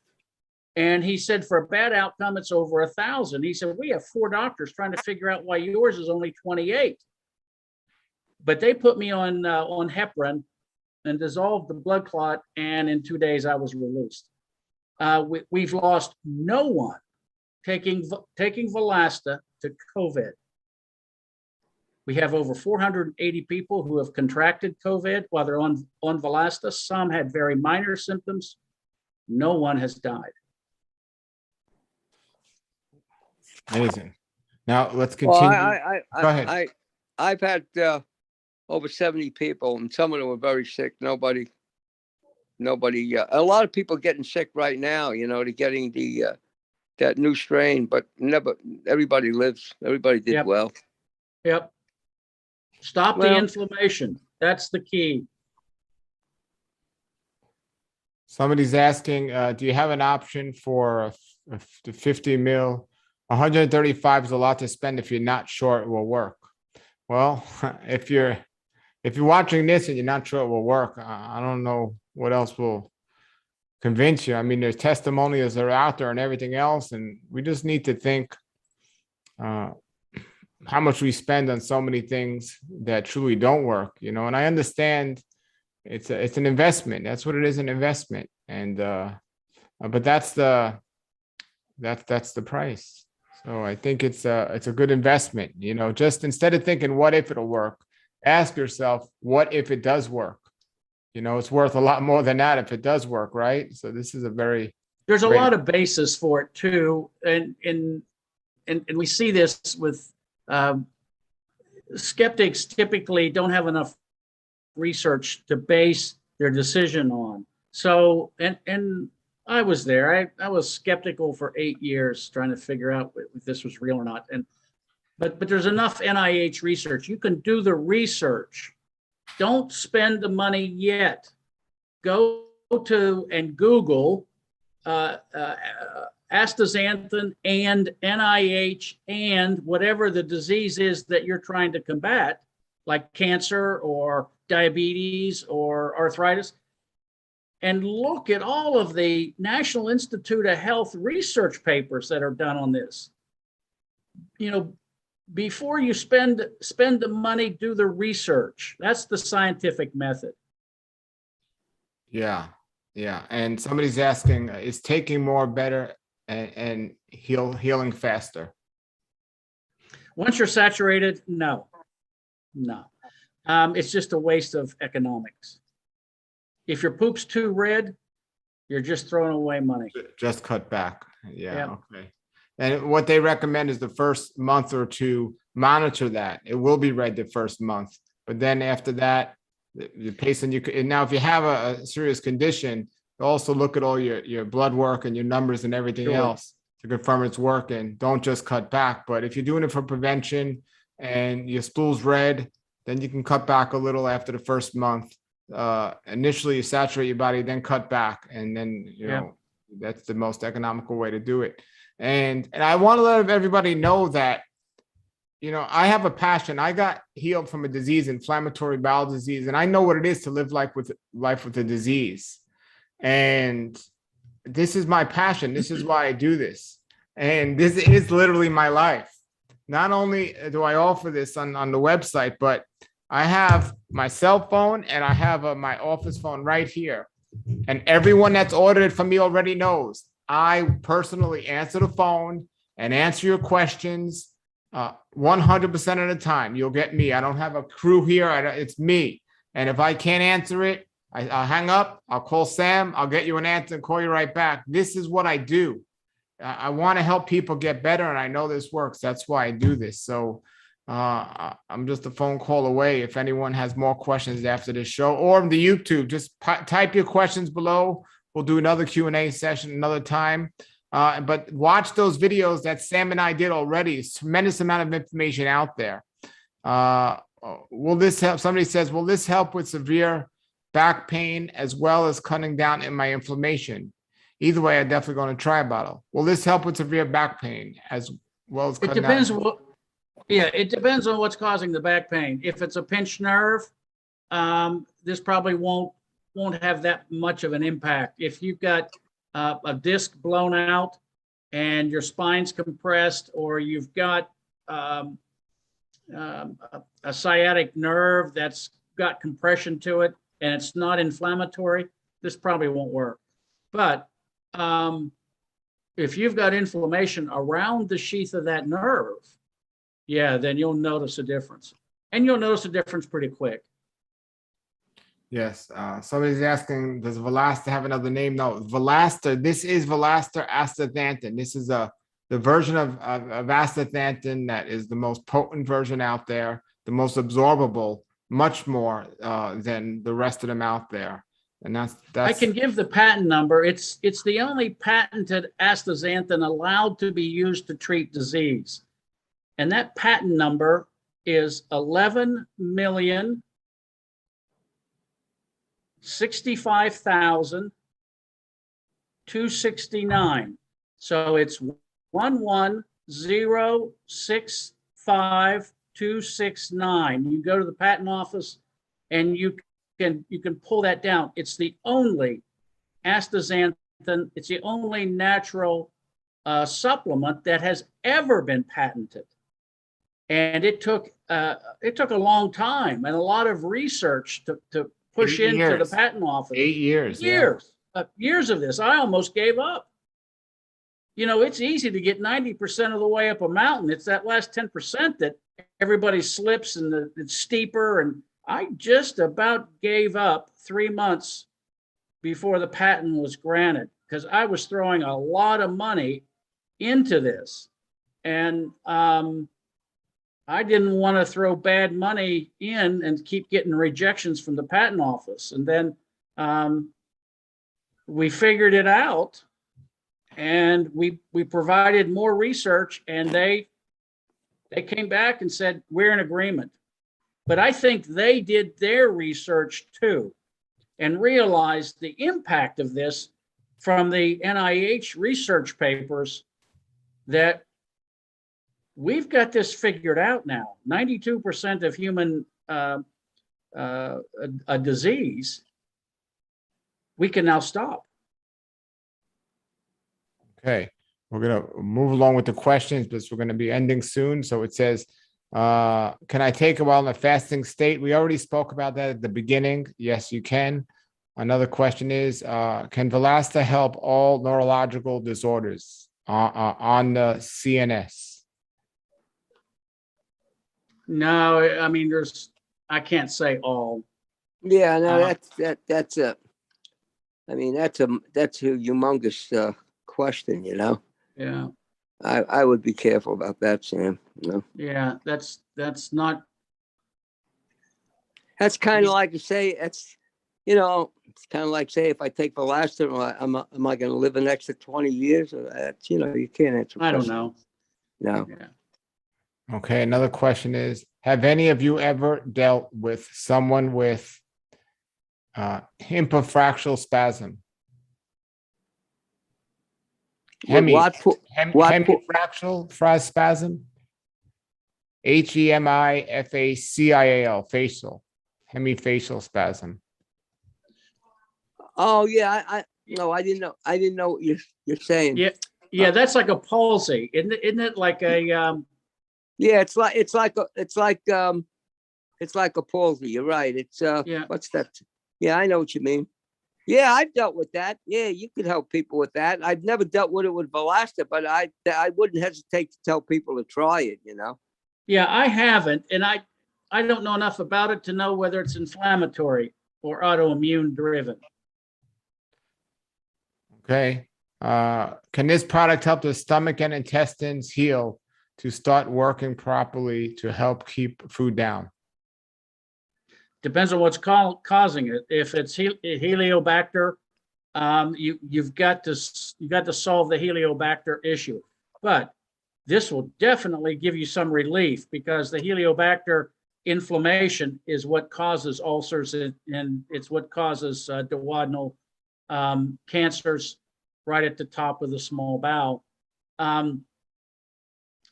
And he said, "For a bad outcome, it's over 1,000. He said, "We have 4 doctors trying to figure out why yours is only 28. But they put me on heparin and dissolved the blood clot, and in 2 days I was released. We've lost no one taking Valasta to COVID. We have over 480 people who have contracted COVID while they're on Valasta. Some had very minor symptoms. No one has died." Amazing. Now let's continue. Well, Go ahead. I've had over 70 people, and some of them were very sick. Nobody. A lot of people getting sick right now. They're getting that new strain, but everybody lives. Everybody did well. Yep. Stop the inflammation. That's the key. Somebody's asking, do you have an option for the 50 mil? 135 is a lot to spend if you're not sure it will work. Well, if you're watching this and you're not sure it will work, I don't know what else will convince you. I mean, there's testimonials that are out there and everything else, and we just need to think how much we spend on so many things that truly don't work, And I understand it's an investment. That's what it is, an investment, and but that's the price. So I think it's a good investment. Just instead of thinking what if it'll work, ask yourself what if it does work. It's worth a lot more than that if it does work, right? So this is there's a lot of basis for it too, and we see this with skeptics. Typically don't have enough research to base their decision on. So and I was there. I was skeptical for 8 years trying to figure out if this was real or not. But there's enough NIH research. You can do the research. Don't spend the money yet. Go to and Google astaxanthin and NIH and whatever the disease is that you're trying to combat, like cancer or diabetes or arthritis, and look at all of the National Institute of Health research papers that are done on this. Before you spend the money, do the research. That's the scientific method. Yeah. And somebody's asking, is taking more better and healing faster? Once you're saturated, no. It's just a waste of economics. If your poop's too red, you're just throwing away money. Just cut back. Yeah. Yep. Okay. And what they recommend is the first month or two, monitor that. It will be red the first month, but then after that, the patient and now if you have a serious condition, also look at all your blood work and your numbers and everything else to confirm it's working. Don't just cut back. But if you're doing it for prevention and your stool's red, then you can cut back a little after the first month. Initially you saturate your body, then cut back, and then That's the most economical way to do it. And I want to let everybody know that, you know, I have a passion. I got healed from a disease, inflammatory bowel disease, and I know what it is to live life with a disease. And this is my passion. This is why I do this. And this is literally my life. Not only do I offer this on the website, but I have my cell phone and I have my office phone right here. And everyone that's ordered from me already knows I personally answer the phone and answer your questions 100% of the time. You'll get me. I don't have a crew here. It's me. And if I can't answer it, I'll hang up. I'll call Sam. I'll get you an answer and call you right back. This is what I do. I want to help people get better, and I know this works. That's why I do this. So I'm just a phone call away. If anyone has more questions after this show or the YouTube, just type your questions below. We'll do another Q&A session another time. But watch those videos that Sam and I did already. It's a tremendous amount of information out there. Will this help? Somebody says, will this help with severe back pain as well as cutting down in my inflammation? Either way, I'm definitely going to try a bottle. Will this help with severe back pain as well as cutting down? It depends on what's causing the back pain. If it's a pinched nerve, this probably won't have that much of an impact. If you've got a disc blown out and your spine's compressed, or you've got a sciatic nerve that's got compression to it and it's not inflammatory, this probably won't work. But if you've got inflammation around the sheath of that nerve, yeah, then you'll notice a difference. And you'll notice a difference pretty quick. Yes. Somebody's asking, does Valasta have another name? No, Valasta. This is Valasta Astaxanthin. This is the version of astaxanthin that is the most potent version out there, the most absorbable, much more than the rest of them out there. And that's I can give the patent number. It's the only patented astaxanthin allowed to be used to treat disease. And that patent number is 11,065,269. So it's 11,065,269. You go to the patent office and you can pull that down. It's the only astaxanthin. It's the only natural supplement that has ever been patented. And it took a long time and a lot of research to push into the patent office. 8 years. Years of this. I almost gave up. You know, it's easy to get 90% of the way up a mountain. It's that last 10% that everybody slips and it's steeper. And I just about gave up 3 months before the patent was granted because I was throwing a lot of money into this. And I didn't want to throw bad money in and keep getting rejections from the patent office. And then we figured it out, and we provided more research, and they came back and said, we're in agreement. But I think they did their research too and realized the impact of this from the NIH research papers that we've got this figured out now. 92% of human a disease, we can now stop. Okay, we're going to move along with the questions, but we're going to be ending soon. So it says, can I take a while in a fasting state? We already spoke about that at the beginning. Yes, you can. Another question is, can Valasta help all neurological disorders on the CNS? No, I mean, I can't say all. Yeah, no, that's a humongous question, you know. Yeah. I would be careful about that, Sam. You know? Yeah, that's not. That's kind of like to say, it's kind of like say if I take Valasta, am I going to live an extra 20 years? Or that's, you can't answer. I don't know. No. Yeah. Okay, another question is, have any of you ever dealt with someone with hypofractal spasm? Hemifractal spasm. Hemifacial, facial, hemifacial spasm. Oh yeah, no, I didn't know. I didn't know what you're saying. Yeah, that's like a palsy, isn't it? Like a Yeah, it's like a palsy. You're right. It's Yeah. What's that? Yeah, I know what you mean. Yeah, I've dealt with that. Yeah, you could help people with that. I've never dealt with it with Valasta, but I wouldn't hesitate to tell people to try it. Yeah, I haven't, and I don't know enough about it to know whether it's inflammatory or autoimmune driven. Okay. Can this product help the stomach and intestines heal to start working properly to help keep food down? Depends on what's causing it. If it's Heliobacter, you've got to solve the Heliobacter issue. But this will definitely give you some relief, because the Heliobacter inflammation is what causes ulcers, and it's what causes duodenal cancers right at the top of the small bowel.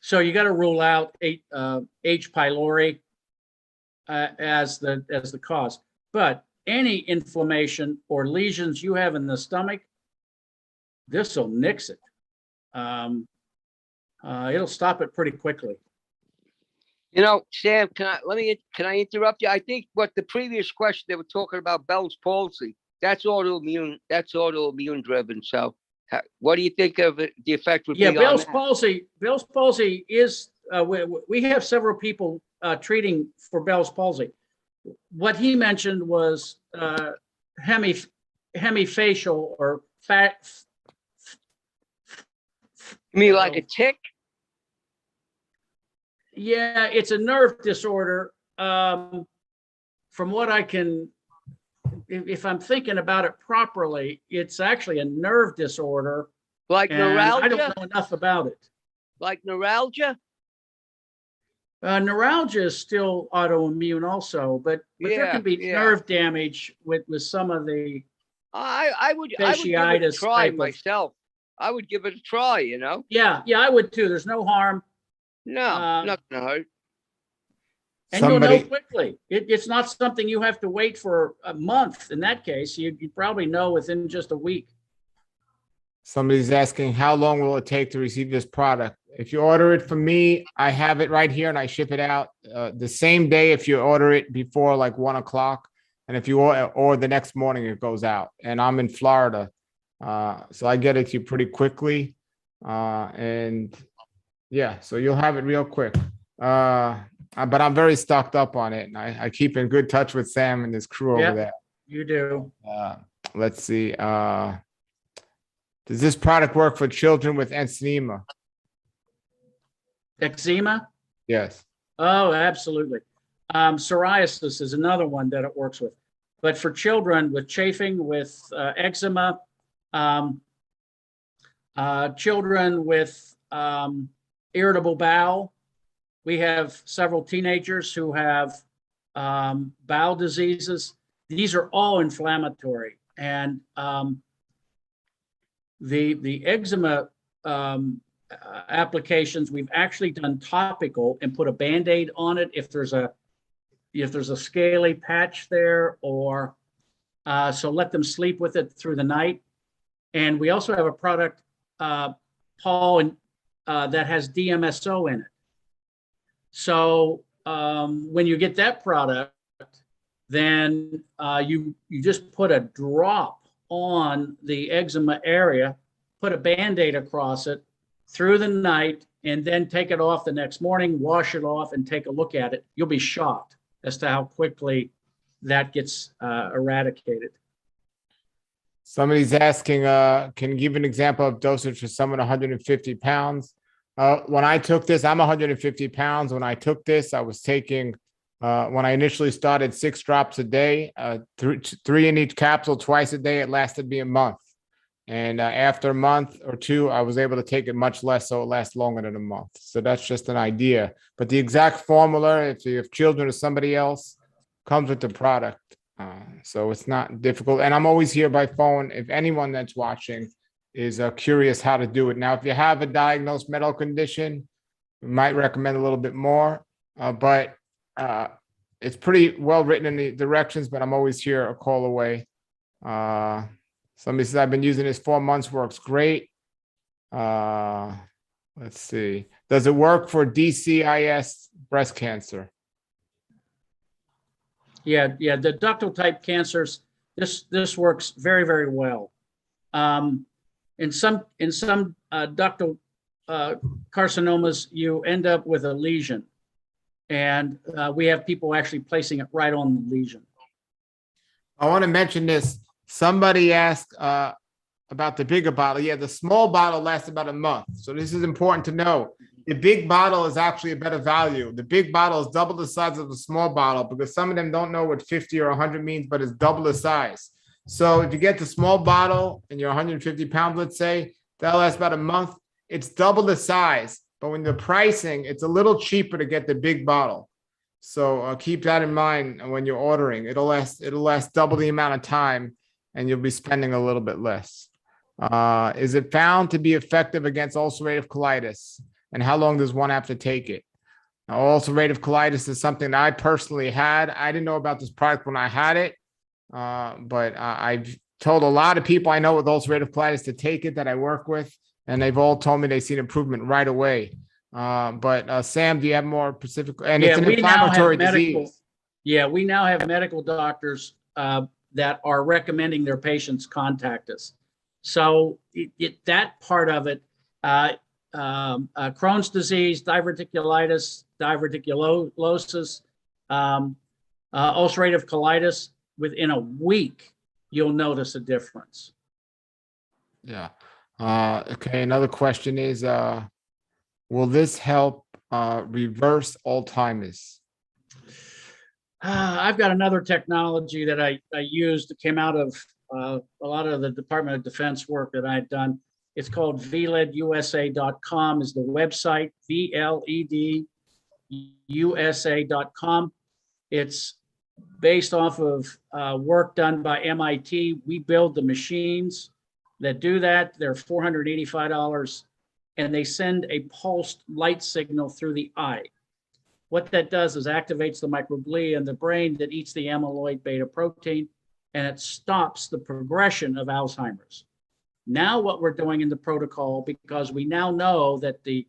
So you got to rule out H. pylori as the cause. But any inflammation or lesions you have in the stomach, this will nix it. It'll stop it pretty quickly. Sam, can I interrupt you? I think what the previous question, they were talking about Bell's palsy. That's autoimmune. That's autoimmune driven. So, what do you think of it, the effect would be on Bell's that? palsy. Bell's palsy is we have several people treating for Bell's palsy. What he mentioned was hemifacial or fat. You mean like a tick? Yeah, it's a nerve disorder. From what I can, if I'm thinking about it properly, it's actually a nerve disorder. Like neuralgia? I don't know enough about it. Like neuralgia? Neuralgia is still autoimmune also, but there can be nerve damage with some of the I would give it a try myself. I would give it a try, Yeah, I would too. There's no harm. No, not gonna hurt. And you'll know quickly. It's not something you have to wait for a month. In that case, you probably know within just a week. Somebody's asking, how long will it take to receive this product? If you order it from me, I have it right here and I ship it out the same day if you order it before like 1 o'clock. And if you or the next morning, it goes out. And I'm in Florida. So I get it to you pretty quickly. And yeah, so you'll have it real quick. But I'm very stocked up on it. And I keep in good touch with Sam and his crew over there. You do. Let's see. Does this product work for children with eczema? Eczema? Yes. Oh, absolutely. Psoriasis is another one that it works with. But for children with chafing, with eczema, children with irritable bowel, we have several teenagers who have bowel diseases. These are all inflammatory. And the eczema applications, we've actually done topical and put a Band-Aid on it if there's a scaly patch there, or so let them sleep with it through the night. And we also have a product, Paul, that has DMSO in it. So when you get that product, then you just put a drop on the eczema area, put a Band-Aid across it through the night, and then take it off the next morning, wash it off, and take a look at it. You'll be shocked as to how quickly that gets eradicated. Somebody's asking, can you give an example of dosage for someone 150 pounds? When I took this, I'm 150 pounds. When I took this, I was taking, when I initially started, 6 drops a day, 3 in each capsule twice a day. It lasted me a month. And after a month or 2, I was able to take it much less, so it lasts longer than a month. So that's just an idea. But the exact formula, if you have children or somebody else, comes with the product. So it's not difficult. And I'm always here by phone. If anyone that's watching is curious how to do it. Now, if you have a diagnosed medical condition, we might recommend a little bit more, but it's pretty well written in the directions, but I'm always here a call away. Somebody says, I've been using this 4 months, works great. Let's see. Does it work for DCIS breast cancer? Yeah, the ductal type cancers, this works very, very well. In some ductal carcinomas, you end up with a lesion, and we have people actually placing it right on the lesion. I want to mention this. Somebody asked about the bigger bottle. Yeah, the small bottle lasts about a month. So this is important to know. The big bottle is actually a better value. The big bottle is double the size of the small bottle because some of them don't know what 50 or 100 means, but it's double the size. So if you get the small bottle and you're 150 pounds, let's say, that'll last about a month. It's double the size. But when the pricing, it's a little cheaper to get the big bottle. So keep that in mind when you're ordering. It'll last double the amount of time and you'll be spending a little bit less. Is it found to be effective against ulcerative colitis? And how long does one have to take it? Now, ulcerative colitis is something that I personally had. I didn't know about this product when I had it, but I've told a lot of people I know with ulcerative colitis to take it that I work with, and they've all told me they see an improvement right away. But Sam, do you have more specific? And it's an inflammatory disease. Yeah, we now have medical doctors that are recommending their patients contact us. So that part of it, Crohn's disease, diverticulitis, diverticulosis, ulcerative colitis, within a week, you'll notice a difference. Yeah. Okay. Another question is, will this help reverse Alzheimer's? I've got another technology that I used that came out of a lot of the Department of Defense work that I'd done. It's called vledusa.com is the website, vledusa.com. It's based off of work done by MIT. We build the machines that do that. They're $485, and they send a pulsed light signal through the eye. What that does is activates the microglia in the brain that eats the amyloid beta protein, and it stops the progression of Alzheimer's. Now what we're doing in the protocol, because we now know that the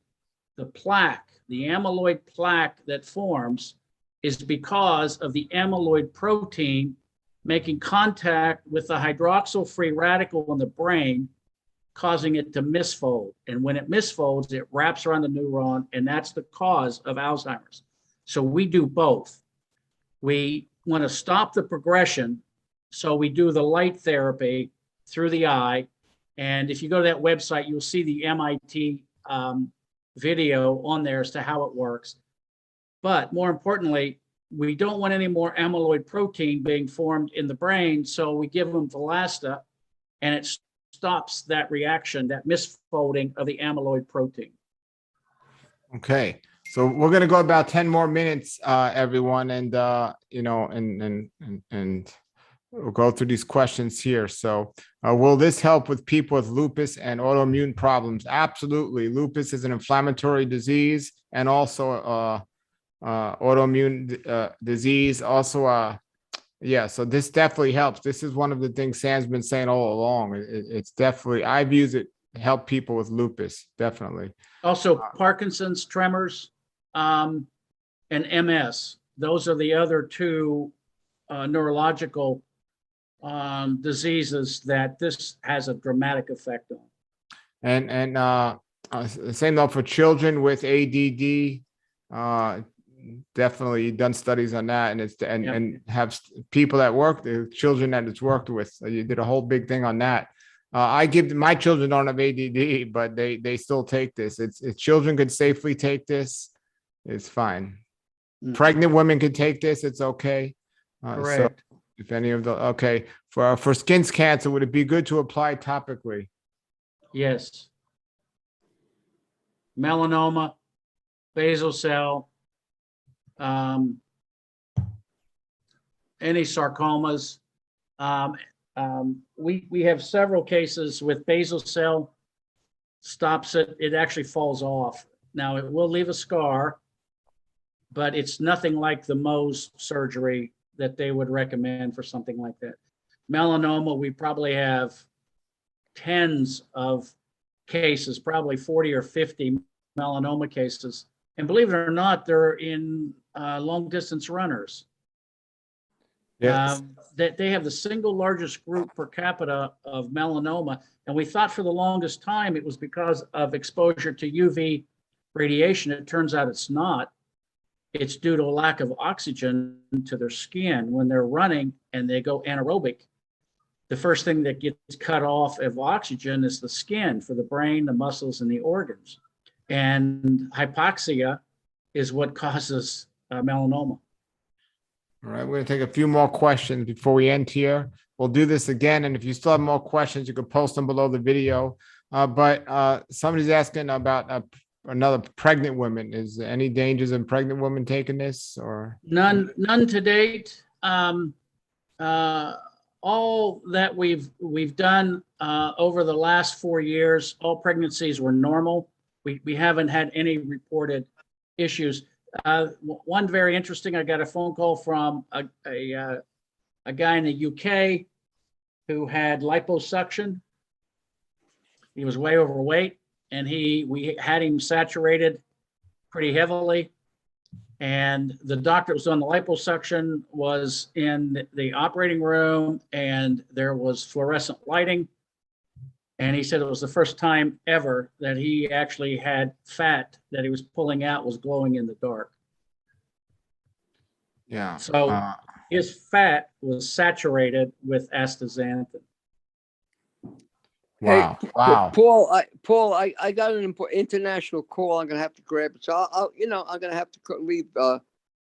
plaque, the amyloid plaque that forms is because of the amyloid protein making contact with the hydroxyl-free radical in the brain, causing it to misfold. And when it misfolds, it wraps around the neuron, and that's the cause of Alzheimer's. So we do both. We want to stop the progression, so we do the light therapy through the eye. And if you go to that website, you'll see the MIT video on there as to how it works. But more importantly, we don't want any more amyloid protein being formed in the brain, so we give them Valasta, and it stops that reaction, that misfolding of the amyloid protein. Okay, so we're going to go about 10 more minutes, everyone, and and we'll go through these questions here. So will this help with people with lupus and autoimmune problems? Absolutely. Lupus is an inflammatory disease and also autoimmune disease. Also, yeah, so this definitely helps. This is one of the things Sam's been saying all along. It's definitely, I've used it to help people with lupus, definitely. Also, Parkinson's, tremors, and MS. Those are the other two neurological diseases that this has a dramatic effect on. And same though for children with ADD. Definitely done studies on that, and and have people that work, the children that it's worked with. You did a whole big thing on that. My children don't have ADD, but they still take this. It's children could safely take this. It's fine. Pregnant women could take this. It's okay. Correct. So if any of the for skin cancer, would it be good to apply topically? Yes. Melanoma, basal cell, any sarcomas. We have several cases with basal cell stops it. It actually falls off. Now it will leave a scar, but it's nothing like the Mohs surgery that they would recommend for something like that. Melanoma, we probably have tens of cases, probably 40 or 50 melanoma cases. And believe it or not, they're in long distance runners. Yes. That they have the single largest group per capita of melanoma. And we thought for the longest time it was because of exposure to UV radiation. It turns out it's not. It's due to a lack of oxygen to their skin. When they're running and they go anaerobic, the first thing that gets cut off of oxygen is the skin for the brain, the muscles, and the organs. And hypoxia is what causes melanoma. All right, we're going to take a few more questions before we end here. We'll do this again, and if you still have more questions, you can post them below the video. But somebody's asking about another pregnant woman. Is there any dangers in pregnant women taking this, or none to date? All that we've done over the last 4 years, all pregnancies were normal. We haven't had any reported issues. One very interesting, I got a phone call from a guy in the UK who had liposuction. He was way overweight, and we had him saturated pretty heavily. And the doctor that was on the liposuction was in the operating room, and there was fluorescent lighting. And he said it was the first time ever that he actually had fat that he was pulling out was glowing in the dark. yeah? So his fat was saturated with astaxanthin. Wow, Hey, wow. Paul, I got an international call. I'm gonna have to grab it. So I'm gonna have to leave.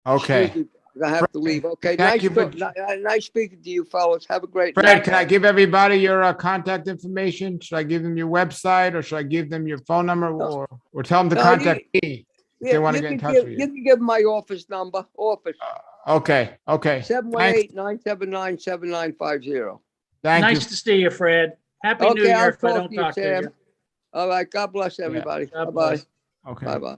Okay, Excuse me, I'm gonna have to leave. Okay, Thank you for- nice speaking to you, fellas. Have a great Fred, night. can I give everybody your contact information? Should I give them your website, or should I give them your phone number, or tell them to No, contact me if they want to get in touch with You you? can give my office number. Office Okay, okay. 718-979-7950. Thank you. Nice to see you, Fred. Happy New Okay, Year I'll if I talk don't to you, talk to Sam. you. All right. God bless everybody. God Bye-bye. bless. Okay. Bye-bye.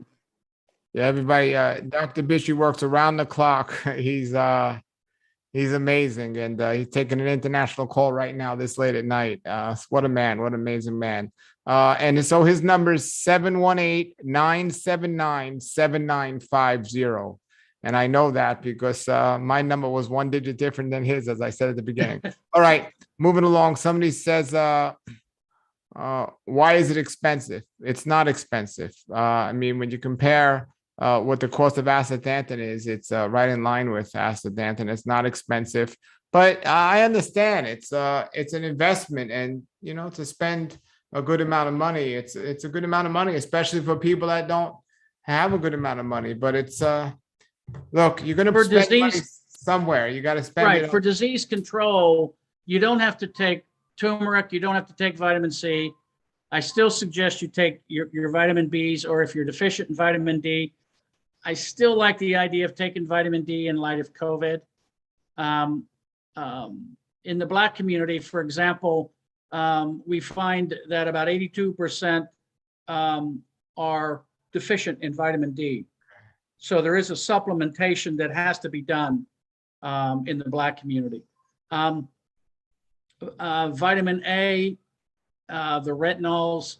Yeah, everybody. Dr. Bisci works around the clock. He's amazing, and he's taking an international call right now this late at night. What a man! What an amazing man! And so his number is 718-979-7950. And I know that because my number was one digit different than his, as I said at the beginning. All right, moving along. Somebody says, why is it expensive? It's not expensive. I mean, when you compare what the cost of astaxanthin is, it's right in line with astaxanthin. It's not expensive, but I understand it's an investment, and to spend a good amount of money, it's a good amount of money, especially for people that don't have a good amount of money. But it's look, you're going to spend money somewhere. You got to spend it For disease control. You don't have to take turmeric. You don't have to take vitamin C. I still suggest you take your vitamin Bs, or if you're deficient in vitamin D, I still like the idea of taking vitamin D in light of COVID. In the Black community, for example, we find that about 82% are deficient in vitamin D. So there is a supplementation that has to be done in the Black community. Vitamin A, the retinols,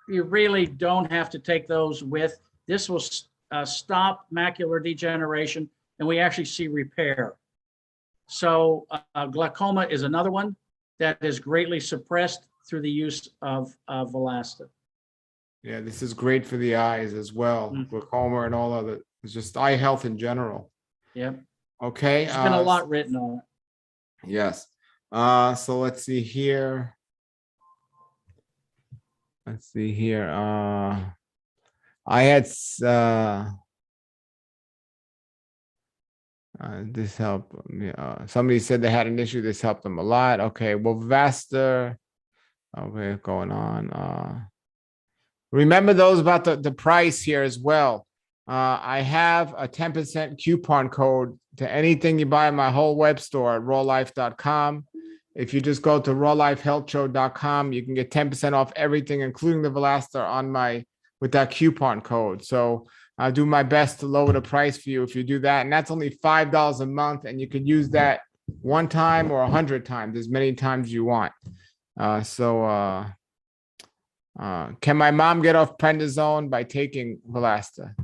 you really don't have to take those with. This will stop macular degeneration, and we actually see repair. So glaucoma is another one that is greatly suppressed through the use of Valasta. Yeah, this is great for the eyes as well. Glaucoma and all other, it's just eye health in general. Yep. Okay. There's been a lot written on it. Yes. So let's see here. I had this helped. Somebody said they had an issue. This helped them a lot. Okay. Well, Valasta. Okay, going on. Remember those about the price here as well. I have a 10% coupon code to anything you buy in my whole web store at rawlife.com. if you just go to rawlifehealthshow.com, you can get 10% off everything, including the Velasta with that coupon code. So I'll do my best to lower the price for you if you do that. And that's only $5 a month. And you can use that one time or 100 times, as many times you want. Can my mom get off prednisone by taking Velasta?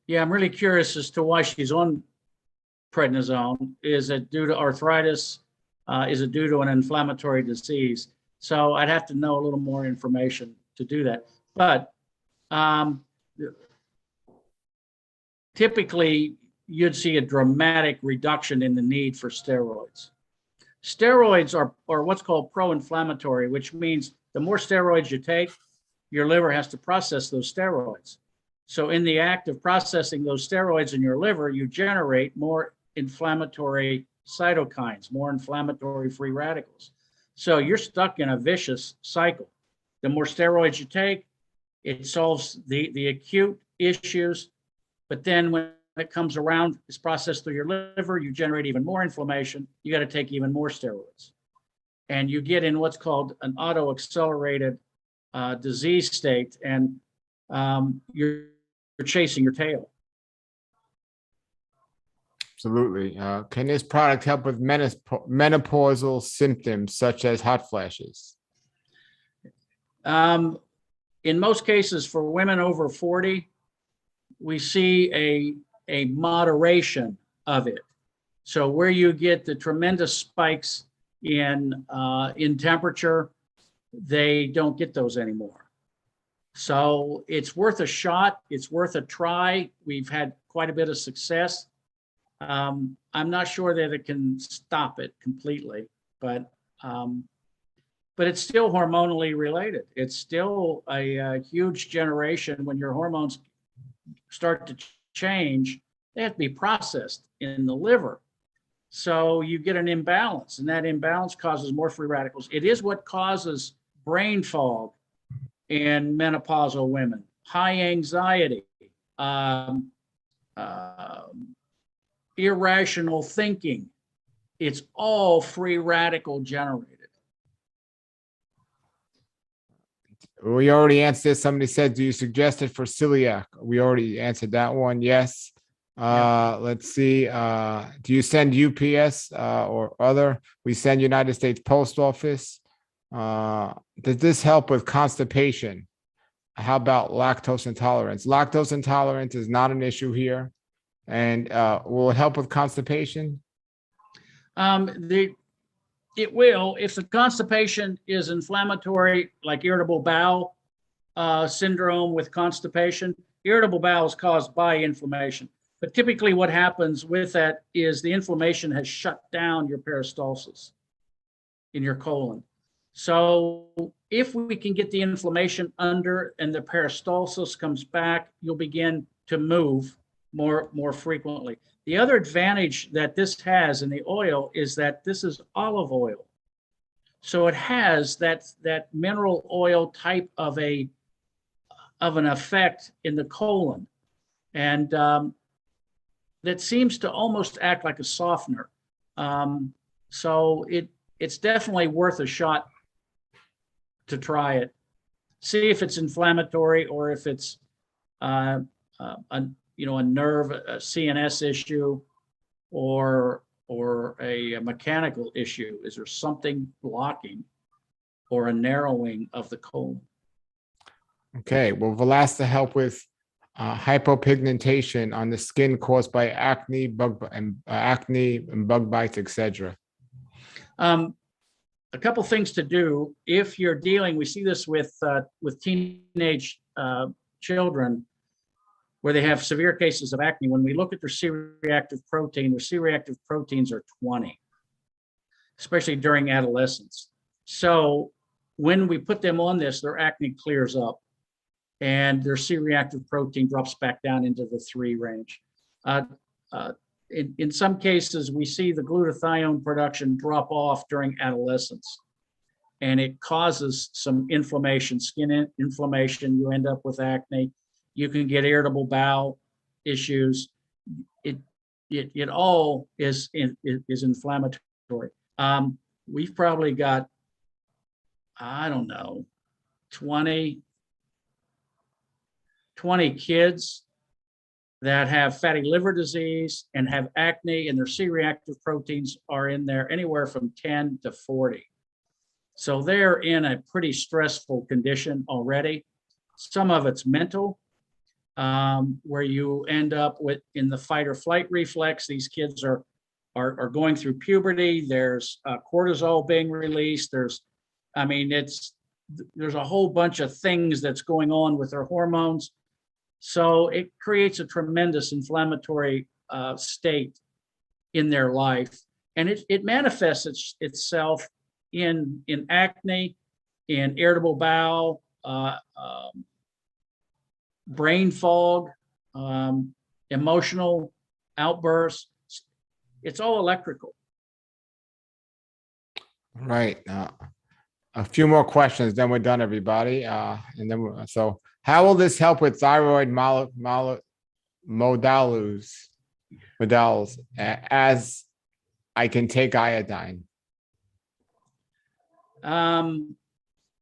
Yeah, I'm really curious as to why she's on prednisone. Is it due to arthritis? Is it due to an inflammatory disease? So I'd have to know a little more information to do that. But typically, you'd see a dramatic reduction in the need for steroids. Steroids are what's called pro-inflammatory, which means the more steroids you take, your liver has to process those steroids. So in the act of processing those steroids in your liver, you generate more inflammatory cytokines, more inflammatory free radicals. So you're stuck in a vicious cycle. The more steroids you take, it solves the acute issues, but then when it comes around, it's processed through your liver, you generate even more inflammation, you got to take even more steroids. And you get in what's called an auto-accelerated disease state, and you're chasing your tail. Absolutely. Can this product help with menopausal symptoms such as hot flashes? In most cases, for women over 40, we see a moderation of it. So where you get the tremendous spikes in temperature, they don't get those anymore. So it's worth a shot. It's worth a try. We've had quite a bit of success. I'm not sure that it can stop it completely, but it's still hormonally related. It's still a huge generation. When your hormones start to change, they have to be processed in the liver. So you get an imbalance, and that imbalance causes more free radicals. It is what causes brain fog in menopausal women, high anxiety, irrational thinking. It's all free radical generated. We already answered this. Somebody said, do you suggest it for celiac? We already answered that one. Yes. Let's see. Do you send UPS or other? We send United States Post Office. Does this help with constipation? How about lactose intolerance? Lactose intolerance is not an issue here. And will it help with constipation? It will. If the constipation is inflammatory, like irritable bowel syndrome with constipation, irritable bowel is caused by inflammation. But typically what happens with that is the inflammation has shut down your peristalsis in your colon. So if we can get the inflammation under and the peristalsis comes back, you'll begin to move more frequently. The other advantage that this has in the oil is that this is olive oil. So it has that mineral oil type of an effect in the colon. And that seems to almost act like a softener. So it's definitely worth a shot to try it. See if it's inflammatory or if it's a nerve, a CNS issue, or a mechanical issue. Is there something blocking or a narrowing of the colon? Okay, well, Velasta help with hypopigmentation on the skin caused by acne, bug bites, etc. A couple things to do if you're dealing. We see this with teenage children, where they have severe cases of acne. When we look at their C-reactive protein, their C-reactive proteins are 20, especially during adolescence. So when we put them on this, their acne clears up and their C-reactive protein drops back down into the 3 range. In some cases, we see the glutathione production drop off during adolescence, and it causes some inflammation, skin inflammation. You end up with acne. You can get irritable bowel issues. It all is inflammatory. We've probably got, I don't know, 20 kids that have fatty liver disease and have acne, and their C-reactive proteins are in there anywhere from 10 to 40. So they're in a pretty stressful condition already. Some of it's mental, where you end up with in the fight or flight reflex. These kids are going through puberty. There's cortisol being released. There's a whole bunch of things that's going on with their hormones. So it creates a tremendous inflammatory state in their life. And it manifests itself in acne, in irritable bowel, brain fog, emotional outbursts. It's all electrical. Right. A few more questions, then we're done, everybody. And then so how will this help with thyroid modals as I can take iodine?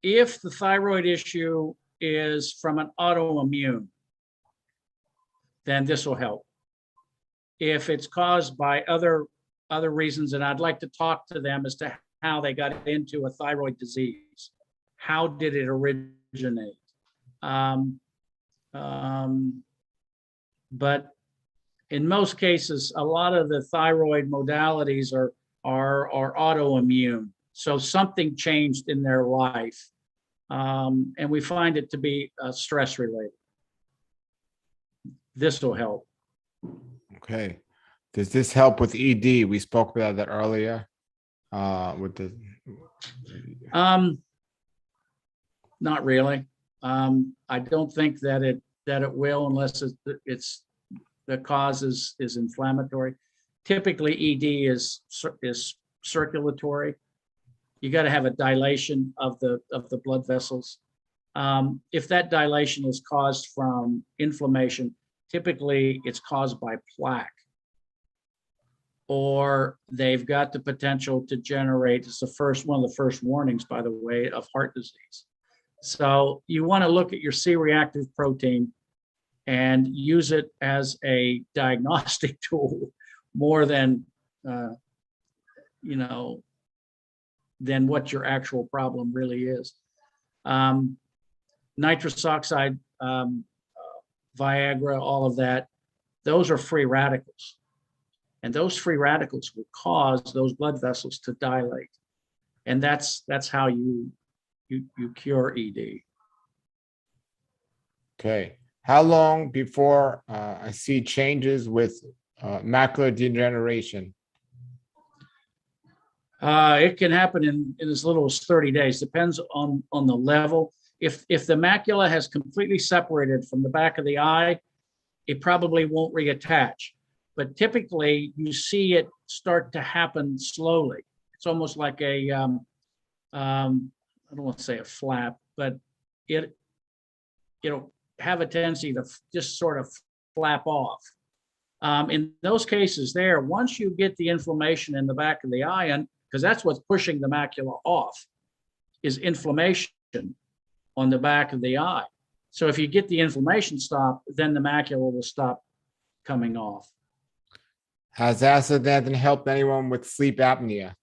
If the thyroid issue is from an autoimmune, then this will help. If it's caused by other reasons, and I'd like to talk to them as to how they got into a thyroid disease. How did it originate? But in most cases, a lot of the thyroid modalities are autoimmune. So something changed in their life, and we find it to be stress related. This will help. Okay. Does this help with ED? We spoke about that earlier. With the not really. I don't think that it will, unless it's the cause is inflammatory. Typically, ED is circulatory. You got to have a dilation of the blood vessels. If that dilation is caused from inflammation, typically it's caused by plaque, or they've got the potential to generate, it's one of the first warnings, by the way, of heart disease. So you want to look at your C-reactive protein and use it as a diagnostic tool more than, than what your actual problem really is. Nitrous oxide, Viagra, all of that, those are free radicals. And those free radicals will cause those blood vessels to dilate. And that's how you cure ED. Okay. How long before I see changes with macular degeneration? It can happen in as little as 30 days. Depends on the level. If the macula has completely separated from the back of the eye, it probably won't reattach. But typically, you see it start to happen slowly. It's almost like a, I don't want to say a flap, but it'll have a tendency to just sort of flap off. In those cases there, once you get the inflammation in the back of the eye, and because that's what's pushing the macula off, is inflammation on the back of the eye. So if you get the inflammation stopped, then the macula will stop coming off. Has astaxanthin helped anyone with sleep apnea?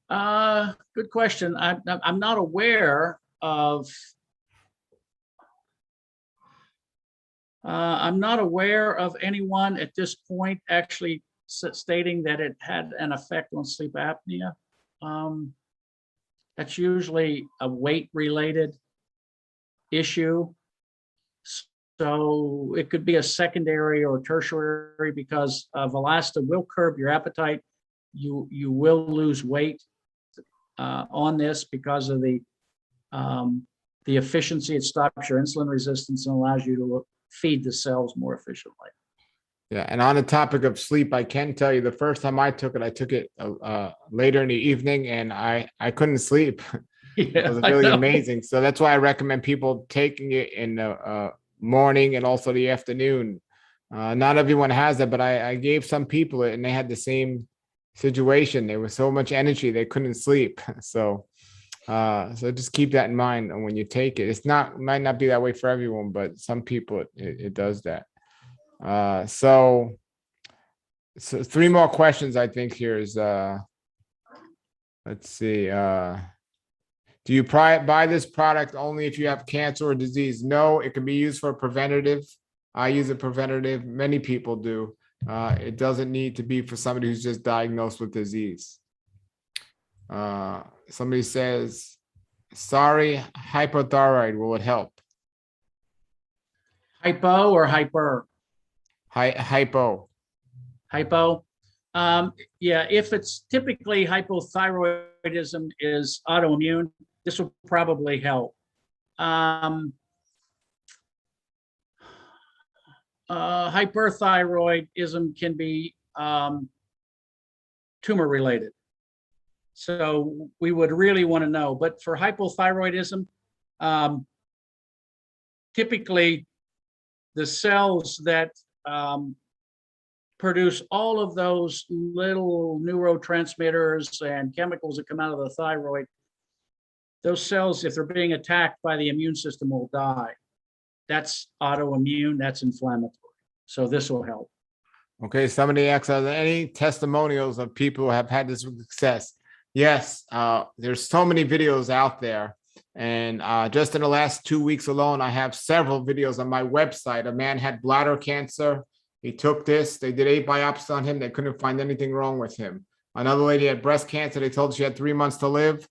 Good question. I'm not aware of. I'm not aware of anyone at this point actually stating that it had an effect on sleep apnea. That's usually a weight-related issue. So it could be a secondary or tertiary, because Valasta will curb your appetite. You will lose weight on this because of the efficiency. It stops your insulin resistance and allows you to feed the cells more efficiently. Yeah, and on the topic of sleep, I can tell you the first time I took it later in the evening, and I couldn't sleep. Yeah, it was really amazing. So that's why I recommend people taking it in the morning and also the afternoon, Not everyone has that, but I gave some people it and they had the same situation. There was so much energy, they couldn't sleep. So just keep that in mind when you take it. Might not be that way for everyone, but some people it does that. So 3 more questions I think here is, let's see. Do you buy this product only if you have cancer or disease? No, it can be used for preventative. I use a preventative. Many people do. It doesn't need to be for somebody who's just diagnosed with disease. Somebody says, sorry, hypothyroid, will it help? Hypo or hyper? Hypo. Hypo. Yeah, if it's typically hypothyroidism is autoimmune, this will probably help. Hyperthyroidism can be tumor related. So we would really want to know. But for hypothyroidism, typically the cells that produce all of those little neurotransmitters and chemicals that come out of the thyroid, those cells, if they're being attacked by the immune system, will die. That's autoimmune, that's inflammatory. So this will help. Okay, somebody asks, are there any testimonials of people who have had this success? Yes, there's so many videos out there. And just in the last 2 weeks alone, I have several videos on my website. A man had bladder cancer. He took this. They did 8 biopsies on him. They couldn't find anything wrong with him. Another lady had breast cancer. They told her she had 3 months to live.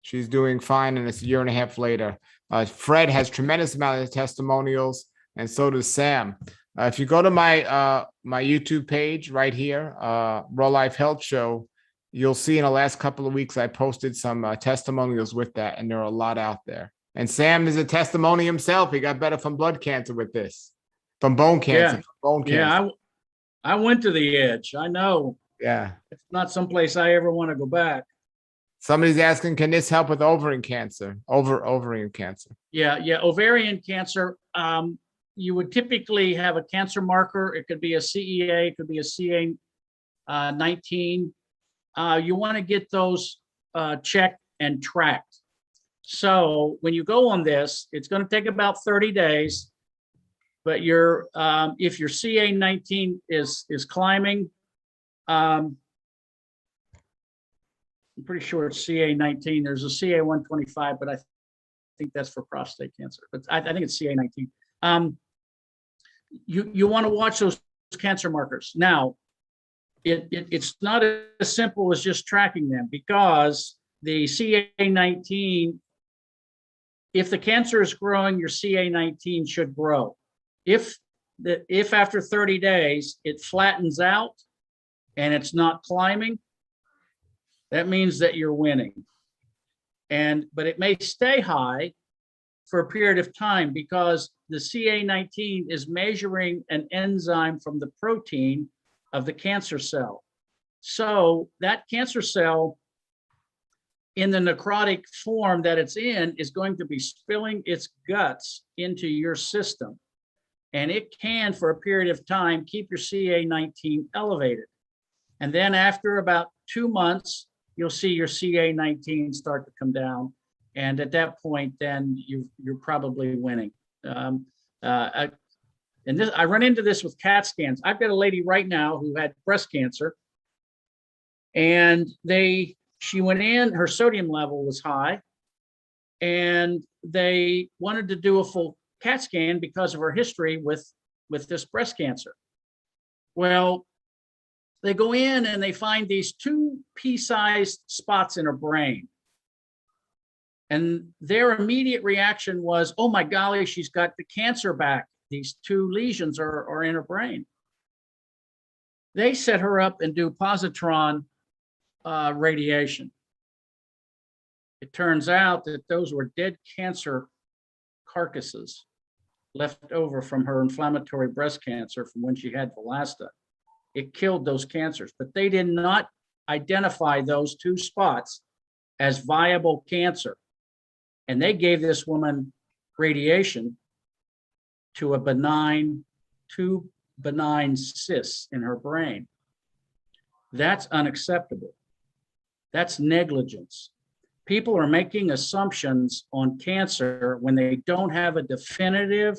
She's doing fine, and it's a year and a half later. Fred has tremendous amount of testimonials, and so does Sam. If you go to my my YouTube page right here, Raw Life Health Show, you'll see in the last couple of weeks I posted some testimonials with that, and there are a lot out there. And Sam is a testimony himself. He got better from blood cancer with this, from bone cancer. Yeah, from bone cancer. I went to the edge. I know. Yeah. It's not someplace I ever want to go back. Somebody's asking, can this help with ovarian cancer? Ovarian cancer. Yeah, ovarian cancer. You would typically have a cancer marker. It could be a CEA, it could be a CA19. You want to get those checked and tracked. So when you go on this, it's going to take about 30 days. But if your CA19 is climbing, I'm pretty sure it's CA19. There's a CA125, but I think that's for prostate cancer. But I think it's CA19. You want to watch those cancer markers. Now, it's not as simple as just tracking them, because the CA19, if the cancer is growing, your CA19 should grow. If after 30 days it flattens out and it's not climbing, that means that you're winning. But it may stay high for a period of time, because the CA19 is measuring an enzyme from the protein of the cancer cell. So that cancer cell, in the necrotic form that it's in, is going to be spilling its guts into your system. And it can, for a period of time, keep your CA19 elevated. And then after about 2 months, you'll see your CA19 start to come down. And at that point, then you're probably winning. I run into this with CAT scans. I've got a lady right now who had breast cancer, and she went in, her sodium level was high, and they wanted to do a full CAT scan because of her history with this breast cancer. Well, they go in and they find these 2 pea-sized spots in her brain. And their immediate reaction was, oh my golly, she's got the cancer back. These 2 lesions are in her brain. They set her up and do positron radiation. It turns out that those were dead cancer carcasses left over from her inflammatory breast cancer from when she had Valasta. It killed those cancers, but they did not identify those 2 spots as viable cancer. And they gave this woman radiation to a benign 2 benign cysts in her brain. That's unacceptable. That's negligence. People are making assumptions on cancer when they don't have a definitive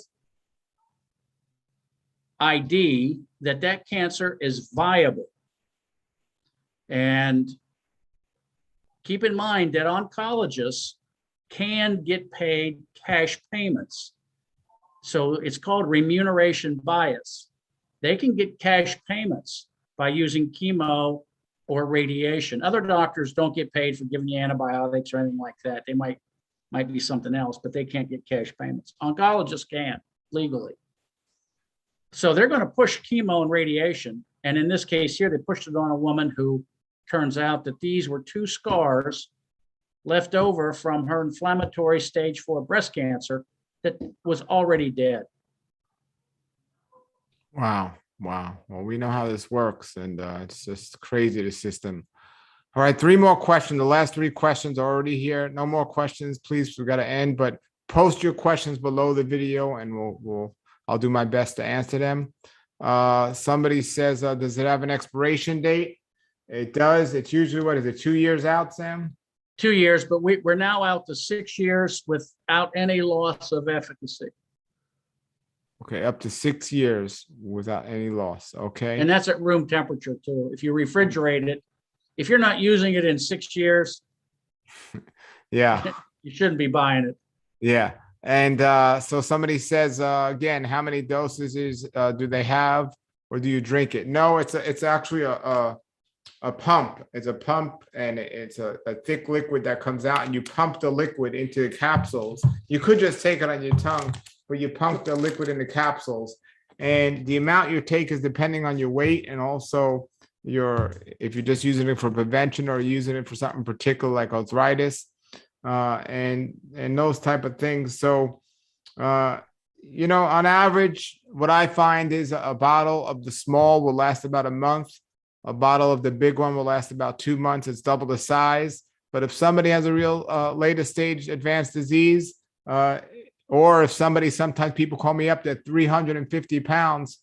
ID that that cancer is viable. And keep in mind that oncologists can get paid cash payments. So it's called remuneration bias. They can get cash payments by using chemo or radiation. Other doctors don't get paid for giving you antibiotics or anything like that. They might be something else, but they can't get cash payments. Oncologists can legally. So they're going to push chemo and radiation. And in this case here, they pushed it on a woman who turns out that these were 2 scars left over from her inflammatory stage 4 breast cancer that was already dead. Wow. Wow. Well, we know how this works, and it's just crazy, the system. All right, 3 more questions. The last 3 questions are already here. No more questions, please. We got to end, but post your questions below the video, and I'll do my best to answer them. Somebody says, does it have an expiration date? It does. It's usually, what is it, 2 years out, Sam? 2 years, but we're now out to 6 years without any loss of efficacy. Okay, up to 6 years without any loss. Okay. And that's at room temperature too. If you refrigerate it, if you're not using it in 6 years, yeah, you shouldn't be buying it. Yeah. And so somebody says, again, how many dosages do they have, or do you drink it? No, it's actually a pump. It's a pump, and it's a thick liquid that comes out, and you pump the liquid into the capsules. You could just take it on your tongue, but you pump the liquid in the capsules, and the amount you take is depending on your weight, and also if you're just using it for prevention or using it for something particular like arthritis, and those type of things. So, on average, what I find is a bottle of the small will last about a month. A bottle of the big one will last about 2 months. It's double the size. But if somebody has a real later stage advanced disease, or if sometimes people call me up, they're 350 pounds,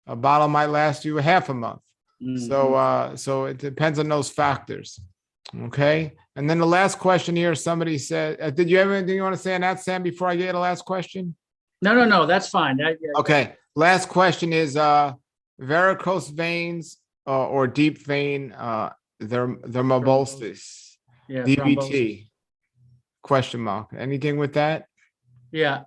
a bottle might last you half a month. Mm-hmm. So it depends on those factors. Okay. And then the last question here, somebody said, did you have anything you want to say on that, Sam, before I get to the last question? No, that's fine. Okay. Last question is varicose veins or deep vein thrombosis, DVT, thrombosis. Question mark. Anything with that? Yeah.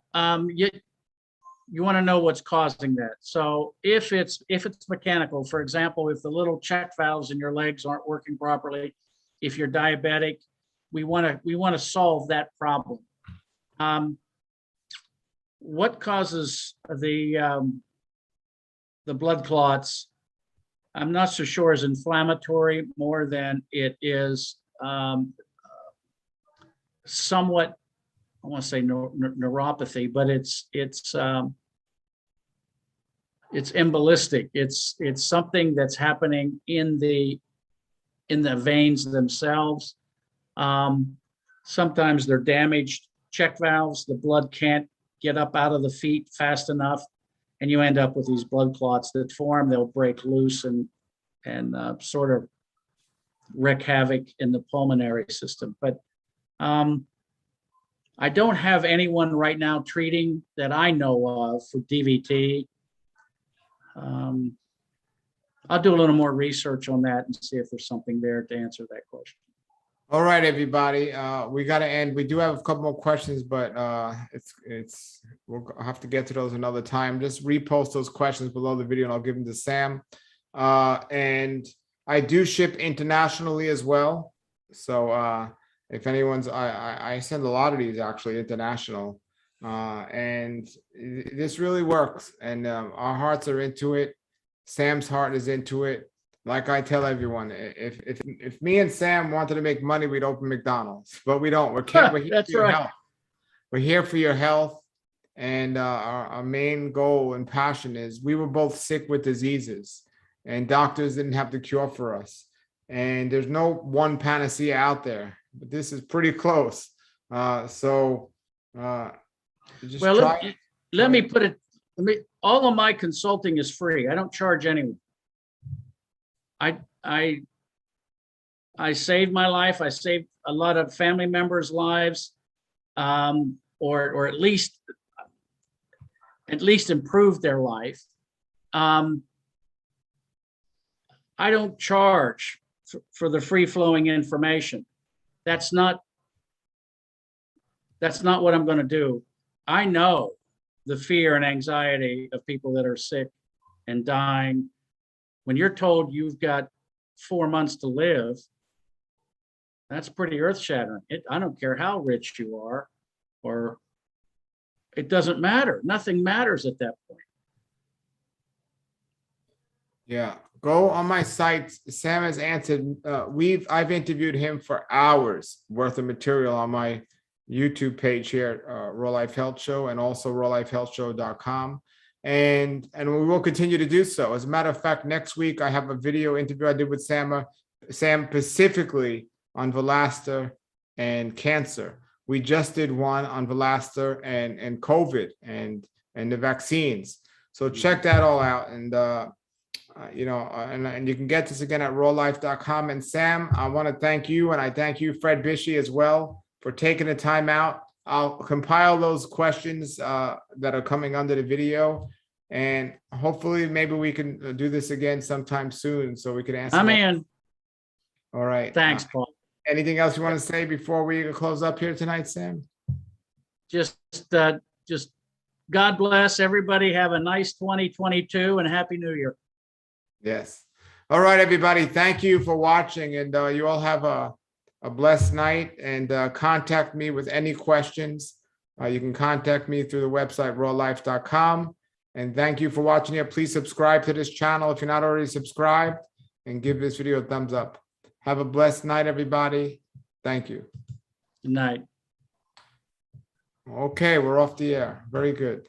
You want to know what's causing that. So if it's mechanical, for example, if the little check valves in your legs aren't working properly, if you're diabetic, we want to solve that problem. What causes the blood clots? I'm not so sure is inflammatory more than it is somewhat, I want to say neuropathy, but it's embolistic. It's something that's happening in the veins themselves. Sometimes they're damaged check valves. The blood can't get up out of the feet fast enough, and you end up with these blood clots that form. They'll break loose and sort of wreak havoc in the pulmonary system. But I don't have anyone right now treating that I know of for DVT. I'll do a little more research on that and see if there's something there to answer that question. All right, everybody. We got to end. We do have a couple more questions, but we'll have to get to those another time. Just repost those questions below the video, and I'll give them to Sam. And I do ship internationally as well. So if anyone's, I send a lot of these actually international, and this really works. And our hearts are into it. Sam's heart is into it. Like I tell everyone, if me and Sam wanted to make money, we'd open McDonald's, but we don't. We're here for your health. We're here for your health. And our main goal and passion is we were both sick with diseases, and doctors didn't have the cure for us. And there's no one panacea out there, but this is pretty close. Let me put it all of my consulting is free. I don't charge anyone. I saved my life. I saved a lot of family members' lives, or at least improved their life. I don't charge for the free-flowing information. That's not what I'm going to do. I know the fear and anxiety of people that are sick and dying. When you're told you've got 4 months to live, that's pretty earth-shattering. I don't care how rich you are, or it doesn't matter. Nothing matters at that point. Yeah, go on my site. Sam has answered. I've interviewed him for hours worth of material on my YouTube page here at Raw Life Health Show, and also rawlifehealthshow.com. And we will continue to do so. As a matter of fact, next week I have a video interview I did with Sam specifically on Valasta and cancer. We just did one on Valasta and COVID and the vaccines. So check that all out. And and you can get this again at rawlife.com. And Sam, I want to thank you, and I thank you, Fred Bisci, as well, for taking the time out. I'll compile those questions that are coming under the video, and hopefully maybe we can do this again sometime soon so we can answer. I'm in. All right. Thanks, Paul. Anything else you want to say before we close up here tonight, Sam? Just God bless everybody. Have a nice 2022 and Happy New Year. Yes. All right, everybody. Thank you for watching, and you all have a blessed night, and contact me with any questions. You can contact me through the website rawlife.com. And thank you for watching here. Please subscribe to this channel if you're not already subscribed, and give this video a thumbs up. Have a blessed night, everybody. Thank you. Good night. Okay, we're off the air. Very good.